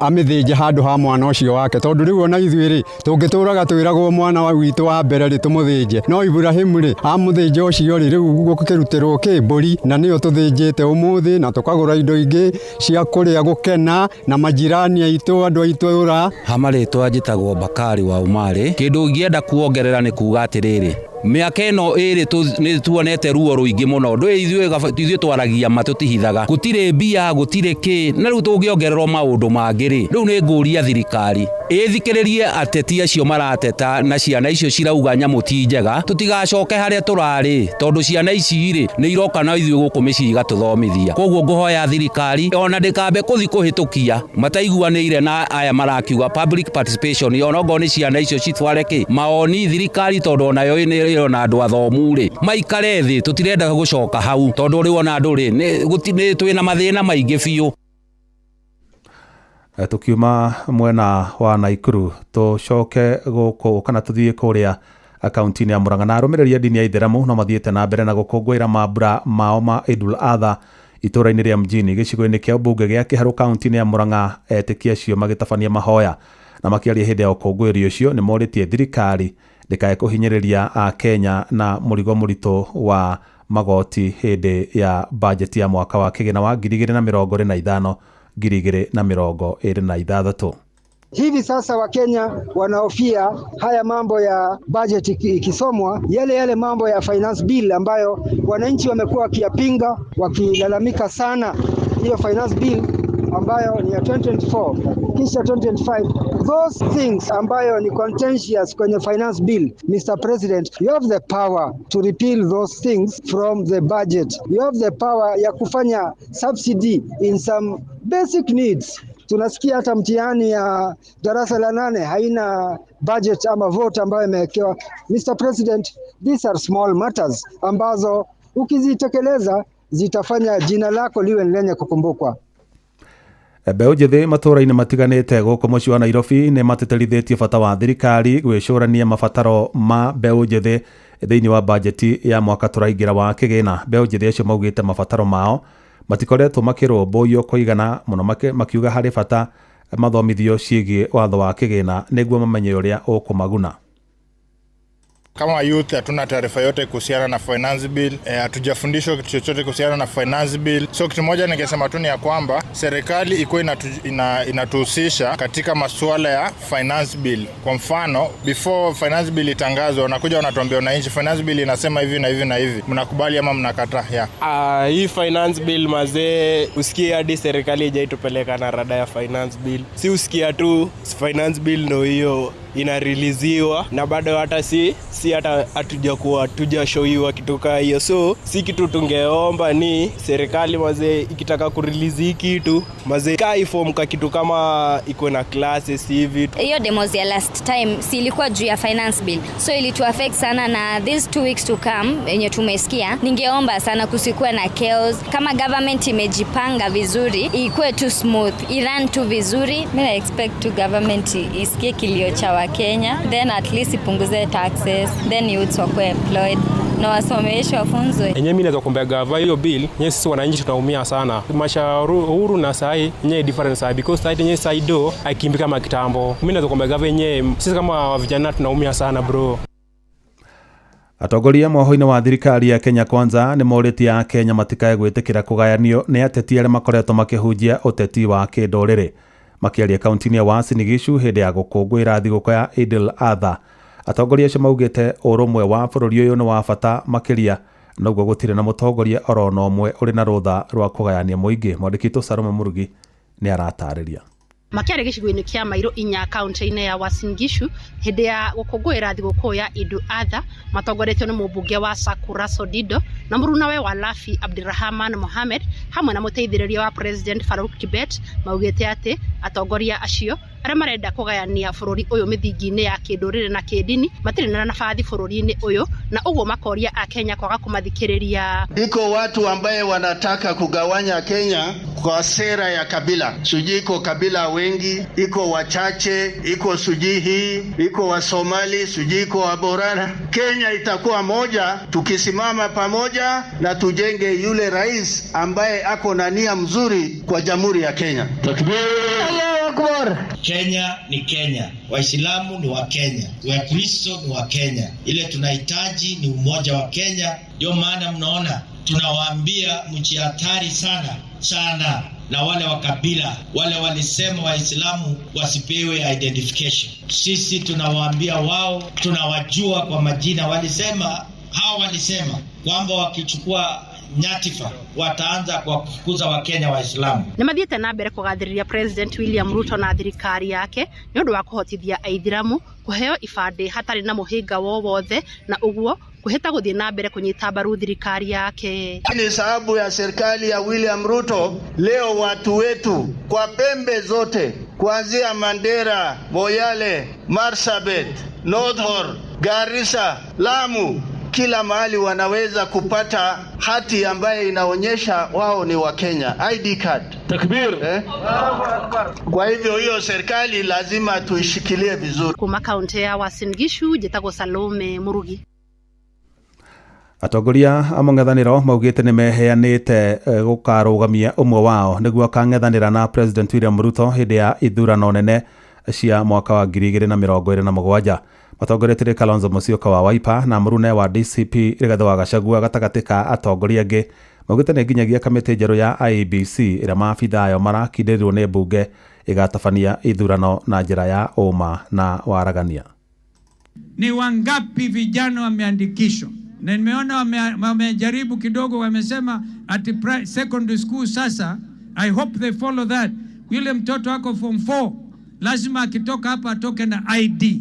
Speaker 26: amithĩnje handũ ha mwana ũcio wake tondu rĩu ona ithuĩ ri tũngĩtũraga twĩragwo mwana witũ wa mbere ri tũmũthĩnje no Ibrahim ri amũthĩnje ũcio ri rĩu gũkĩrutĩrwo mbũri na nĩyo tũthĩnjĩte ũmũthĩ na tũkagũra indo ingĩ cia kũrĩa gũkena na majirani aitũ andũ aitũ ũra
Speaker 10: hamarĩtwa njĩtagwo Bakari wa Umari kĩndũ ngĩenda kuongerera nĩ kuuga atĩrĩrĩ miaka ĩno ĩrĩ nĩ tuonete ruo rũingĩ mũno ithuĩ twaragia matũtihithaga gũtirĩ mbia gũtirĩ kĩ na rĩu tũngĩongererwo maũndũ mangĩ rĩ rĩu nĩ ngũria thirikari ĩthikĩrĩrie ateti acio marateta na ciana icio cirauga nyamũ ti njega tũtigacoke harĩa tũrarĩ tondũ ciana ici rĩ nĩ iroka na ithuĩ gũkũ mĩciĩ igatũthomithia koguo ngũhoya thirikari ona ndĩkambe kũthi kũhĩtũkia mataiguanĩire na aya marakiuga public participation ona ngo nĩ ciana icio citware kĩ maoni thirikari tondũ onayo nĩ na andũ athomu rĩ maikare thĩ tũtirenda gũcoka hau tondũ rĩu ona andũ rĩ nĩ twĩna mathĩna maingĩ biũ.
Speaker 5: Tukiuma mwena wa Naikuru tucoke gũkũ kana tũthiĩ kũrĩa akaunti-inĩ ya Murang'a na arũmĩrĩri a ndini ya Ithĩramu no mathiĩte na mbere na gũkũngũĩra mambura mao ma Idul Adha itũra-inĩ rĩa mjini gĩcigo-inĩ kĩa mbunge gĩa Kĩharũ kaunti-inĩ ya Murang'a etĩkia acio magĩtabania mahoya na makĩaria hĩndĩ ya ũkũngũĩri ũcio nĩ morĩtie thirikari ndĩkae kũhinyĩrĩria a Kenya na mũrigo mũritũ wa magoti hĩndĩ ya bajeti ya mwaka wa kĩgĩna wa 2025 2026.
Speaker 4: Hivi sasa Wakenya wanahofia haya mambo ya budget ikisomwa, yale mambo ya finance bill ambayo wananchi wamekuwa wakiyapinga wakilalamika sana. Hiyo finance bill ambayo ni ya 2024 kisha 2025, those things ambayo ni contentious kwenye finance bill, Mr. President, you have the power to repeal those things from the budget. You have the power ya kufanya subsidy in some basic needs. Tunasikia hata mtihani ya darasa la 8 haina budget ama vote ambayo imewekewa. Mr. President, these are small matters ambazo ukizitekeleza zitafanya jina lako liwe lenye kukumbukwa.
Speaker 5: Mbeũ njĩthĩ matũra-inĩ matiganĩte gũkũ mũciĩ wa Nairobi nĩ mateterithĩtie bata wa thirikari gwĩcũrania mabataro ma mbeũ njĩthĩ thĩinĩ wa bajeti ya mwaka tũraingĩra wa kĩgĩna. Mbeũ njĩthĩ acio maugĩte mabataro mao matikoretwo makĩrũmbũiyo kũigana mũno makiuga harĩ bata mathomithio ciĩgiĩ watho wa kĩgĩna nĩguo mamenye ũrĩa ũkũmaguna.
Speaker 17: Kama youth hatuna taarifa yote kuhusiana na finance bill, hatujafundishwa kitu chochote kuhusiana na finance bill. So kitu moja ningesema tu ni ya kwamba serikali iko inatuhusisha katika masuala ya finance bill. Kwa mfano, before finance bill itangazwa wanakuja wanatuambia wananchi finance bill inasema hivi na hivi na hivi. Mnakubali ama mnakataa?
Speaker 20: Hii finance bill mazee usikie hadi serikali haijatupeleka na rada ya finance bill. Si usikia tu finance bill ndio hiyo inareleasiwa na bado hata si hata hatujashowiwa kitu kama hiyo. So si kitu tungeomba ni serikali mazee ikitaka kurelease hii kitu mazee kai form ka kitu kama iko na classes hivi.
Speaker 21: Hiyo demos ya last time si ilikuwa juu ya finance bill, so ilitu affect sana, na these 2 weeks to come yenye tumesikia, ningeomba sana kusikuwe na chaos. Kama government imejipanga vizuri ikuwe tu smooth, iran tu vizuri. Mimi na expect to government isikie kilio cha Kenya, then at least ipunguze taxes, then youths wako employed na wasomeshwe wafunzwe.
Speaker 20: Yenye mimi naweza kuombea gava hiyo bill, sisi wananchi tunaumia sana. Maisha huru na sahi yenye difference sana because side yenye saido haikimbi kama kitambo. Mimi naweza kuombea gava yenye sisi kama vijana tunaumia sana bro.
Speaker 5: Atongoria mohoro-inĩ wa thirikari ya Kenya Kwanza nĩ morĩtie a Kenya matikae gwĩtĩkĩra kũgayanio nĩ ateti arĩa makoretwo makĩhunjia ũteti wa kĩndũrĩrĩ. Makiaria kaunti-inĩ ya Uasin Gishu hĩndĩ ya gũkũngũĩra thigũkũ ya Idul Adha. Atongoria acio maugĩte ũrũmwe wa bũrũri ũyũ nĩ wa bata makĩria, noguo gũtirĩ na mũtongoria oro na ũmwe ũrĩ na rũtha rwa kũgayania mũingĩ. Mwandĩki witũ Salome Murugi nĩ aratarĩria.
Speaker 22: Makiaria gĩcigo-inĩ kĩa Mairo 4 kaunti-inĩ ya Uasin Gishu hĩndĩ ya gũkũngũĩra thigũkũ ya Idul Adha, matongoretio nĩ mũmbunge wa Sakura Sodido na mũrunawe wa Lafi Abdirahman Mohamed hamwe na mũteithĩrĩria wa President Farouk Kibet. Maugĩte atĩ atongoria acio aria marenda kugayania bururi uyu mithingi-ini ya kindurire na kidini matire na nafathi bururi-ini uyu na uguo makoria a Kenya kwaga kumathikiriria.
Speaker 18: Iko watu ambaye wanataka kugawanya Kenya kwa sera ya kabila. Sijui iko kabila wengi, iko wachache, iko sijui hii, iko wa Somali, sijui iko wa Borana. Kenya itakuwa moja tukisimama pamoja na tujenge yule rais ambaye ako na nia mzuri kwa Jamhuri ya Kenya. Takbir! Allahu Akbar!
Speaker 6: Kenya ni Kenya, Waislamu ni wa Kenya, Wakristo ni wa Kenya. Ile tunahitaji ni umoja wa Kenya. Ndio maana mnaona tunawaambia mchi hatari sana na wale wa kabila, wale walisema Waislamu wasipewe identification. Sisi tunawaambia wao, tunawajua kwa majina. Walisema kwamba wakichukua nyatifa wataanza kwa kufukuza Wakenya Waislamu.
Speaker 22: Ni mathiete na mbere kugathiriria President William Ruto na thirikari yake ni undu wa kuhotithia aithiramu kuheo ibande hatari na muhinga wothe na uguo kuheta guthie na mbere kunyita mbaru thirikari yake.
Speaker 18: Ni sababu ya serikali ya William Ruto leo watu wetu kwa pembe zote kuanzia Mandera, Moyale, Marsabit, North Horr, Garissa, Lamu, kila mahali wanaweza kupata hati ambaye inaonyesha wao ni wa Kenya, ID card. Takbir! Kwa hivyo hiyo serikali lazima tuishikilie vizuri.
Speaker 22: Kuma kaunti ya Uasin Gishu, Jetago Salome Murugi.
Speaker 7: Atongoria a mung'ethaniro maugite ni meheanite gukarugamia umwe wao niguo kang'ethanira na President William Ruto hindi ya ithurano nene cia mwaka wa 2027. Matongoretire Kalonzo Musyoka wa Wiper na Murune wa DCP Rigathi wa Gachagua gatagati ka atongoria angi maugite ni nginyagia kamiti njeru ya IEBC ira maabitha ayo marakindirirwo ni mbunge igatabania ithurano na njira ya uma na waragania.
Speaker 25: Ni wangapi vijana wameandikishwa? Na nimeona wamejaribu kidogo, wamesema ati secondary school sasa, I hope they follow that. Yule mtoto wako form 4 lazima akitoka hapa atoke na ID.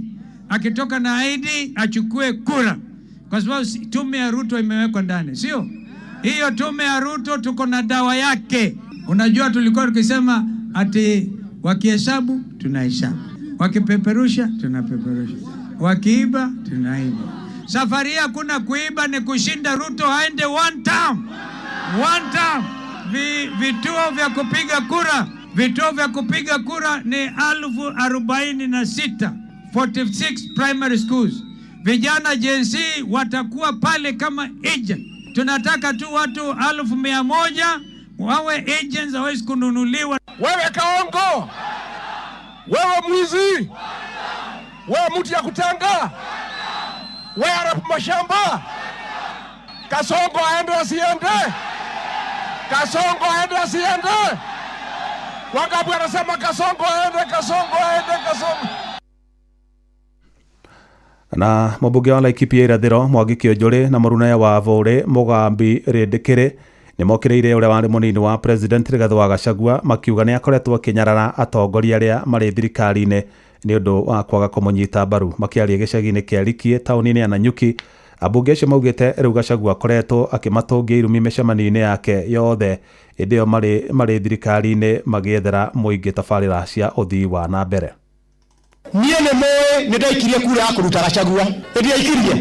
Speaker 25: Akitoka na ID achukue kura, kwa sababu tume ya Ruto imewekwa ndani, sio? Hiyo tume ya Ruto tuko na dawa yake. Unajua tulikuwa tukisema ati wakihesabu tunahesabu, wakipeperusha tunapeperusha, wakiiba tunaiba. Safari ya kuna kuiba, ni kushinda Ruto aende one term. Vituo vya kupiga kura ni 46,046 46 primary schools. Vijana Gen Z watakuwa pale kama agent. Tunataka tu watu 1,100 wawe agents, hawezi kununuliwa.
Speaker 11: Wewe kaongo, wewe mwizi, wewe mtu ya kutanga, wewe arapu mashamba. Kasongo aende asiende? Kasongo aende asiende? Wangapi wanasema Kasongo aende, Kasongo aende, Kasongo?
Speaker 7: Na mubunge wa Laikipia irathiro Mwangi Kionjuri na Murune wa Vore Mugambi Rindikiri ni mokireire uria wari munini wa President Rigathi wa Gachagua makiuga ni akoretwo kinyarara atongoria aria mari thirikari-ini ni undu wa kwaga kumunyita mbaru. Makiaria gicagi-ini kia Likie tauni-ini ya Nanyuki, abunge acio maugite riu Gachagua akoretwo akimatungia irumi micemani-ini yake yothe indi yo mari thirikari-ini magiethera muingi tabarira cia uthii wa na mbere.
Speaker 11: Niye ne moe ne daikirie kura akuruta Gachagua. Edi aikirie.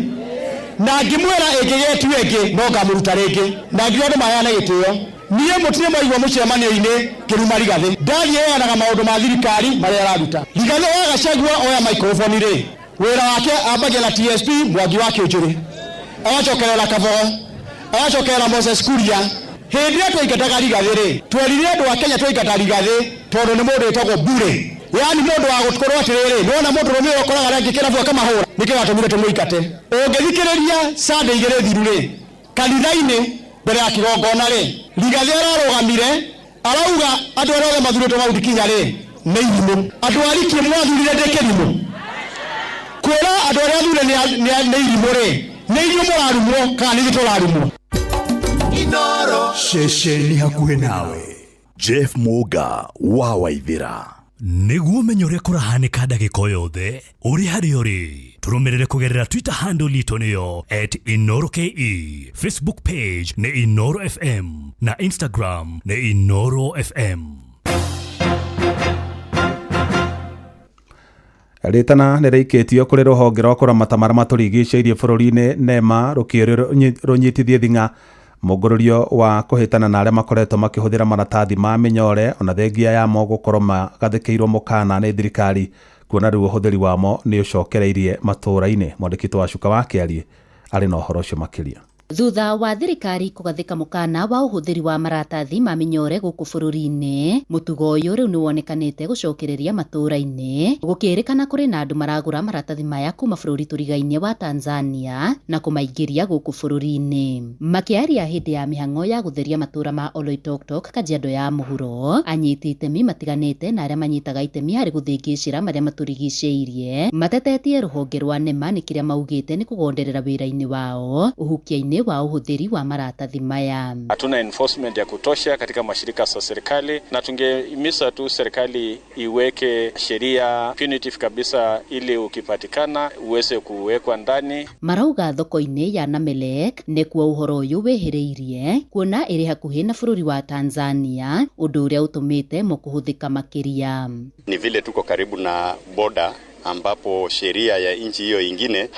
Speaker 11: Na ngimwera egegetu ege no ngamuruta rege. Na ngirone mayana gitio. Niye mutire maigwa mucemanio-ini kiruma Rigathi. Ndari yanaga maundu ma thirikari mari araruta. Rigathi wa Gachagua oya microphone ri. Wira wake ambagia na TSP Mwangi wa Kionjuri. Agacokerera Kavogo. Agacokerera Moses Kuria. Hindi ria twaingataga Rigathi ri. Twerire andu a Kenya twaingata Rigathi tondu ni mundu etagwo bure. Yani mundu wa gutkorwo atiriri nona mundu rumwe okoraga rangi kirabu akamahura nikigatumire tumuikate ungithikiriria Sunday igire thiru ri kanitha-ini mbere ya kigongona ri Rigathi ararugamire arauga andu aria othe mathurĩtwo mautikinya ri nĩ irimũ. Andu arikie mwathurire ndĩkĩrimũ kwĩra andu aria athure nĩ irimũ ri nĩ irio mũrarumwo kana nĩ tũrarumwo.
Speaker 9: Inoro shesheni hakuhĩ nawe. Jeff Muga wa Waithira.
Speaker 19: Niguo menye uria kurahanika ndagika yothe uri hari uri turumirire kugerera Twitter handle itu niyo @InoroKE, Facebook page ni Inoro FM na Instagram ni Inoro FM.
Speaker 7: ritana nĩ rĩikĩtio kũrĩ rũhonge rwa kũramata marĩa matũrigicĩirie bũrũri-inĩ NEMA rũnyitithie thing'a mũngũrũrio wa kũhĩtana na arĩa makoretwo makĩhũthĩra maratathi ma mĩnyore ona thengia yamo gũkorwo magathĩkĩirwo mũkana nĩ thirikari kuona rĩu ũhũthĩri wamo nĩ ũcokereirie matũũra-inĩ. Mwandĩki wa Cuka wa Kĩarie arĩ na ũhoro ũcio makĩria.
Speaker 1: Thutha wa thirikari kugathika mukana wa uhuthiri wa maratathi ma minyore guku bururi-ini, mutugo uyu riu ni wonekanite gucokereria matura-ini, gukirikana kuri na andu maragura maratathi maya kuma bururi turigaine wa Tanzania na kumaingiria guku bururi-ini. Makiaria hindi ya mihang'o ya gutheria matura ma Oloitoktok, Kajiado ya muhuro, anyiti itemi matiganite na aria manyitaga itemi hari guthingicira maria maturigicĩirie matetetie ruhonge rwa NEMA ni kiria maugite ni kugonderera wira-ini wao uhukia-ini wa uhuthiri wa maratathi maya.
Speaker 12: Hatuna enforcement ya kutosha katika mashirika za serikali na tungehimiza tu serikali iweke sheria punitive kabisa ili ukipatikana uweze kuwekwa ndani.
Speaker 1: Marauga thoko-ini ya Namelek nikuo uhoro uyu weheriirie kuona iri hakuhi na bururi wa Tanzania undu uria utumite mo kuhuthika makiria.
Speaker 13: Ni vile tuko karibu na border ambapo sheria ya nchi hiyo ingine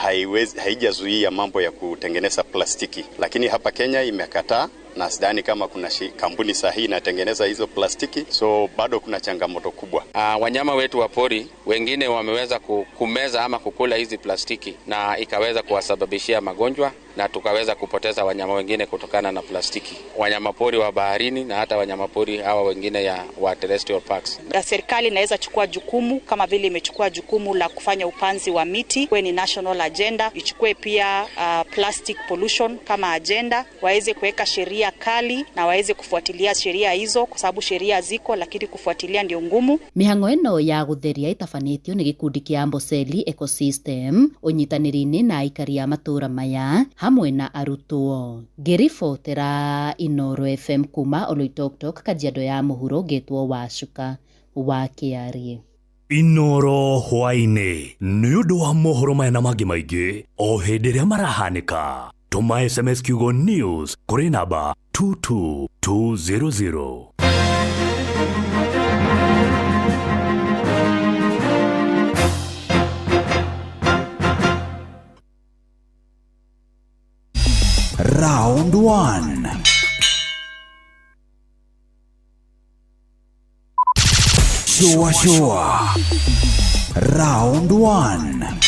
Speaker 13: haijazuia mambo ya kutengeneza plastiki, lakini hapa Kenya imekataa na sidhani kama kuna kampuni sahihi inatengeneza hizo plastiki, so bado kuna changamoto kubwa.
Speaker 12: Wanyama wetu wa pori wengine wameweza kumeza ama kukula hizi plastiki na ikaweza kuwasababishia magonjwa na tukaweza kupoteza wanyama wengine kutokana na plastiki. Wanyama pori wa baharini na hata wanyama pori hawa wengine wa terrestrial parks.
Speaker 15: Serikali inaweza chukua jukumu kama vile imechukua jukumu la kufanya upanzi wa miti kwenye national agenda, ichukue pia plastic pollution kama agenda, waweze kuweka sheria kali na waweze kufuatilia sheria hizo kwa sababu sheria ziko lakini kufuatilia ndio ngumu.
Speaker 1: Mihang'o ino ya gutheria itafanitio ni gikundi kia Amboseli Ecosystem unyitaniri-ini na aikari a matura maya hamwe na arutwo. Ngiribotera Inooro FM kuma Oloitoktok, Kajiado ya muhuro, getwo wa Cuka wa Kĩarie.
Speaker 19: Inooro hwaini nĩ ũndũ wa mohoro maya na mangĩ maingĩ o hĩndĩ ĩrĩa marahanĩka. Tuma SMS kiugo news kuri namba 22200.
Speaker 9: Round 1. Shua. Round 1.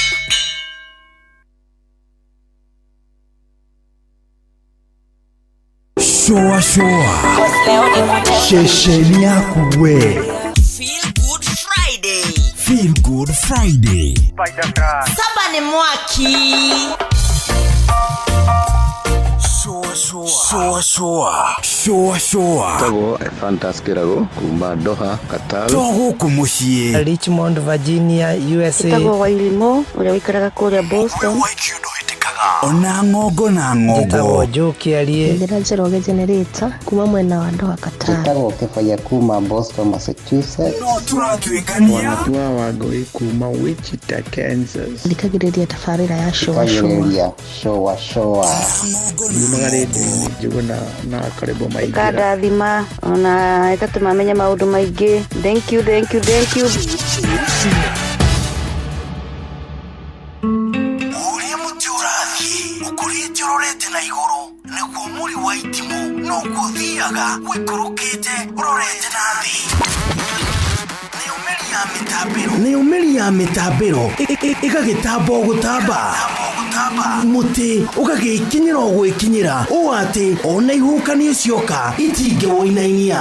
Speaker 9: Shua. Shesheni yako we. Feel Good Friday.
Speaker 23: Saba ni mwaki.
Speaker 9: Shua.
Speaker 24: Tago Fantaskirago kuma Doha, Qatar.
Speaker 9: Togo kumushie.
Speaker 23: Richmond, Virginia, USA.
Speaker 27: Tago Wailimo, ule wikaraga kule Boston.
Speaker 9: Onangogo.
Speaker 23: Tago Joki alie.
Speaker 27: Ndirajeroge generator kuma mwena wa Doha, Qatar.
Speaker 24: Tago Kefaya kuma Boston, Massachusetts.
Speaker 23: Wanatua wagoi kuma Wichita, Kansas.
Speaker 27: Ndikagireria tafarira ya Shua.
Speaker 23: Yumagarede juguna na karibu maigira.
Speaker 27: Kada thima ona etatu mamenya maundu maingi. Thank you.
Speaker 9: Uri muturathi ukurite urorete na iguru niguo muri wa itimu no guthiaga wikurukite urorete nathi. Ni umeri ya mitambiro igagitambo gutamba muti ugagikinyira gwikinyira o ati ona ihukanie cioka itinge woinainia.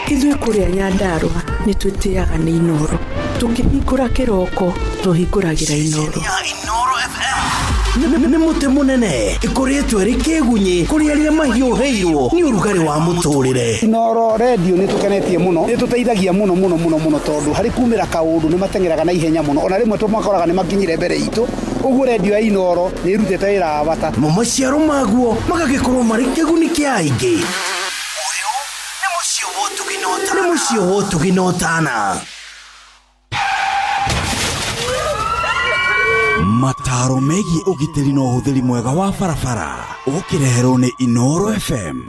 Speaker 23: Ithuĩ kũrĩa Nyandarua nĩ twĩtĩaga nĩ Inooro. Tũkĩhingũra kĩroko tũhingũragĩra Inooro.
Speaker 9: Nĩ mũtĩ mũnene ĩkoretwo ĩrĩ kĩgunyi kũrĩ arĩa mahiũhĩirwo nĩ ũrugarĩ wa mũtũrĩre.
Speaker 11: Inooro radio nĩ tũkenetie mũno, nĩ tũteithagia mũno tondũ harĩ kumĩra kaũndũ nĩ matengeraga na ihenya mũno, ona rĩmwe tũmakoraga nĩ makinyire mbere itũ. Ũguo radio ya Inooro nĩ ĩrutĩte wĩra wa bata.
Speaker 9: Maciaro maguo magagĩkorwo marĩ kĩguni kĩa aingĩ. Nĩ mũciĩ wo tũginotana. Mataro megiĩ ũgitĩri na ũhũthĩri mwega wa barabara ũkĩreherwo nĩ Inooro FM.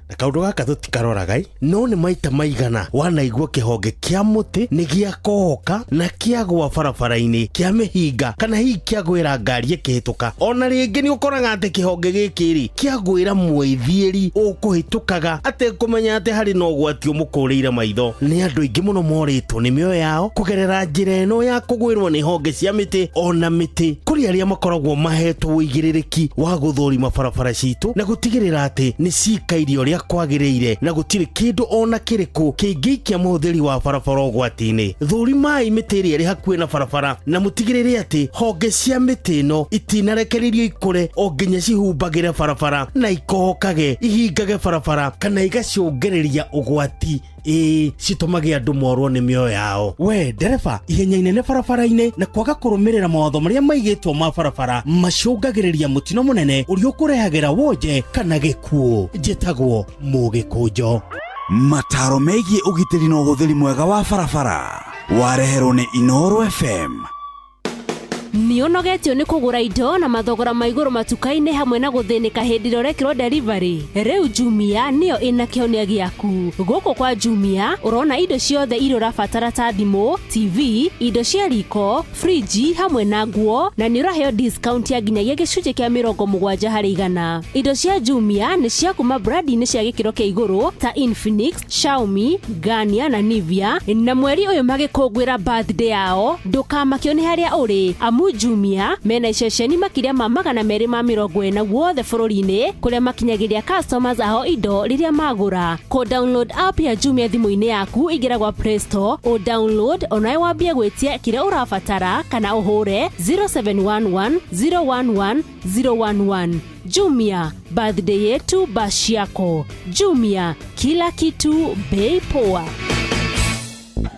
Speaker 2: na kaundu gaka tutikaroragai no ni maita maigana wanaigua kihonge kia muti ni gia kohoka na kiagwa barabara-ini kia mihinga kana hihi kiagwira ngari ikihituka ona ringi ni ukoraga ati kihonge gikiri kiagwira mwithieri ukuhitukaga ate kumenya ati hari no gwati umukurire maitho ni andu ingi muno moritwo ni mioyo yao kugerera njira eno ya kugwirwo ni honge cia miti ona miti kuri aria makoragwo mahetwo uigiririki wa guthurima barabara citu na gutigirira ati ni cikairio ria kwagiriire na gutiri kindu ona kiriku kingiikia muhuthiri wa barabara ugwati-ini thurimai miti iria iri hakuhi na barabara na mutigirire ati honge cia miti ino itinarekeririo ikure o nginya cihumbagire barabara na ikohokage ihingage barabara kana igacungiriria ugwati citumage andu morwo ni mioyo yao. We ndereba ihenya inene barabara-ini na kwaga kurumirira mawatho maria maigitwo ma barabara macungagiriria mutino munene uria ukurehagira wonje kana gikuo. Njitagwo Mugikunjo.
Speaker 9: Mataro megie ugitiri na uhuthiri mwega wa barabara wareherwo ni Inooro FM.
Speaker 3: Nionogetio ni kugura indo na mathogora maiguru matuka-ini hamwe na guthinika hindi rorekirwo delivery. Riu Jumia niyo ina kionia giaku. Guku kwa Jumia urona indo ciothe iria urabatara ta thimu, TV, indo cia riko, friji hamwe na nguo na ni uraheo discount ya nginyagia gicunje kia 70%. Indo cia Jumia ni cia kuma brandi-ini cia gikiro kia iguru ta Infinix, Xiaomi, Garnier na Nivea. Na mweri uyu magikungwira birthday yao ndukamakio ni haria uri amu Jumia mena iceceni makiria ma 240 guothe bururi-ini kuria makinyagiria customers aho indo riria magura. Ko download app ya Jumia thimu-ini yaku igira gwa Play Store o download onawe wambie gwitia kiria urabatara kana uhure 0711 011 011. Jumia, birthday yetu bashi yako. Jumia, kila kitu bei poa.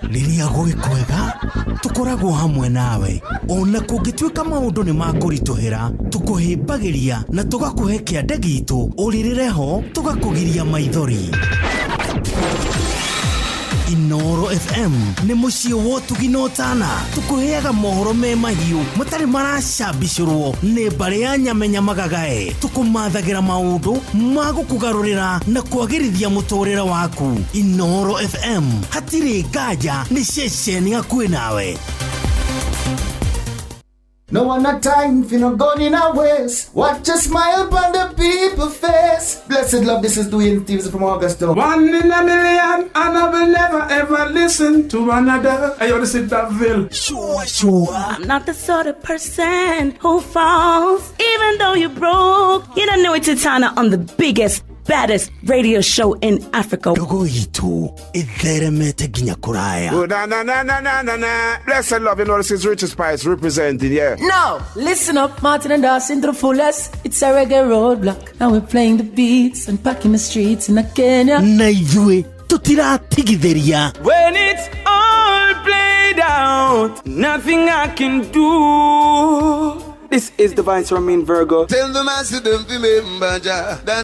Speaker 2: Riria gugikwega tukoragwo hamwe nawe ona kungituika maundu ni makurituhira tukuhimbagiria na tugakuhe kiande gitu uririreho tugakugiria maithori. Inooro FM ni muciĩ wotuginotana tukuheaga mohoro me mahiu mutari maracambicurwo ni mbari ya nyamenya magagae tukumathagira maundu magukugarurira na kwagirithia muturire waku. Inooro FM hatiri nganja ni ceceni hakuhi nawe.
Speaker 8: No one a time for no gun in a waist. Watch a smile upon the people's face. Blessed love, this is Dwayne Stevenson from Augusta.
Speaker 25: 1 in a million, and I will never ever listen to another. I want to sit that Ville.
Speaker 8: Sure.
Speaker 10: I'm not the sort of person who falls, even though you're broke. You don't know it's Tana on the biggest, baddest radio show in Africa.
Speaker 2: Dogo itu itheremete ginya kuraya.
Speaker 14: Oh, na. Blessed love, you know this is Richard Spice representing, yeah.
Speaker 16: No, listen up, Martin and Dawson to the fullest. It's a reggae roadblock. Now we're playing the beats and packing the streets in Kenya.
Speaker 2: Naijue tutiratigithiria.
Speaker 26: When it's all played out, nothing I can do. This is Divine Sermon Virgo.
Speaker 28: Tell them I see them remember